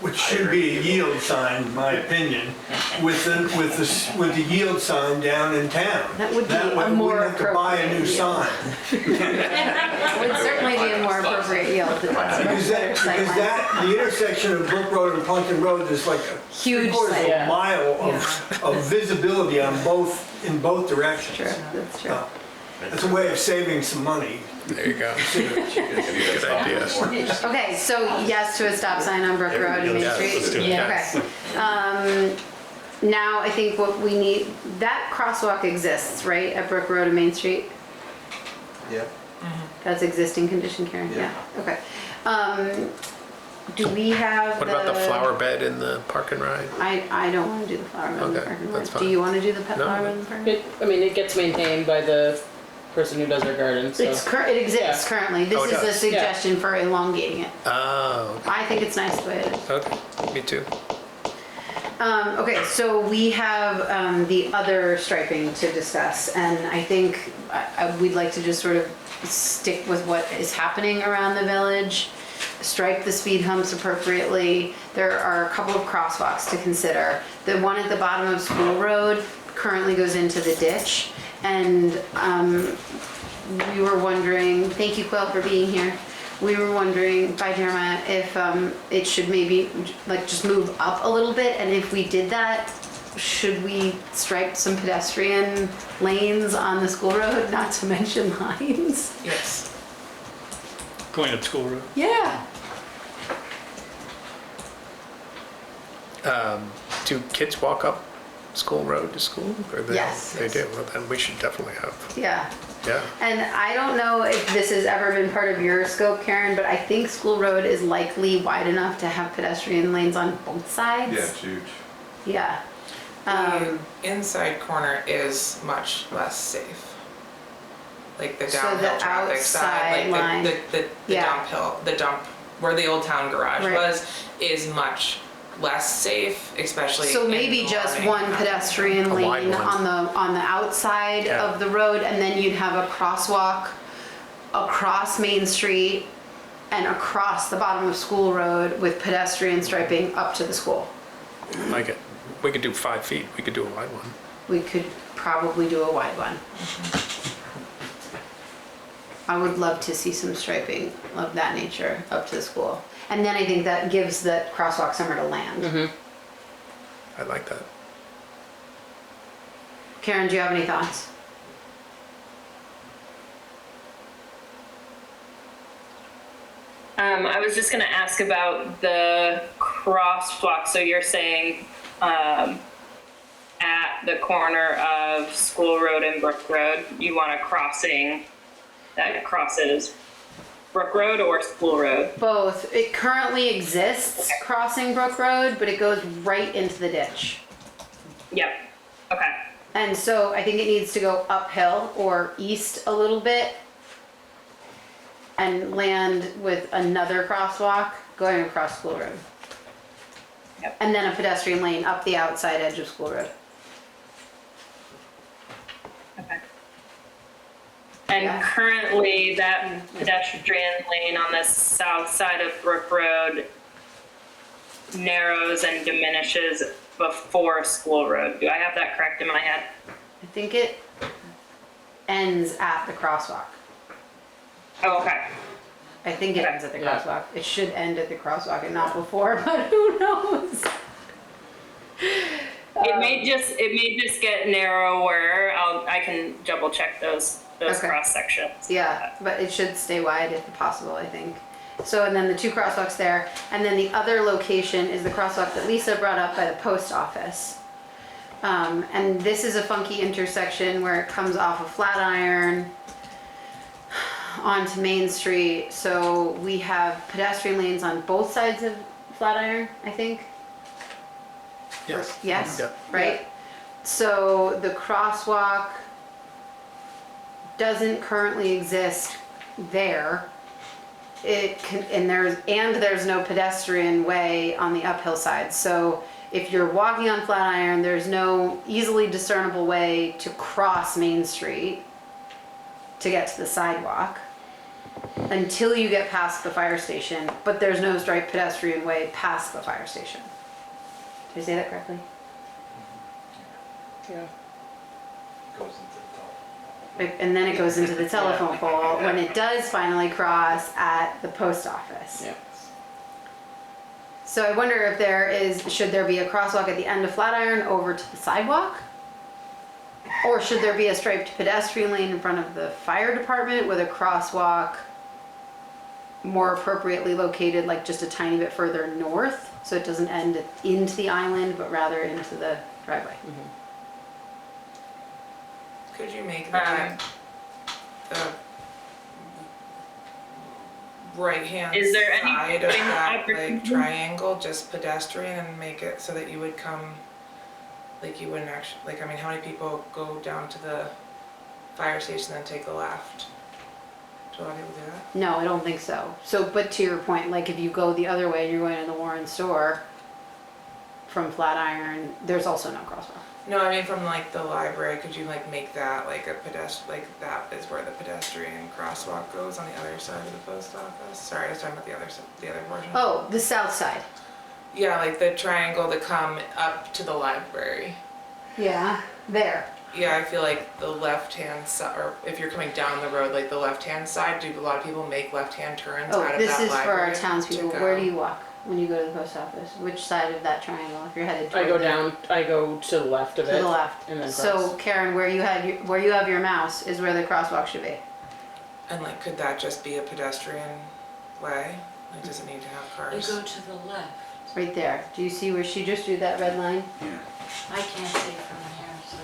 [SPEAKER 15] which should be a yield sign, in my opinion, with the yield sign down in town.
[SPEAKER 1] That would be
[SPEAKER 15] That way
[SPEAKER 1] a
[SPEAKER 15] we
[SPEAKER 1] more
[SPEAKER 15] wouldn't have to buy a new
[SPEAKER 1] appropriate
[SPEAKER 15] sign.
[SPEAKER 1] Would certainly be a more appropriate yield.
[SPEAKER 15] Because the intersection of Brook Road and Plumpton Road is like a
[SPEAKER 1] Huge
[SPEAKER 15] quarter of
[SPEAKER 1] sign.
[SPEAKER 15] a mile of visibility on in both directions.
[SPEAKER 1] True, that's true.
[SPEAKER 15] It's a way of saving some money.
[SPEAKER 4] There you go. Good idea.
[SPEAKER 1] Okay, so yes to a stop sign on Brook Road and Main
[SPEAKER 4] Yes,
[SPEAKER 1] Street?
[SPEAKER 4] let's do it.
[SPEAKER 1] Okay. Now, I think what we need, that crosswalk exists, right, at Brook Road and Main Street?
[SPEAKER 16] Yep.
[SPEAKER 1] That's existing condition, Karen?
[SPEAKER 16] Yeah.
[SPEAKER 1] Okay. do we have
[SPEAKER 4] What about the flower bed in the park and ride?
[SPEAKER 1] I don't want to do the flower bed in the
[SPEAKER 4] Okay,
[SPEAKER 1] parking
[SPEAKER 4] that's
[SPEAKER 1] lot. Do
[SPEAKER 4] fine.
[SPEAKER 1] you want to do the pet
[SPEAKER 4] No.
[SPEAKER 1] flower bed in the parking lot?
[SPEAKER 2] I mean, it gets maintained by the person who does their garden, so.
[SPEAKER 1] It exists
[SPEAKER 2] Yeah.
[SPEAKER 1] currently. This
[SPEAKER 4] Oh, it
[SPEAKER 1] is a
[SPEAKER 4] does?
[SPEAKER 1] suggestion for elongating it.
[SPEAKER 4] Oh,
[SPEAKER 1] I think it's nice the way it is.
[SPEAKER 4] okay, me too.
[SPEAKER 1] Okay, so we have the other striping to discuss, and I think we'd like to just sort of stick with what is happening around the village, stripe the speed humps appropriately. There are a couple of crosswalks to consider. The one at the bottom of School Road currently goes into the ditch, and we were wondering, thank you Quill for being here. We were wondering by Jeremiah if it should maybe like just move up a little bit, and if we did that, should we stripe some pedestrian lanes on the school road, not to mention lines?
[SPEAKER 14] Yes.
[SPEAKER 11] Going up School Road.
[SPEAKER 1] Yeah.
[SPEAKER 4] Do kids walk up School Road to school? Or they,
[SPEAKER 1] Yes.
[SPEAKER 4] They do, well then we should definitely have,
[SPEAKER 1] Yeah.
[SPEAKER 4] yeah.
[SPEAKER 1] And I don't know if this has ever been part of your scope, Karen, but I think School Road is likely wide enough to have pedestrian lanes on both sides.
[SPEAKER 18] Yeah, it's huge.
[SPEAKER 1] Yeah.
[SPEAKER 14] The inside corner is much less safe. Like the
[SPEAKER 1] So
[SPEAKER 14] downhill
[SPEAKER 1] the
[SPEAKER 14] traffic side,
[SPEAKER 1] outside line.
[SPEAKER 14] like the
[SPEAKER 1] Yeah.
[SPEAKER 14] dump hill, the dump where the old town garage
[SPEAKER 1] Right.
[SPEAKER 14] was, is much less safe, especially.
[SPEAKER 1] So
[SPEAKER 14] in
[SPEAKER 1] maybe
[SPEAKER 14] the
[SPEAKER 1] just
[SPEAKER 14] morning.
[SPEAKER 1] one pedestrian
[SPEAKER 4] A wide
[SPEAKER 1] lane
[SPEAKER 4] one.
[SPEAKER 1] on the outside
[SPEAKER 4] Yeah.
[SPEAKER 1] of the road, and then you'd have a crosswalk across Main Street and across the bottom of School Road with pedestrian striping up to the school.
[SPEAKER 4] Like it. We could do 5 feet, we could do a wide one.
[SPEAKER 1] We could probably do a wide one. I would love to see some striping of that nature up to the school. And then I think that gives the crosswalk somewhere to land.
[SPEAKER 4] I like that.
[SPEAKER 1] Karen, do you have any thoughts?
[SPEAKER 12] I was just gonna ask about the crosswalk. So you're saying at the corner of School Road and Brook Road, you want a crossing that crosses Brook Road or School Road?
[SPEAKER 1] Both. It currently exists crossing Brook Road, but it goes right into the ditch.
[SPEAKER 12] Yep. Okay.
[SPEAKER 1] And so I think it needs to go uphill or east a little bit and land with another crosswalk going across School Road.
[SPEAKER 12] Yep.
[SPEAKER 1] And then a pedestrian lane up the outside edge of School Road.
[SPEAKER 12] Okay. And
[SPEAKER 1] Yeah.
[SPEAKER 12] currently that pedestrian lane on the south side of Brook Road narrows and diminishes before School Road. Do I have that correct in my head?
[SPEAKER 1] I think it ends at the crosswalk.
[SPEAKER 12] Oh, okay.
[SPEAKER 1] I think it ends at the
[SPEAKER 2] Yeah.
[SPEAKER 1] crosswalk. It should end at the crosswalk and not before, but who knows?
[SPEAKER 12] It may just get narrower. I can double check those
[SPEAKER 1] Okay.
[SPEAKER 12] cross sections.
[SPEAKER 1] Yeah, but it should stay wide if possible, I think. So, and then the two crosswalks there, and then the other location is the crosswalk that Lisa brought up by the post office. And this is a funky intersection where it comes off of Flatiron onto Main Street. So we have pedestrian lanes on both sides of Flatiron, I think.
[SPEAKER 4] Yes.
[SPEAKER 1] Yes,
[SPEAKER 4] Yeah.
[SPEAKER 1] right? So the crosswalk doesn't currently exist there. It can, and there's no pedestrian way on the uphill side. So if you're walking on Flatiron, there's no easily discernible way to cross Main Street to get to the sidewalk until you get past the fire station, but there's no striped pedestrian way past the fire station. Did I say that correctly?
[SPEAKER 2] Yeah.
[SPEAKER 1] And then it goes into the telephone pole when it does finally cross at the post office.
[SPEAKER 2] Yeah.
[SPEAKER 1] So I wonder if should there be a crosswalk at the end of Flatiron over to the sidewalk? Or should there be a striped pedestrian lane in front of the fire department with a crosswalk more appropriately located, like just a tiny bit further north, so it doesn't end into the island, but rather into the driveway?
[SPEAKER 14] Could you make that the right-hand
[SPEAKER 12] Is there any
[SPEAKER 14] side of that
[SPEAKER 12] opportunity?
[SPEAKER 14] like triangle just pedestrian and make it so that you would come, like you wouldn't actually, like, I mean, how many people go down to the fire station and then take a left? Do a lot of people do that?
[SPEAKER 1] No, I don't think so. So, but to your point, like if you go the other way and you're going to the Warren store from Flatiron, there's also no crosswalk.
[SPEAKER 14] No, I mean from like the library, could you like make that like a pedestrian, like that is where the pedestrian crosswalk goes on the other side of the post office? Sorry, I was talking about the other portion.
[SPEAKER 1] Oh, the south side.
[SPEAKER 14] Yeah, like the triangle to come up to the library.
[SPEAKER 1] Yeah, there.
[SPEAKER 14] Yeah, I feel like the left-hand side, or if you're coming down the road, like the left-hand side, do a lot of people make left-hand turns
[SPEAKER 1] Oh,
[SPEAKER 14] out of
[SPEAKER 1] this
[SPEAKER 14] that
[SPEAKER 1] is for our
[SPEAKER 14] library
[SPEAKER 1] townspeople.
[SPEAKER 14] to
[SPEAKER 1] Where
[SPEAKER 14] go?
[SPEAKER 1] do you walk when you go to the post office? Which side of that triangle? If you're headed
[SPEAKER 2] I
[SPEAKER 1] toward
[SPEAKER 2] go
[SPEAKER 1] the-
[SPEAKER 2] down, I go to the left of
[SPEAKER 1] to
[SPEAKER 2] it.
[SPEAKER 1] the left.
[SPEAKER 2] And then
[SPEAKER 1] So
[SPEAKER 2] cross.
[SPEAKER 1] Karen, where you have your mouse is where the crosswalk should be.
[SPEAKER 14] And like, could that just be a pedestrian way? Like, does it need to have
[SPEAKER 17] You
[SPEAKER 14] cars?
[SPEAKER 17] go to the left.
[SPEAKER 1] Right there. Do you see where she just drew that red line?
[SPEAKER 17] I can't see from here, so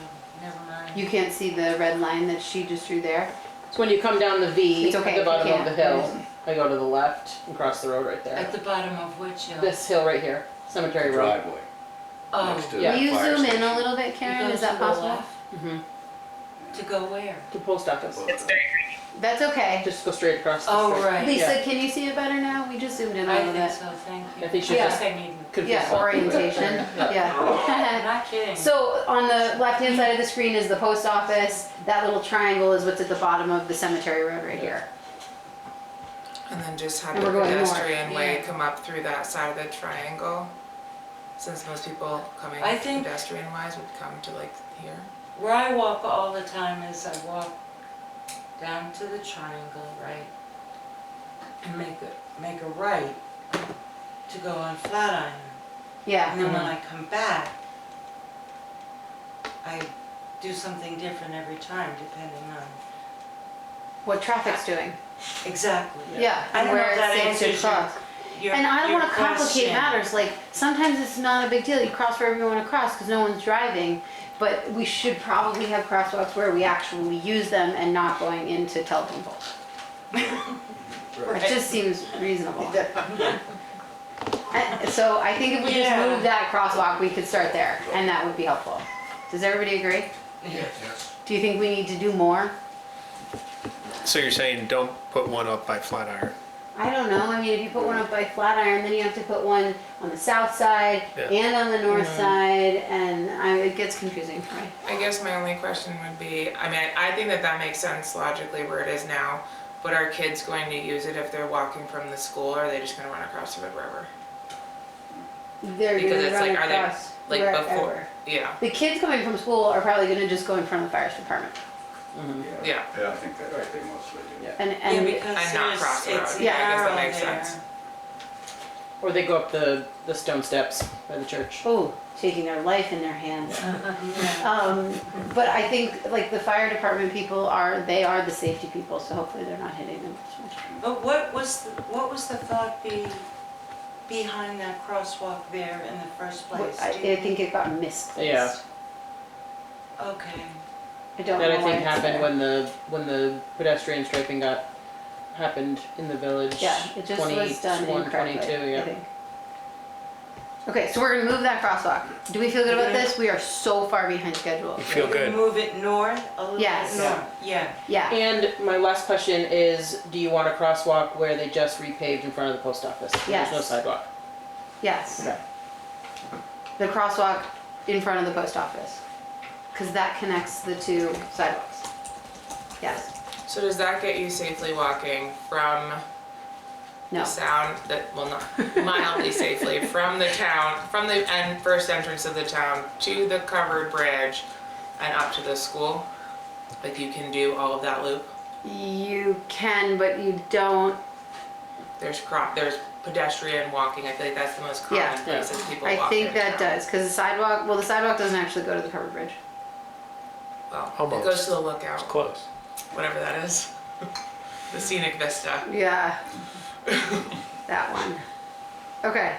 [SPEAKER 17] never mind.
[SPEAKER 1] You can't see the red line that she just drew there?
[SPEAKER 2] So when you come down the V
[SPEAKER 1] It's okay
[SPEAKER 2] at the
[SPEAKER 1] if you
[SPEAKER 2] bottom of the
[SPEAKER 1] can't.
[SPEAKER 2] hill, I go to the left and cross the road right there.
[SPEAKER 17] At the bottom of which hill?
[SPEAKER 2] This hill right here, Cemetery Road.
[SPEAKER 19] Driveway.
[SPEAKER 17] Oh,
[SPEAKER 19] next to
[SPEAKER 2] Yeah.
[SPEAKER 1] Will you
[SPEAKER 19] fire
[SPEAKER 1] zoom in
[SPEAKER 19] station.
[SPEAKER 1] a little bit,
[SPEAKER 17] you
[SPEAKER 1] Karen?
[SPEAKER 17] go
[SPEAKER 1] Is that
[SPEAKER 17] to the
[SPEAKER 1] possible?
[SPEAKER 17] left?
[SPEAKER 2] Mm-hmm.
[SPEAKER 17] To go where?
[SPEAKER 2] To post office.
[SPEAKER 12] It's very
[SPEAKER 1] That's okay.
[SPEAKER 2] Just go straight across the
[SPEAKER 17] Oh,
[SPEAKER 2] street.
[SPEAKER 17] right.
[SPEAKER 1] Lisa,
[SPEAKER 2] Yeah.
[SPEAKER 1] can you see it better now? We just zoomed in a
[SPEAKER 17] I
[SPEAKER 1] little
[SPEAKER 17] think
[SPEAKER 1] bit.
[SPEAKER 17] so, thank you.
[SPEAKER 2] I think she
[SPEAKER 1] Yeah.
[SPEAKER 2] just
[SPEAKER 17] I need,
[SPEAKER 2] confused
[SPEAKER 1] Yeah,
[SPEAKER 2] me.
[SPEAKER 1] orientation. Yeah.
[SPEAKER 17] not kidding.
[SPEAKER 1] So on the left-hand side of the screen is the post office. That little triangle is what's at the bottom of the cemetery road right here.
[SPEAKER 14] And then just have
[SPEAKER 1] And
[SPEAKER 14] the
[SPEAKER 1] we're going north.
[SPEAKER 14] pedestrian way
[SPEAKER 17] Yeah.
[SPEAKER 14] come up through that side of the triangle? Since most people coming
[SPEAKER 17] I think-
[SPEAKER 14] pedestrian wise would come to like here.
[SPEAKER 17] Where I walk all the time is I walk down to the triangle, right? And make a right to go on Flatiron.
[SPEAKER 1] Yeah.
[SPEAKER 17] And then when I come back, I do something different every time depending on,
[SPEAKER 1] What traffic's doing.
[SPEAKER 17] exactly.
[SPEAKER 1] Yeah.
[SPEAKER 17] I
[SPEAKER 1] And
[SPEAKER 17] don't know
[SPEAKER 1] where
[SPEAKER 17] if that
[SPEAKER 1] it saves your
[SPEAKER 17] answers your-
[SPEAKER 1] cross. And I don't want to complicate matters. Like sometimes it's not a big deal. You cross wherever you want to cross because no one's driving. But we should probably have crosswalks where we actually use them and not going into telephone poles. It just seems reasonable. So I think if we just
[SPEAKER 17] Yeah.
[SPEAKER 1] move that crosswalk, we could start there, and that would be helpful. Does everybody agree?
[SPEAKER 18] Yes.
[SPEAKER 1] Do you think we need to do more?
[SPEAKER 4] So you're saying don't put one up by Flatiron?
[SPEAKER 1] I don't know. I mean, if you put one up by Flatiron, then you have to put one on the south side
[SPEAKER 4] Yeah.
[SPEAKER 1] and on the north side, and it gets confusing, right?
[SPEAKER 14] I guess my only question would be, I mean, I think that that makes sense logically where it is now, but are kids going to use it if they're walking from the school, or are they just gonna run across the Red River?
[SPEAKER 1] They're
[SPEAKER 14] Because
[SPEAKER 1] gonna
[SPEAKER 14] it's
[SPEAKER 1] run
[SPEAKER 14] like, are they,
[SPEAKER 1] across
[SPEAKER 14] like
[SPEAKER 1] wherever.
[SPEAKER 14] before, yeah,
[SPEAKER 1] The kids coming from school are probably gonna just go in front of the fire department.
[SPEAKER 14] yeah.
[SPEAKER 19] Yeah, I think that's what they mostly do.
[SPEAKER 2] Yeah.
[SPEAKER 1] And,
[SPEAKER 17] Yeah,
[SPEAKER 1] and
[SPEAKER 17] because
[SPEAKER 14] And not
[SPEAKER 17] there's,
[SPEAKER 14] cross the road.
[SPEAKER 17] it's
[SPEAKER 14] Yeah, I guess that
[SPEAKER 17] narrow
[SPEAKER 14] makes
[SPEAKER 17] there.
[SPEAKER 14] sense.
[SPEAKER 2] Or they go up the stone steps by the church.
[SPEAKER 1] oh, taking their life in their hands.
[SPEAKER 17] Yeah.
[SPEAKER 1] But I think like the fire department people they are the safety people, so hopefully they're not hitting them too much.
[SPEAKER 17] But what was the thought behind that crosswalk there in the first place?
[SPEAKER 1] I
[SPEAKER 17] Do you-
[SPEAKER 1] think it got misplaced.
[SPEAKER 2] Yeah.
[SPEAKER 17] Okay.
[SPEAKER 1] I don't
[SPEAKER 2] That
[SPEAKER 1] know
[SPEAKER 2] I
[SPEAKER 1] why
[SPEAKER 2] think
[SPEAKER 1] it's
[SPEAKER 2] happened
[SPEAKER 1] there.
[SPEAKER 2] when the pedestrian striping happened in the village.
[SPEAKER 1] Yeah, it just was done
[SPEAKER 2] 21,
[SPEAKER 1] incorrectly,
[SPEAKER 2] 22,
[SPEAKER 1] I
[SPEAKER 2] yeah.
[SPEAKER 1] think. Okay, so we're gonna move that crosswalk. Do we feel good about this? We are so far behind schedule.
[SPEAKER 4] You feel
[SPEAKER 17] You can
[SPEAKER 4] good?
[SPEAKER 17] move it north, a little bit
[SPEAKER 1] Yes.
[SPEAKER 17] north, yeah.
[SPEAKER 1] Yeah,
[SPEAKER 2] And my last question is, do you want a crosswalk where they just repaved in front of the post office?
[SPEAKER 1] Yes.
[SPEAKER 2] There's no sidewalk.
[SPEAKER 1] yes.
[SPEAKER 2] Okay.
[SPEAKER 1] The crosswalk in front of the post office. Cause that connects the two sidewalks. Yes,
[SPEAKER 14] So does that get you safely walking from
[SPEAKER 1] no,
[SPEAKER 14] the sound, well, not mildly safely, from the town, from the first entrance of the town to the covered bridge and up to the school? Like you can do all of that loop?
[SPEAKER 1] you can, but you don't.
[SPEAKER 14] There's pedestrian walking, I feel like that's the most common
[SPEAKER 1] Yeah.
[SPEAKER 14] places people
[SPEAKER 1] I
[SPEAKER 14] walk
[SPEAKER 1] think
[SPEAKER 14] in
[SPEAKER 1] that
[SPEAKER 14] town.
[SPEAKER 1] does, cause the sidewalk doesn't actually go to the covered bridge.
[SPEAKER 14] Well,
[SPEAKER 4] Almost.
[SPEAKER 14] it goes to the lookout,
[SPEAKER 4] It's close.
[SPEAKER 14] whatever that is. The scenic vista.
[SPEAKER 1] Yeah, that one. Okay.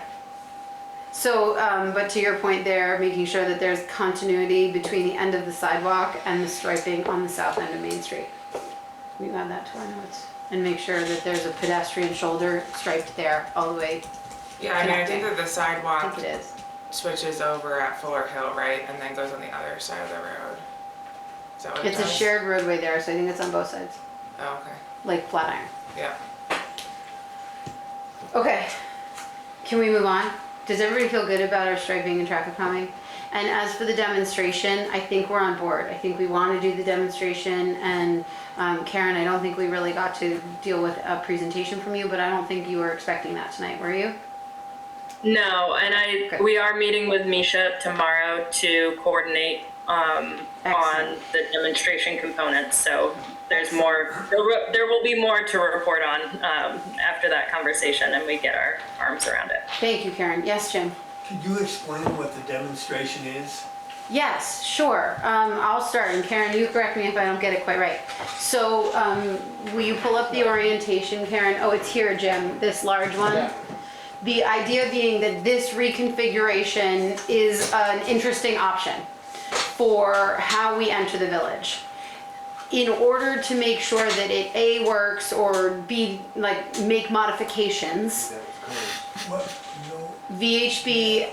[SPEAKER 1] So, but to your point there, making sure that there's continuity between the end of the sidewalk and the striping on the south end of Main Street. Will you add that to our notes? and make sure that there's a pedestrian shoulder striped there all the way.
[SPEAKER 14] Yeah, I mean, I think that the
[SPEAKER 1] I
[SPEAKER 14] sidewalk
[SPEAKER 1] think it is.
[SPEAKER 14] switches over at Fuller Hill, right, and then goes on the other side of the road. Is that what it
[SPEAKER 1] It's a
[SPEAKER 14] does?
[SPEAKER 1] shared roadway there, so I think it's on both sides,
[SPEAKER 14] Oh, okay,
[SPEAKER 1] like Flatiron.
[SPEAKER 14] yeah.
[SPEAKER 1] Okay, can we move on? Does everybody feel good about our striping and traffic calming? And as for the demonstration, I think we're on board. I think we want to do the demonstration, and Karen, I don't think we really got to deal with a presentation from you, but I don't think you were expecting that tonight, were you?
[SPEAKER 12] No, and
[SPEAKER 1] Okay.
[SPEAKER 12] we are meeting with Misha tomorrow to coordinate on the demonstration components. So there's more, there will be more to report on after that conversation and we get our arms around it.
[SPEAKER 1] Thank you, Karen. Yes, Jim?
[SPEAKER 15] Could you explain what the demonstration is?
[SPEAKER 1] Yes, sure. I'll start, and Karen, you correct me if I don't get it quite right. So, will you pull up the orientation, Karen? Oh, it's here, Jim, this large one.
[SPEAKER 2] Yeah.
[SPEAKER 1] The idea being that this reconfiguration is an interesting option for how we enter the village. In order to make sure that it A, works, or B, like, make modifications,
[SPEAKER 15] What? No.
[SPEAKER 1] VHB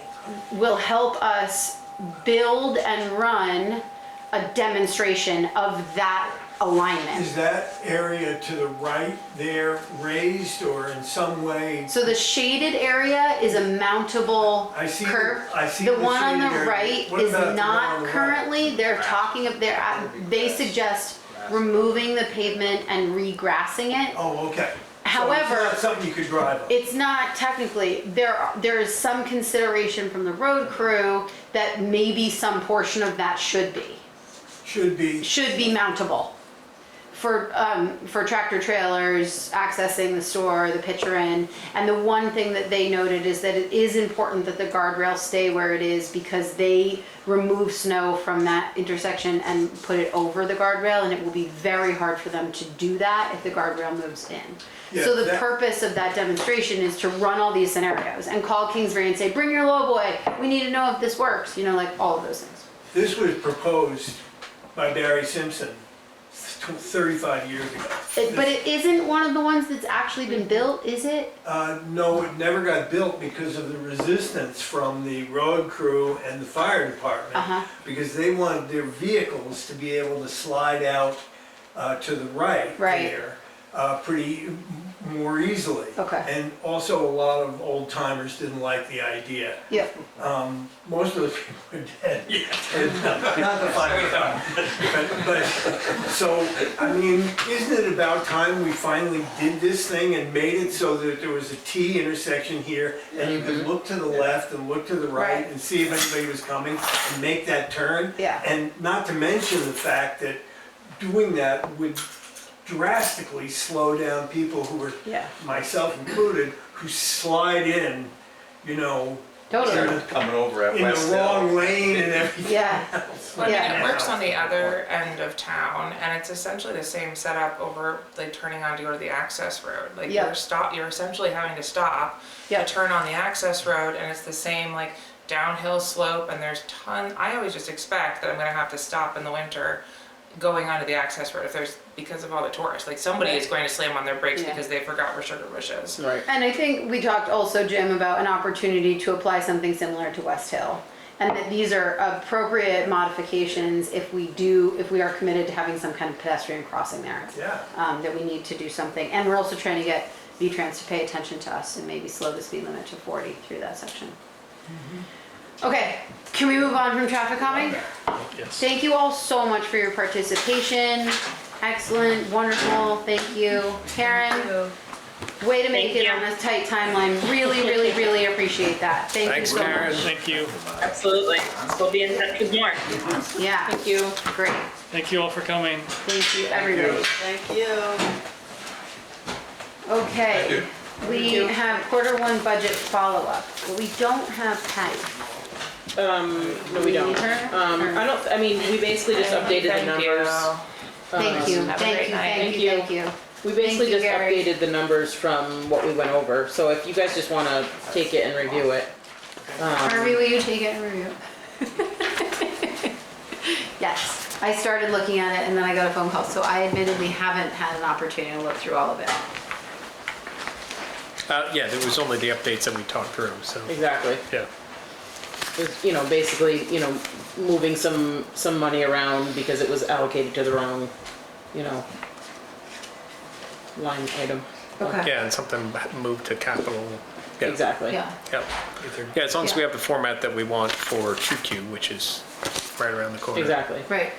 [SPEAKER 1] will help us build and run a demonstration of that alignment.
[SPEAKER 15] Is that area to the right there raised or in some way?
[SPEAKER 1] So the shaded area is a mountable
[SPEAKER 15] I see
[SPEAKER 1] curb.
[SPEAKER 15] I see
[SPEAKER 1] The one on the
[SPEAKER 15] shaded area.
[SPEAKER 1] right
[SPEAKER 15] What
[SPEAKER 1] is
[SPEAKER 15] about the one on
[SPEAKER 1] not
[SPEAKER 15] the right?
[SPEAKER 1] currently, they're talking of, they suggest removing the pavement and regrassing it.
[SPEAKER 15] Oh, okay.
[SPEAKER 1] However,
[SPEAKER 15] So it's not something you could drive on?
[SPEAKER 1] it's not technically, there is some consideration from the road crew that maybe some portion of that should be
[SPEAKER 15] Should be
[SPEAKER 1] mountable for tractor trailers accessing the store, the pitcher in. And the one thing that they noted is that it is important that the guardrails stay where it is because they remove snow from that intersection and put it over the guardrail, and it will be very hard for them to do that if the guardrail moves in.
[SPEAKER 15] Yeah,
[SPEAKER 1] So the
[SPEAKER 15] that-
[SPEAKER 1] purpose of that demonstration is to run all these scenarios and call Kingsbury and say, bring your low boy, we need to know if this works, you know, like all of those things.
[SPEAKER 15] This was proposed by Barry Simpson 35 years ago.
[SPEAKER 1] But it isn't one of the ones that's actually been built, is it?
[SPEAKER 15] No, it never got built because of the resistance from the road crew and the fire department.
[SPEAKER 1] Uh-huh.
[SPEAKER 15] Because they wanted their vehicles to be able to slide out to the right there pretty more easily.
[SPEAKER 1] Okay.
[SPEAKER 15] And also a lot of old timers didn't like the idea.
[SPEAKER 1] Yep.
[SPEAKER 15] Most of those people are dead. Not the fire department. But, so, I mean, isn't it about time we finally did this thing and made it so that there was a T intersection here and you could look to the left and look to the right and see if anybody was coming and make that turn?
[SPEAKER 1] Yeah.
[SPEAKER 15] And not to mention the fact that doing that would drastically slow down people who were, myself included, who slide in, you know,
[SPEAKER 1] Totally.
[SPEAKER 16] Coming over at
[SPEAKER 15] in
[SPEAKER 16] West
[SPEAKER 15] the
[SPEAKER 16] Hill.
[SPEAKER 15] wrong lane and everything.
[SPEAKER 1] Yeah.
[SPEAKER 14] Well, I mean,
[SPEAKER 1] Yeah.
[SPEAKER 14] it works on the other end of town, and it's essentially the same setup over, like, turning on to go to the access road. Like,
[SPEAKER 1] Yep.
[SPEAKER 14] you're essentially having to stop
[SPEAKER 1] Yep.
[SPEAKER 14] to turn on the access road, and it's the same, like, downhill slope, and there's I always just expect that I'm gonna have to stop in the winter going onto the access road if there's, because of all the tourists. Like, somebody is going to slam on their brakes
[SPEAKER 1] Yeah.
[SPEAKER 14] because they forgot where Sugar Bush is.
[SPEAKER 2] Right.
[SPEAKER 1] And I think we talked also, Jim, about an opportunity to apply something similar to West Hill. And that these are appropriate modifications if we are committed to having some kind of pedestrian crossing there.
[SPEAKER 15] Yeah.
[SPEAKER 1] That we need to do something. And we're also trying to get V-Trans to pay attention to us and maybe slow the speed limit to 40 through that section. Okay, can we move on from traffic calming?
[SPEAKER 11] Yes.
[SPEAKER 1] Thank you all so much for your participation. Excellent, wonderful, thank you. Karen, way to make
[SPEAKER 12] Thank
[SPEAKER 1] it
[SPEAKER 12] you.
[SPEAKER 1] on this tight timeline. Really, really, really appreciate that. Thank you
[SPEAKER 4] Thanks,
[SPEAKER 1] so
[SPEAKER 4] Karen.
[SPEAKER 1] much.
[SPEAKER 11] Thank you.
[SPEAKER 12] Absolutely. We'll be in touch with more.
[SPEAKER 1] Yeah. Thank you. Great.
[SPEAKER 11] Thank you all for coming.
[SPEAKER 1] Thank you, everybody.
[SPEAKER 17] Thank you.
[SPEAKER 1] Okay, we have Q1 budget follow-up, but we don't have Patty.
[SPEAKER 2] No, we don't.
[SPEAKER 1] Need her?
[SPEAKER 2] I mean, we basically just updated the
[SPEAKER 14] Thank you.
[SPEAKER 2] numbers.
[SPEAKER 1] Thank you,
[SPEAKER 14] Have a
[SPEAKER 1] thank
[SPEAKER 14] great
[SPEAKER 1] you,
[SPEAKER 14] night.
[SPEAKER 1] thank you, thank you.
[SPEAKER 2] We basically
[SPEAKER 1] Thank you,
[SPEAKER 2] just
[SPEAKER 1] Gary.
[SPEAKER 2] updated the numbers from what we went over, so if you guys just wanna take it and review it.
[SPEAKER 1] Harvey, will you take it and review? Yes. I started looking at it and then I got a phone call, so I admittedly haven't had an opportunity to look through all of it.
[SPEAKER 4] Yeah, there was only the updates that we talked through, so.
[SPEAKER 2] Exactly.
[SPEAKER 4] Yeah.
[SPEAKER 2] It's, basically, moving some money around because it was allocated to the wrong, line item.
[SPEAKER 1] Okay.
[SPEAKER 4] Yeah, and something moved to capital. Yeah.
[SPEAKER 2] Exactly.
[SPEAKER 1] Yeah.
[SPEAKER 4] Yep. Yeah, as long as we have the format that we want for 2Q, which is right around the corner.
[SPEAKER 2] Exactly.
[SPEAKER 1] Right.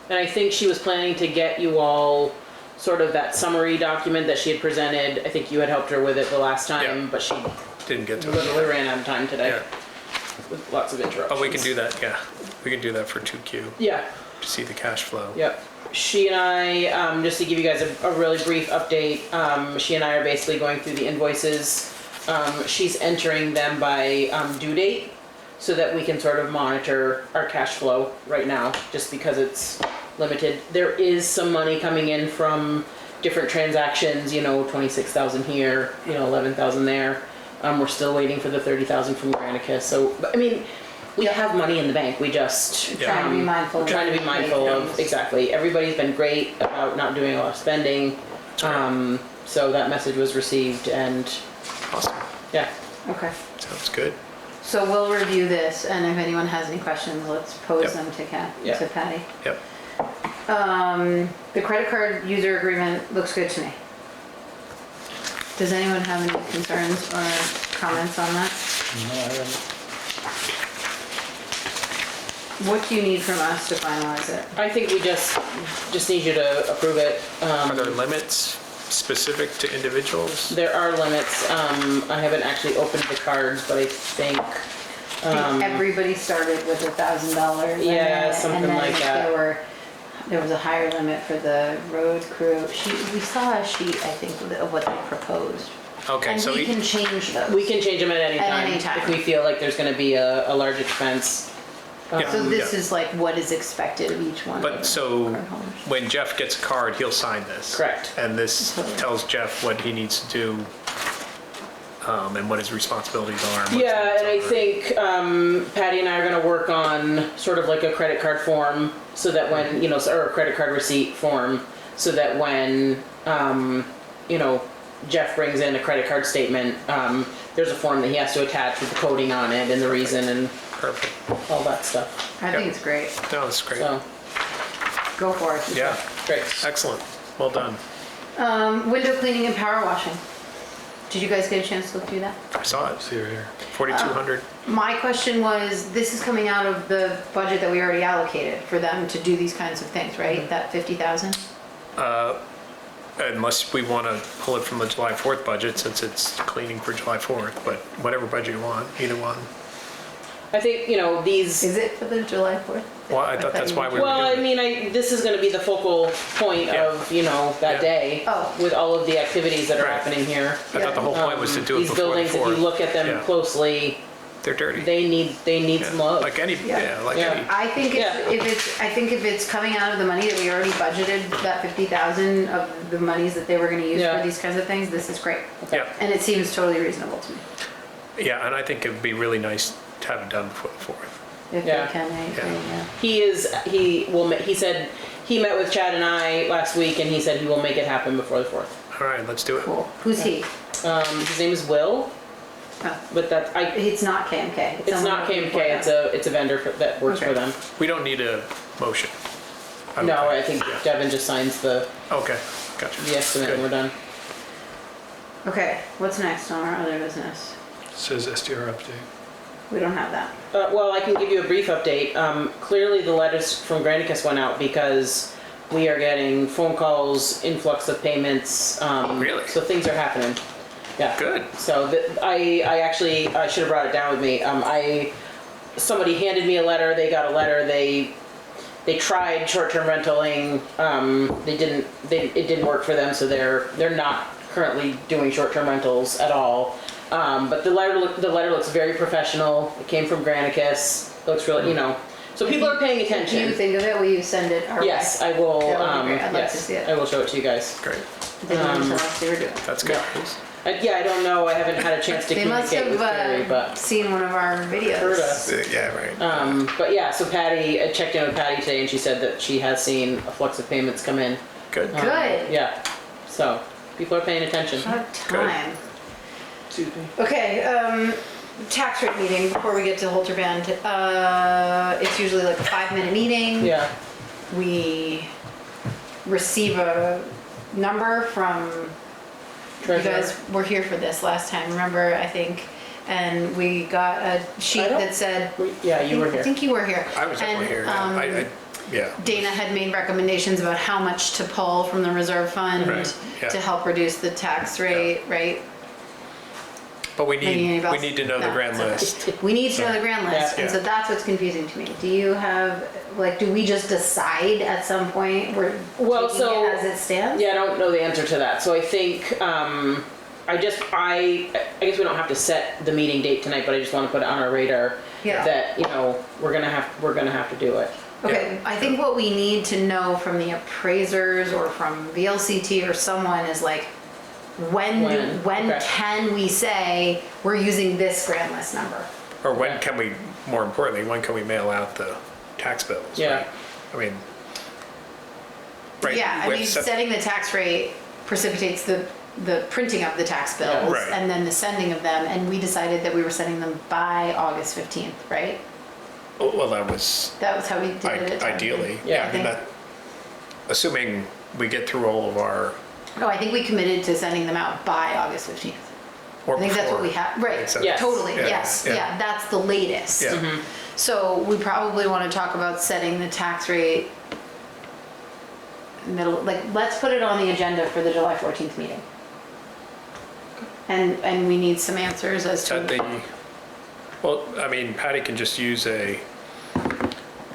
[SPEAKER 2] And I think she was planning to get you all sort of that summary document that she had presented. I think you had helped her with it the last time,
[SPEAKER 4] Yeah.
[SPEAKER 2] but she
[SPEAKER 4] Didn't get to it.
[SPEAKER 2] literally ran out of time today
[SPEAKER 4] Yeah.
[SPEAKER 2] with lots of interruptions.
[SPEAKER 4] Oh, we can do that, yeah. We can do that for 2Q,
[SPEAKER 2] Yeah.
[SPEAKER 4] to see the cash flow.
[SPEAKER 2] Yep. She and I, just to give you guys a really brief update, she and I are basically going through the invoices. She's entering them by due date so that we can sort of monitor our cash flow right now, just because it's limited. There is some money coming in from different transactions, 26,000 here, 11,000 there. We're still waiting for the 30,000 from Granicus. So, I mean, we have money in the bank. We just
[SPEAKER 1] Trying to be mindful.
[SPEAKER 2] trying to be mindful of, exactly. Everybody's been great about not doing a lot of spending. So that message was received and
[SPEAKER 4] Awesome.
[SPEAKER 2] yeah.
[SPEAKER 1] Okay.
[SPEAKER 4] Sounds good.
[SPEAKER 1] So we'll review this, and if anyone has any questions, let's pose
[SPEAKER 4] Yep.
[SPEAKER 1] them to
[SPEAKER 2] Yep.
[SPEAKER 1] to Patty.
[SPEAKER 4] Yep.
[SPEAKER 1] The credit card user agreement looks good to me. Does anyone have any concerns or comments on that?
[SPEAKER 10] No, I don't.
[SPEAKER 1] What do you need from us to finalize it?
[SPEAKER 2] I think we just need you to approve it.
[SPEAKER 4] Are there limits specific to individuals?
[SPEAKER 2] There are limits. I haven't actually opened the cards, but I think
[SPEAKER 1] I think everybody started with $1,000.
[SPEAKER 2] Yeah, something
[SPEAKER 1] and then
[SPEAKER 2] like that.
[SPEAKER 1] There was a higher limit for the road crew. We saw a sheet, I think, of what they proposed.
[SPEAKER 4] Okay,
[SPEAKER 1] And
[SPEAKER 4] so
[SPEAKER 1] we can change those.
[SPEAKER 2] we can change them at any
[SPEAKER 1] At
[SPEAKER 2] time
[SPEAKER 1] any time.
[SPEAKER 2] if we feel like there's going to be a large expense.
[SPEAKER 1] So this is like what is expected of each one. of
[SPEAKER 4] But
[SPEAKER 1] the
[SPEAKER 4] so
[SPEAKER 1] card holders.
[SPEAKER 4] when Jeff gets a card, he'll sign this.
[SPEAKER 2] Correct.
[SPEAKER 4] And this tells Jeff what he needs to do, and what his responsibilities are. And what's
[SPEAKER 2] Yeah, and I
[SPEAKER 4] next.
[SPEAKER 2] think Patty and I are going to work on sort of like a credit card form so that when, or a credit card receipt form, so that when, Jeff brings in a credit card statement, there's a form that he has to attach with the coding on it and the reason and
[SPEAKER 4] Perfect.
[SPEAKER 2] all that stuff.
[SPEAKER 1] I think it's great.
[SPEAKER 4] No, that's great.
[SPEAKER 2] So,
[SPEAKER 1] Go for it.
[SPEAKER 4] Yeah,
[SPEAKER 2] great.
[SPEAKER 4] excellent. Well done.
[SPEAKER 1] Window cleaning and power washing. Did you guys get a chance to look through that?
[SPEAKER 4] I saw it.
[SPEAKER 11] See her here.
[SPEAKER 4] 4,200.
[SPEAKER 1] My question was, this is coming out of the budget that we already allocated for them to do these kinds of things, right? That 50,000?
[SPEAKER 4] Unless we want to pull it from the July 4th budget, since it's cleaning for July 4th, but whatever budget you want, either one.
[SPEAKER 2] I think, these...
[SPEAKER 1] Is it for the July 4th?
[SPEAKER 4] Well, I thought that's why we were
[SPEAKER 2] Well,
[SPEAKER 4] doing it.
[SPEAKER 2] I mean, this is going to be the focal point
[SPEAKER 4] Yeah.
[SPEAKER 2] of, that
[SPEAKER 4] Yeah.
[SPEAKER 2] day
[SPEAKER 1] Oh.
[SPEAKER 2] with all of the activities that are
[SPEAKER 4] Right.
[SPEAKER 2] happening here.
[SPEAKER 4] I thought the whole point was to do it
[SPEAKER 2] These
[SPEAKER 4] before the
[SPEAKER 2] buildings, if you
[SPEAKER 4] 4th.
[SPEAKER 2] look at them
[SPEAKER 4] Yeah.
[SPEAKER 2] closely,
[SPEAKER 4] They're dirty.
[SPEAKER 2] they need some
[SPEAKER 4] Yeah.
[SPEAKER 2] love.
[SPEAKER 4] Like any,
[SPEAKER 1] Yeah.
[SPEAKER 4] like
[SPEAKER 2] Yeah.
[SPEAKER 4] any.
[SPEAKER 1] I think
[SPEAKER 2] Yeah.
[SPEAKER 1] if it's coming out of the money that we already budgeted, that 50,000 of the monies that they were gonna use
[SPEAKER 2] Yeah.
[SPEAKER 1] for these kinds of things, this is great.
[SPEAKER 4] Yeah.
[SPEAKER 1] And it seems totally reasonable to me.
[SPEAKER 4] Yeah, and I think it would be really nice to have it done before the 4th.
[SPEAKER 1] If
[SPEAKER 2] Yeah.
[SPEAKER 1] they can,
[SPEAKER 2] He said, he met with Chad and I last week and he said he will make it happen before the 4th.
[SPEAKER 4] All right, let's do it.
[SPEAKER 1] Cool. Who's he?
[SPEAKER 2] His name is Will,
[SPEAKER 1] Oh.
[SPEAKER 2] but
[SPEAKER 1] It's not KMK.
[SPEAKER 2] it's
[SPEAKER 1] someone
[SPEAKER 2] not
[SPEAKER 1] working for
[SPEAKER 2] KMK,
[SPEAKER 1] them.
[SPEAKER 2] it's a vendor that works for
[SPEAKER 1] Okay.
[SPEAKER 2] them.
[SPEAKER 4] We don't need a motion. don't
[SPEAKER 2] No, I think
[SPEAKER 4] Yeah.
[SPEAKER 2] Devin just signs the
[SPEAKER 4] Okay, gotcha.
[SPEAKER 2] estimate and
[SPEAKER 4] Good.
[SPEAKER 2] we're done.
[SPEAKER 1] Okay, what's next on our other business?
[SPEAKER 11] Says SDR update.
[SPEAKER 1] We don't have that.
[SPEAKER 2] Well, I can give you a brief update. Clearly the letters from Granicus went out because we are getting phone calls, influx of payments.
[SPEAKER 4] Really?
[SPEAKER 2] So things are happening. Yeah.
[SPEAKER 4] Good.
[SPEAKER 2] So I should have brought it down with me. Somebody handed me a letter, they got a letter, they tried short-term rentaling, it didn't work for them, so they're not currently doing short-term rentals at all. But the letter looks very professional. It came from Granicus. Looks really, so people are paying attention.
[SPEAKER 1] If you think of it, will you send it our way?
[SPEAKER 2] Yes, I will.
[SPEAKER 1] That would be great. I'd like to
[SPEAKER 2] yes,
[SPEAKER 1] see it.
[SPEAKER 2] I will show it to you guys.
[SPEAKER 4] Great.
[SPEAKER 1] They didn't tell us they were doing.
[SPEAKER 4] That's good.
[SPEAKER 2] Yeah, I don't know, I haven't had a chance to
[SPEAKER 1] They must
[SPEAKER 2] communicate with Carrie,
[SPEAKER 1] have
[SPEAKER 2] but.
[SPEAKER 1] seen one of our videos.
[SPEAKER 2] Heard us.
[SPEAKER 4] Yeah, right.
[SPEAKER 2] But yeah, so Patty, I checked in with Patty today and she said that she has seen a flux of payments come in.
[SPEAKER 4] Good.
[SPEAKER 1] Good.
[SPEAKER 2] Yeah, so people are paying attention.
[SPEAKER 1] What time?
[SPEAKER 2] Excuse me.
[SPEAKER 1] Okay, tax rate meeting before we get to Holter Band. It's usually like a 5-minute meeting.
[SPEAKER 2] Yeah,
[SPEAKER 1] We receive a number from, you
[SPEAKER 2] treasurer.
[SPEAKER 1] guys were here for this last time, remember, I think? And we got a sheet that said.
[SPEAKER 2] Yeah, you were
[SPEAKER 1] I
[SPEAKER 2] here.
[SPEAKER 1] think you were here.
[SPEAKER 4] I was definitely here. Yeah.
[SPEAKER 1] Dana had made recommendations about how much to pull from the reserve fund
[SPEAKER 4] Right, yeah.
[SPEAKER 1] to help reduce the tax rate, right?
[SPEAKER 4] But we
[SPEAKER 1] Any
[SPEAKER 4] need
[SPEAKER 1] else?
[SPEAKER 4] to know the
[SPEAKER 1] No,
[SPEAKER 4] grand
[SPEAKER 1] it's okay.
[SPEAKER 4] list.
[SPEAKER 1] We need to know the grand list,
[SPEAKER 4] Yeah.
[SPEAKER 1] and so that's what's confusing to me. Do you have, like, do we just decide at some point we're
[SPEAKER 2] Well,
[SPEAKER 1] taking
[SPEAKER 2] so-
[SPEAKER 1] it as it stands?
[SPEAKER 2] Yeah, I don't know the answer to that, so I think, I guess we don't have to set the meeting date tonight, but I just wanna put it on our radar.
[SPEAKER 1] Yeah.
[SPEAKER 2] That, we're gonna have to do it.
[SPEAKER 1] Okay, I think what we need to know from the appraisers or from VLCT or someone is like, when
[SPEAKER 2] Okay.
[SPEAKER 1] can we say we're using this grand list number?
[SPEAKER 4] Or when can we, more importantly, when can we mail out the tax bills?
[SPEAKER 2] Yeah.
[SPEAKER 4] Right? I mean. Right.
[SPEAKER 1] Yeah, I
[SPEAKER 4] we have
[SPEAKER 1] mean,
[SPEAKER 4] set-
[SPEAKER 1] setting the tax rate precipitates the printing of the tax bills
[SPEAKER 4] Right.
[SPEAKER 1] and then the sending of them, and we decided that we were sending them by August 15th, right?
[SPEAKER 4] Well, that was
[SPEAKER 1] That was how we did it at town
[SPEAKER 4] ideally.
[SPEAKER 1] meeting.
[SPEAKER 4] Yeah, I
[SPEAKER 1] I
[SPEAKER 4] mean,
[SPEAKER 1] think-
[SPEAKER 4] that, assuming we get through all of our,
[SPEAKER 1] Oh, I think we committed to sending them out by August 15th.
[SPEAKER 4] or
[SPEAKER 1] I think that's what
[SPEAKER 4] before.
[SPEAKER 1] we have, right,
[SPEAKER 4] So-
[SPEAKER 2] Yes.
[SPEAKER 1] totally,
[SPEAKER 4] Yeah,
[SPEAKER 1] yes,
[SPEAKER 4] yeah.
[SPEAKER 1] yeah, that's the latest.
[SPEAKER 4] Yeah.
[SPEAKER 1] So we probably want to talk about setting the tax rate middle, like, let's put it on the agenda for the July 14th meeting. And we need some answers as
[SPEAKER 4] That
[SPEAKER 1] to,
[SPEAKER 4] well, I mean, Patty can just use an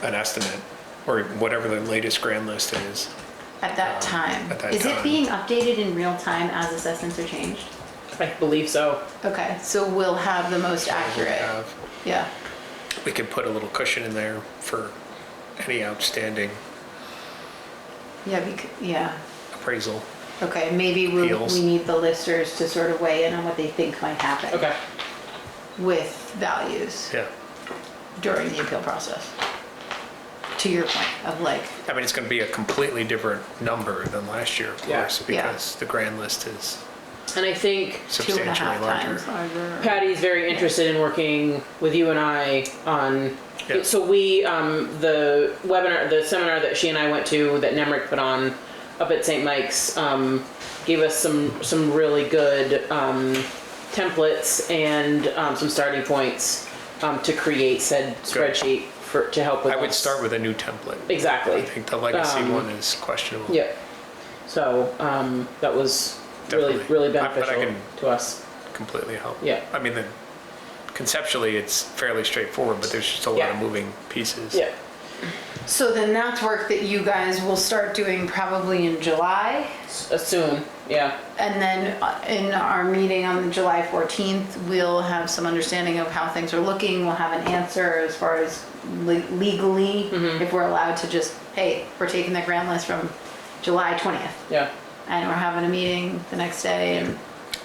[SPEAKER 4] estimate or whatever the latest grand list is.
[SPEAKER 1] at that time.
[SPEAKER 4] at that
[SPEAKER 1] Is it
[SPEAKER 4] time.
[SPEAKER 1] being updated in real time as assessments are changed?
[SPEAKER 2] I believe so.
[SPEAKER 1] Okay, so we'll have the most
[SPEAKER 4] We
[SPEAKER 1] accurate,
[SPEAKER 4] have-
[SPEAKER 1] yeah.
[SPEAKER 4] We could put a little cushion in there for any outstanding
[SPEAKER 1] Yeah, yeah.
[SPEAKER 4] appraisal.
[SPEAKER 1] Okay, maybe we
[SPEAKER 4] Appeals.
[SPEAKER 1] need the listers to sort of weigh in on what they think might happen.
[SPEAKER 2] Okay.
[SPEAKER 1] With values
[SPEAKER 4] Yeah.
[SPEAKER 1] during the appeal process. To your point of like,
[SPEAKER 4] I mean, it's going to be a completely different number than last year, of
[SPEAKER 2] Yeah.
[SPEAKER 4] course,
[SPEAKER 1] Yeah.
[SPEAKER 4] because the grand list is
[SPEAKER 2] And I think
[SPEAKER 4] substantially
[SPEAKER 1] 2.5
[SPEAKER 4] larger.
[SPEAKER 1] times larger.
[SPEAKER 2] Patty's very interested in working with you and I on,
[SPEAKER 4] Yeah.
[SPEAKER 2] so we, the webinar, the seminar that she and I went to that Nemrick put on up at St. Mike's, gave us some really good templates and some starting points to create said spreadsheet to help with
[SPEAKER 4] I would
[SPEAKER 2] us.
[SPEAKER 4] start with a new template.
[SPEAKER 2] Exactly.
[SPEAKER 4] I think the legacy one is questionable.
[SPEAKER 2] Yeah. So that was
[SPEAKER 4] Definitely.
[SPEAKER 2] really
[SPEAKER 4] But I
[SPEAKER 2] beneficial
[SPEAKER 4] can-
[SPEAKER 2] to us.
[SPEAKER 4] Completely help.
[SPEAKER 2] Yeah.
[SPEAKER 4] I mean, conceptually, it's fairly straightforward, but there's just a lot
[SPEAKER 2] Yeah.
[SPEAKER 4] of moving pieces.
[SPEAKER 2] Yeah.
[SPEAKER 1] So then that's work that you guys will start doing probably in July.
[SPEAKER 2] Soon. Yeah.
[SPEAKER 1] And then in our meeting on July 14th, we'll have some understanding of how things are looking. We'll have an answer as far as legally, if we're allowed to just, hey, we're taking the grand list from July 20th.
[SPEAKER 2] Yeah.
[SPEAKER 1] And we're having a meeting the next day and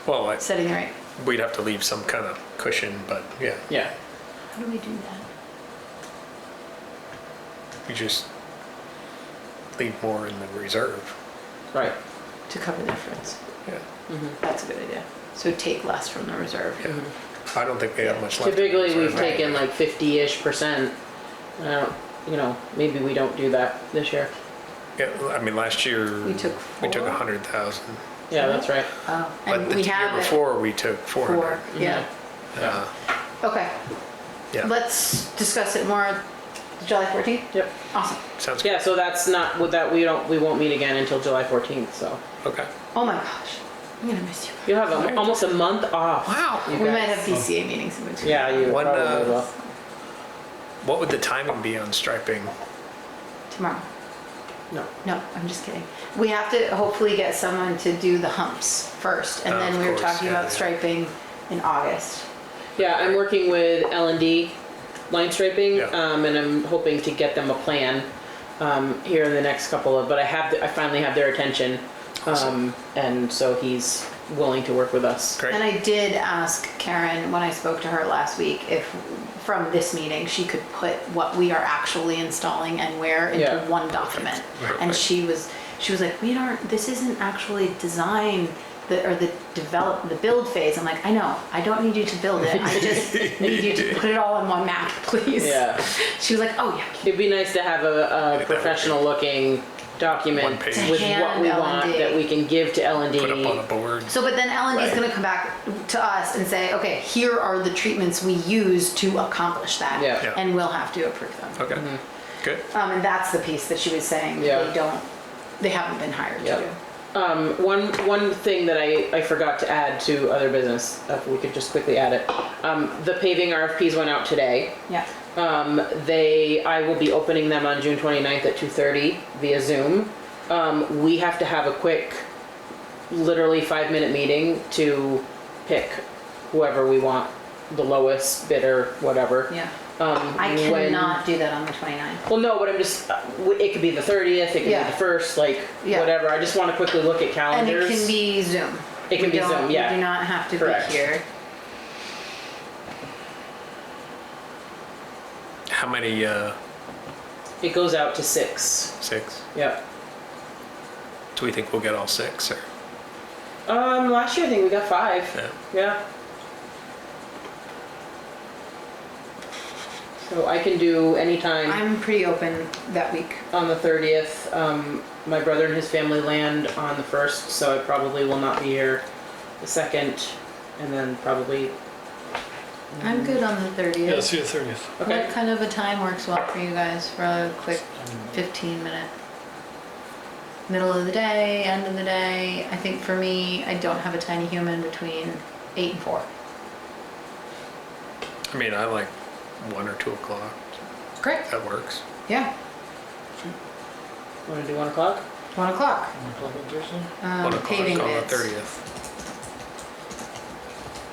[SPEAKER 4] Well,
[SPEAKER 1] setting the rate.
[SPEAKER 4] we'd have to leave some kind of cushion, but yeah,
[SPEAKER 2] Yeah.
[SPEAKER 1] How do we do that?
[SPEAKER 4] we just leave more in the reserve.
[SPEAKER 2] Right.
[SPEAKER 1] To cover the difference.
[SPEAKER 4] Yeah.
[SPEAKER 1] That's a good idea. So take less from the reserve.
[SPEAKER 4] Yeah. I don't think we have much left. in
[SPEAKER 2] Typically,
[SPEAKER 4] reserve.
[SPEAKER 2] we've taken like 50-ish%. Maybe we don't do that this year.
[SPEAKER 4] Yeah, I mean, last year
[SPEAKER 1] We took
[SPEAKER 4] we took
[SPEAKER 1] 4?
[SPEAKER 4] 100,000.
[SPEAKER 2] Yeah, that's right.
[SPEAKER 1] Oh,
[SPEAKER 4] But
[SPEAKER 1] and
[SPEAKER 4] the
[SPEAKER 1] we
[SPEAKER 4] year
[SPEAKER 1] have it.
[SPEAKER 4] before we took 400.
[SPEAKER 1] 4, yeah. Okay,
[SPEAKER 4] Yeah.
[SPEAKER 1] let's discuss it more July 14th?
[SPEAKER 2] Yep.
[SPEAKER 1] Awesome.
[SPEAKER 4] Sounds good.
[SPEAKER 2] Yeah, so that's not, with that, we won't meet again until July 14th, so.
[SPEAKER 4] Okay.
[SPEAKER 1] Oh my gosh, I'm gonna miss you.
[SPEAKER 2] You'll have almost a month off.
[SPEAKER 4] Wow.
[SPEAKER 2] you
[SPEAKER 1] We
[SPEAKER 2] guys.
[SPEAKER 1] might have PCA meetings in between.
[SPEAKER 2] Yeah, you
[SPEAKER 4] When,
[SPEAKER 2] probably will.
[SPEAKER 4] What would the timing be on striping?
[SPEAKER 1] Tomorrow.
[SPEAKER 2] No.
[SPEAKER 1] No, I'm just kidding. We have to hopefully get someone to do the humps first, and
[SPEAKER 4] Oh,
[SPEAKER 1] then
[SPEAKER 4] of
[SPEAKER 1] we were
[SPEAKER 4] course,
[SPEAKER 1] talking
[SPEAKER 4] yeah,
[SPEAKER 1] about
[SPEAKER 4] yeah.
[SPEAKER 1] striping in August.
[SPEAKER 2] Yeah, I'm working with L&D line striping,
[SPEAKER 4] Yeah.
[SPEAKER 2] and I'm hoping to get them a plan here in the next couple of, but I finally have their attention. And so he's willing to work with us.
[SPEAKER 4] Great.
[SPEAKER 1] And I did ask Karen when I spoke to her last week if from this meeting she could put what we are actually installing and where into
[SPEAKER 2] Yeah.
[SPEAKER 1] one document.
[SPEAKER 4] Perfect.
[SPEAKER 1] And she was like, this isn't actually design the build phase. I'm like, I know, I don't need you to build it. I just need you to put it all on one map, please.
[SPEAKER 2] Yeah.
[SPEAKER 1] She was like, oh yeah.
[SPEAKER 2] It'd be nice to have a professional looking document
[SPEAKER 4] One page.
[SPEAKER 2] with
[SPEAKER 1] To
[SPEAKER 2] what we
[SPEAKER 1] hand
[SPEAKER 2] want
[SPEAKER 1] L&D.
[SPEAKER 2] that we can give to L&D.
[SPEAKER 4] Put up on a board.
[SPEAKER 1] So, but then L&D is
[SPEAKER 2] Right.
[SPEAKER 1] going to come back to us and say, okay, here are the treatments we use to accomplish that.
[SPEAKER 2] Yeah.
[SPEAKER 4] Yeah.
[SPEAKER 1] And we'll have to approve them.
[SPEAKER 4] Okay, good.
[SPEAKER 1] And that's the piece that she was saying
[SPEAKER 2] Yeah.
[SPEAKER 1] they haven't been hired
[SPEAKER 2] Yep.
[SPEAKER 1] to do.
[SPEAKER 2] One thing that I forgot to add to other business, if we could just quickly add it. The paving RFPs went out today.
[SPEAKER 1] Yeah.
[SPEAKER 2] I will be opening them on June 29th at 2:30 via Zoom. We have to have a quick, literally 5-minute meeting to pick whoever we want, the lowest bidder, whatever.
[SPEAKER 1] Yeah. I cannot do that on the 29th.
[SPEAKER 2] Well, no, but I'm just, it could be the 30th, it could
[SPEAKER 1] Yeah.
[SPEAKER 2] be the 1st, like,
[SPEAKER 1] Yeah.
[SPEAKER 2] whatever. I just want to quickly look at
[SPEAKER 1] And
[SPEAKER 2] calendars.
[SPEAKER 1] it can be Zoom.
[SPEAKER 2] It can
[SPEAKER 1] We
[SPEAKER 2] be
[SPEAKER 1] don't-
[SPEAKER 2] Zoom, yeah.
[SPEAKER 1] We do not have to
[SPEAKER 2] Correct.
[SPEAKER 1] be here.
[SPEAKER 4] How many,
[SPEAKER 2] It goes out to 6.
[SPEAKER 4] 6?
[SPEAKER 2] Yep.
[SPEAKER 4] Do we think we'll get all 6 or?
[SPEAKER 2] Last year I think we got 5.
[SPEAKER 4] Yeah.
[SPEAKER 2] Yeah. So I can do anytime
[SPEAKER 1] I'm pretty open that week.
[SPEAKER 2] on the 30th. My brother and his family land on the 1st, so I probably will not be here the 2nd, and then probably.
[SPEAKER 1] I'm good on the 30th.
[SPEAKER 11] Yeah, let's do the 30th.
[SPEAKER 2] Okay.
[SPEAKER 1] What kind of a time works well for you guys for a quick 15-minute? Middle of the day, end of the day? I think for me, I don't have a tiny human between 8 and 4.
[SPEAKER 4] I mean, I like 1 or 2 o'clock.
[SPEAKER 1] Great.
[SPEAKER 4] That works.
[SPEAKER 1] Yeah,
[SPEAKER 2] Want to do 1 o'clock?
[SPEAKER 1] 1 o'clock.
[SPEAKER 11] 1 o'clock on Thursday?
[SPEAKER 4] 1 o'clock
[SPEAKER 1] Paving
[SPEAKER 4] on the
[SPEAKER 1] bids.
[SPEAKER 4] 30th.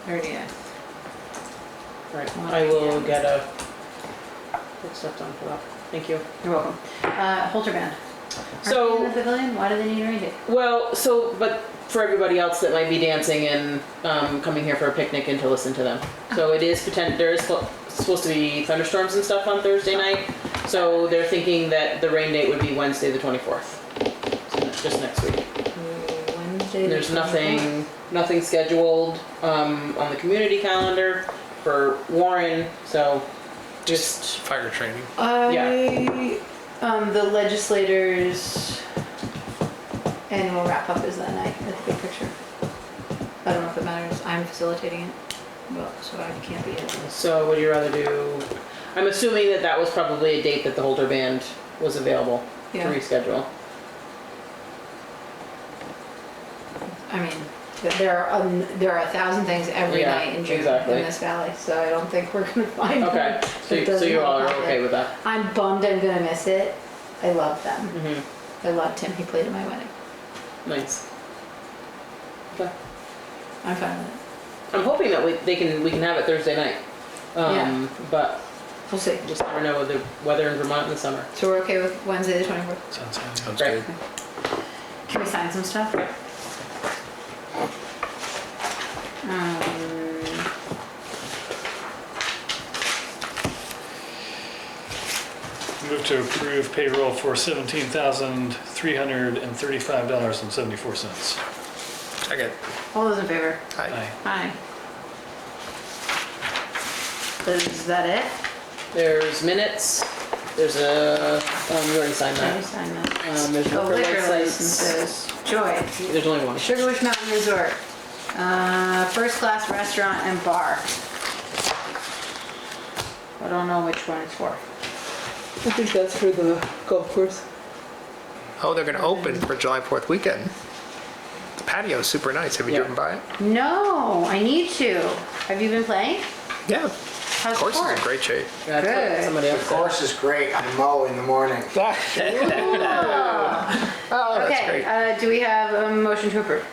[SPEAKER 1] 30th.
[SPEAKER 2] Right.
[SPEAKER 1] One
[SPEAKER 2] I will
[SPEAKER 1] p.m.
[SPEAKER 2] get a put stuff done for that. Thank you.
[SPEAKER 1] You're welcome. Holter Band.
[SPEAKER 2] So-
[SPEAKER 1] Are they in the pavilion? Why do they need a rain date?
[SPEAKER 2] Well, but for everybody else that might be dancing and coming here for a picnic and to listen to them. So it is there is supposed to be thunderstorms and stuff on Thursday night. So they're thinking that the rain date would be Wednesday the 24th. So that's just next week.
[SPEAKER 1] Wednesday.
[SPEAKER 2] And there's nothing scheduled on the community calendar for Warren, so just
[SPEAKER 4] Fire training.
[SPEAKER 1] The legislators' annual wrap up is that night at the big picture. I don't know if it matters. I'm facilitating it, well, so I can't be it.
[SPEAKER 2] So would you rather do, I'm assuming that was probably a date that the Holter Band was available to
[SPEAKER 1] Yeah.
[SPEAKER 2] reschedule.
[SPEAKER 1] I mean, there are 1,000 things every
[SPEAKER 2] Yeah,
[SPEAKER 1] night in June
[SPEAKER 2] exactly.
[SPEAKER 1] in this valley, so I don't think we're gonna find one
[SPEAKER 2] Okay,
[SPEAKER 1] that
[SPEAKER 2] so
[SPEAKER 1] doesn't
[SPEAKER 2] you all are
[SPEAKER 1] have
[SPEAKER 2] okay
[SPEAKER 1] it.
[SPEAKER 2] with that?
[SPEAKER 1] I'm bummed I'm gonna miss it. I love them.
[SPEAKER 2] Mm-hmm.
[SPEAKER 1] I loved him. He played at my wedding.
[SPEAKER 2] Nice. Okay.
[SPEAKER 1] I'm fine with it.
[SPEAKER 2] I'm hoping that we can have it Thursday night.
[SPEAKER 1] Yeah.
[SPEAKER 2] But
[SPEAKER 1] We'll see.
[SPEAKER 2] just never know with the weather in Vermont in the summer.
[SPEAKER 1] So we're okay with Wednesday the 24th?
[SPEAKER 11] Sounds fine.
[SPEAKER 4] Sounds
[SPEAKER 2] Great.
[SPEAKER 4] good.
[SPEAKER 1] Can we sign some stuff?
[SPEAKER 11] Move to approve payroll for $17,335.74.
[SPEAKER 4] Second.
[SPEAKER 1] All those in favor?
[SPEAKER 4] Aye.
[SPEAKER 1] Aye. Is that it?
[SPEAKER 2] There's minutes. There's a, you already signed
[SPEAKER 1] Can we
[SPEAKER 2] that.
[SPEAKER 1] sign that?
[SPEAKER 2] There's
[SPEAKER 1] Oh,
[SPEAKER 2] liquor
[SPEAKER 1] liquor
[SPEAKER 2] license.
[SPEAKER 1] licenses. Joy.
[SPEAKER 2] There's only one.
[SPEAKER 1] Sugarbush Mountain Resort. First class restaurant and bar. I don't know which one it's for.
[SPEAKER 2] I think that's for the golf course.
[SPEAKER 4] Oh, they're gonna open for July 4th weekend. The patio's super nice. Have you
[SPEAKER 2] Yeah.
[SPEAKER 4] driven by it?
[SPEAKER 1] No, I need to. Have you been playing?
[SPEAKER 4] Yeah.
[SPEAKER 1] How's
[SPEAKER 4] Of course,
[SPEAKER 1] the
[SPEAKER 4] it's in
[SPEAKER 1] course?
[SPEAKER 4] great shape.
[SPEAKER 2] That's what
[SPEAKER 1] Good.
[SPEAKER 2] somebody else
[SPEAKER 5] The
[SPEAKER 2] said.
[SPEAKER 5] course is great. I mow in the morning.
[SPEAKER 4] Oh, that's
[SPEAKER 1] Okay,
[SPEAKER 4] great.
[SPEAKER 1] do we have a motion to approve?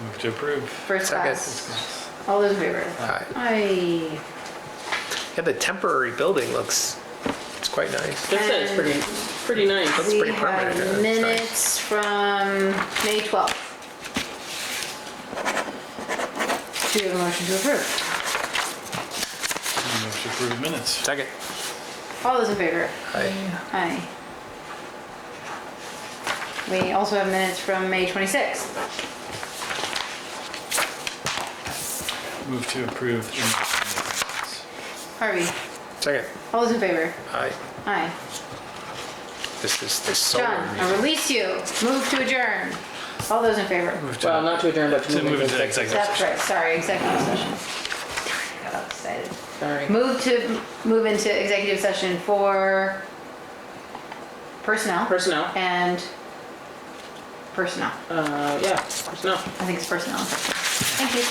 [SPEAKER 11] Move to approve.
[SPEAKER 1] First
[SPEAKER 4] Second.
[SPEAKER 1] class. All those in favor?
[SPEAKER 4] Aye.
[SPEAKER 1] Aye.
[SPEAKER 4] Yeah, the temporary building looks, it's quite quite nice.
[SPEAKER 2] Just said it's pretty nice.
[SPEAKER 4] That's
[SPEAKER 1] We
[SPEAKER 4] pretty permanent.
[SPEAKER 1] have
[SPEAKER 4] That's nice.
[SPEAKER 1] minutes from May 12th. Do you have a motion to approve?
[SPEAKER 11] Move to approve minutes.
[SPEAKER 4] Second.
[SPEAKER 1] All those in favor?
[SPEAKER 4] Aye.
[SPEAKER 1] Aye. We also have minutes from May 26th.
[SPEAKER 11] Move to approve minutes.
[SPEAKER 1] Harvey,
[SPEAKER 4] Second.
[SPEAKER 1] all those in favor?
[SPEAKER 4] Aye.
[SPEAKER 1] Aye.
[SPEAKER 4] This is this solar
[SPEAKER 1] John, I
[SPEAKER 4] music.
[SPEAKER 1] release you. Move to adjourn. All those in favor?
[SPEAKER 2] Well, not to adjourn, but to move into
[SPEAKER 11] executive.
[SPEAKER 1] That's right, sorry, executive session. Got all excited.
[SPEAKER 2] Sorry.
[SPEAKER 1] Move into executive session for personnel.
[SPEAKER 2] Personnel.
[SPEAKER 1] And personnel.
[SPEAKER 2] Yeah, personnel.
[SPEAKER 1] I think it's personnel. Thank you.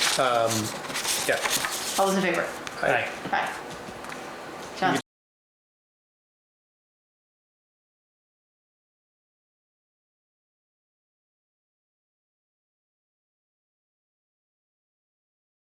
[SPEAKER 4] Yeah.
[SPEAKER 1] All those in favor?
[SPEAKER 4] Aye.
[SPEAKER 1] Aye.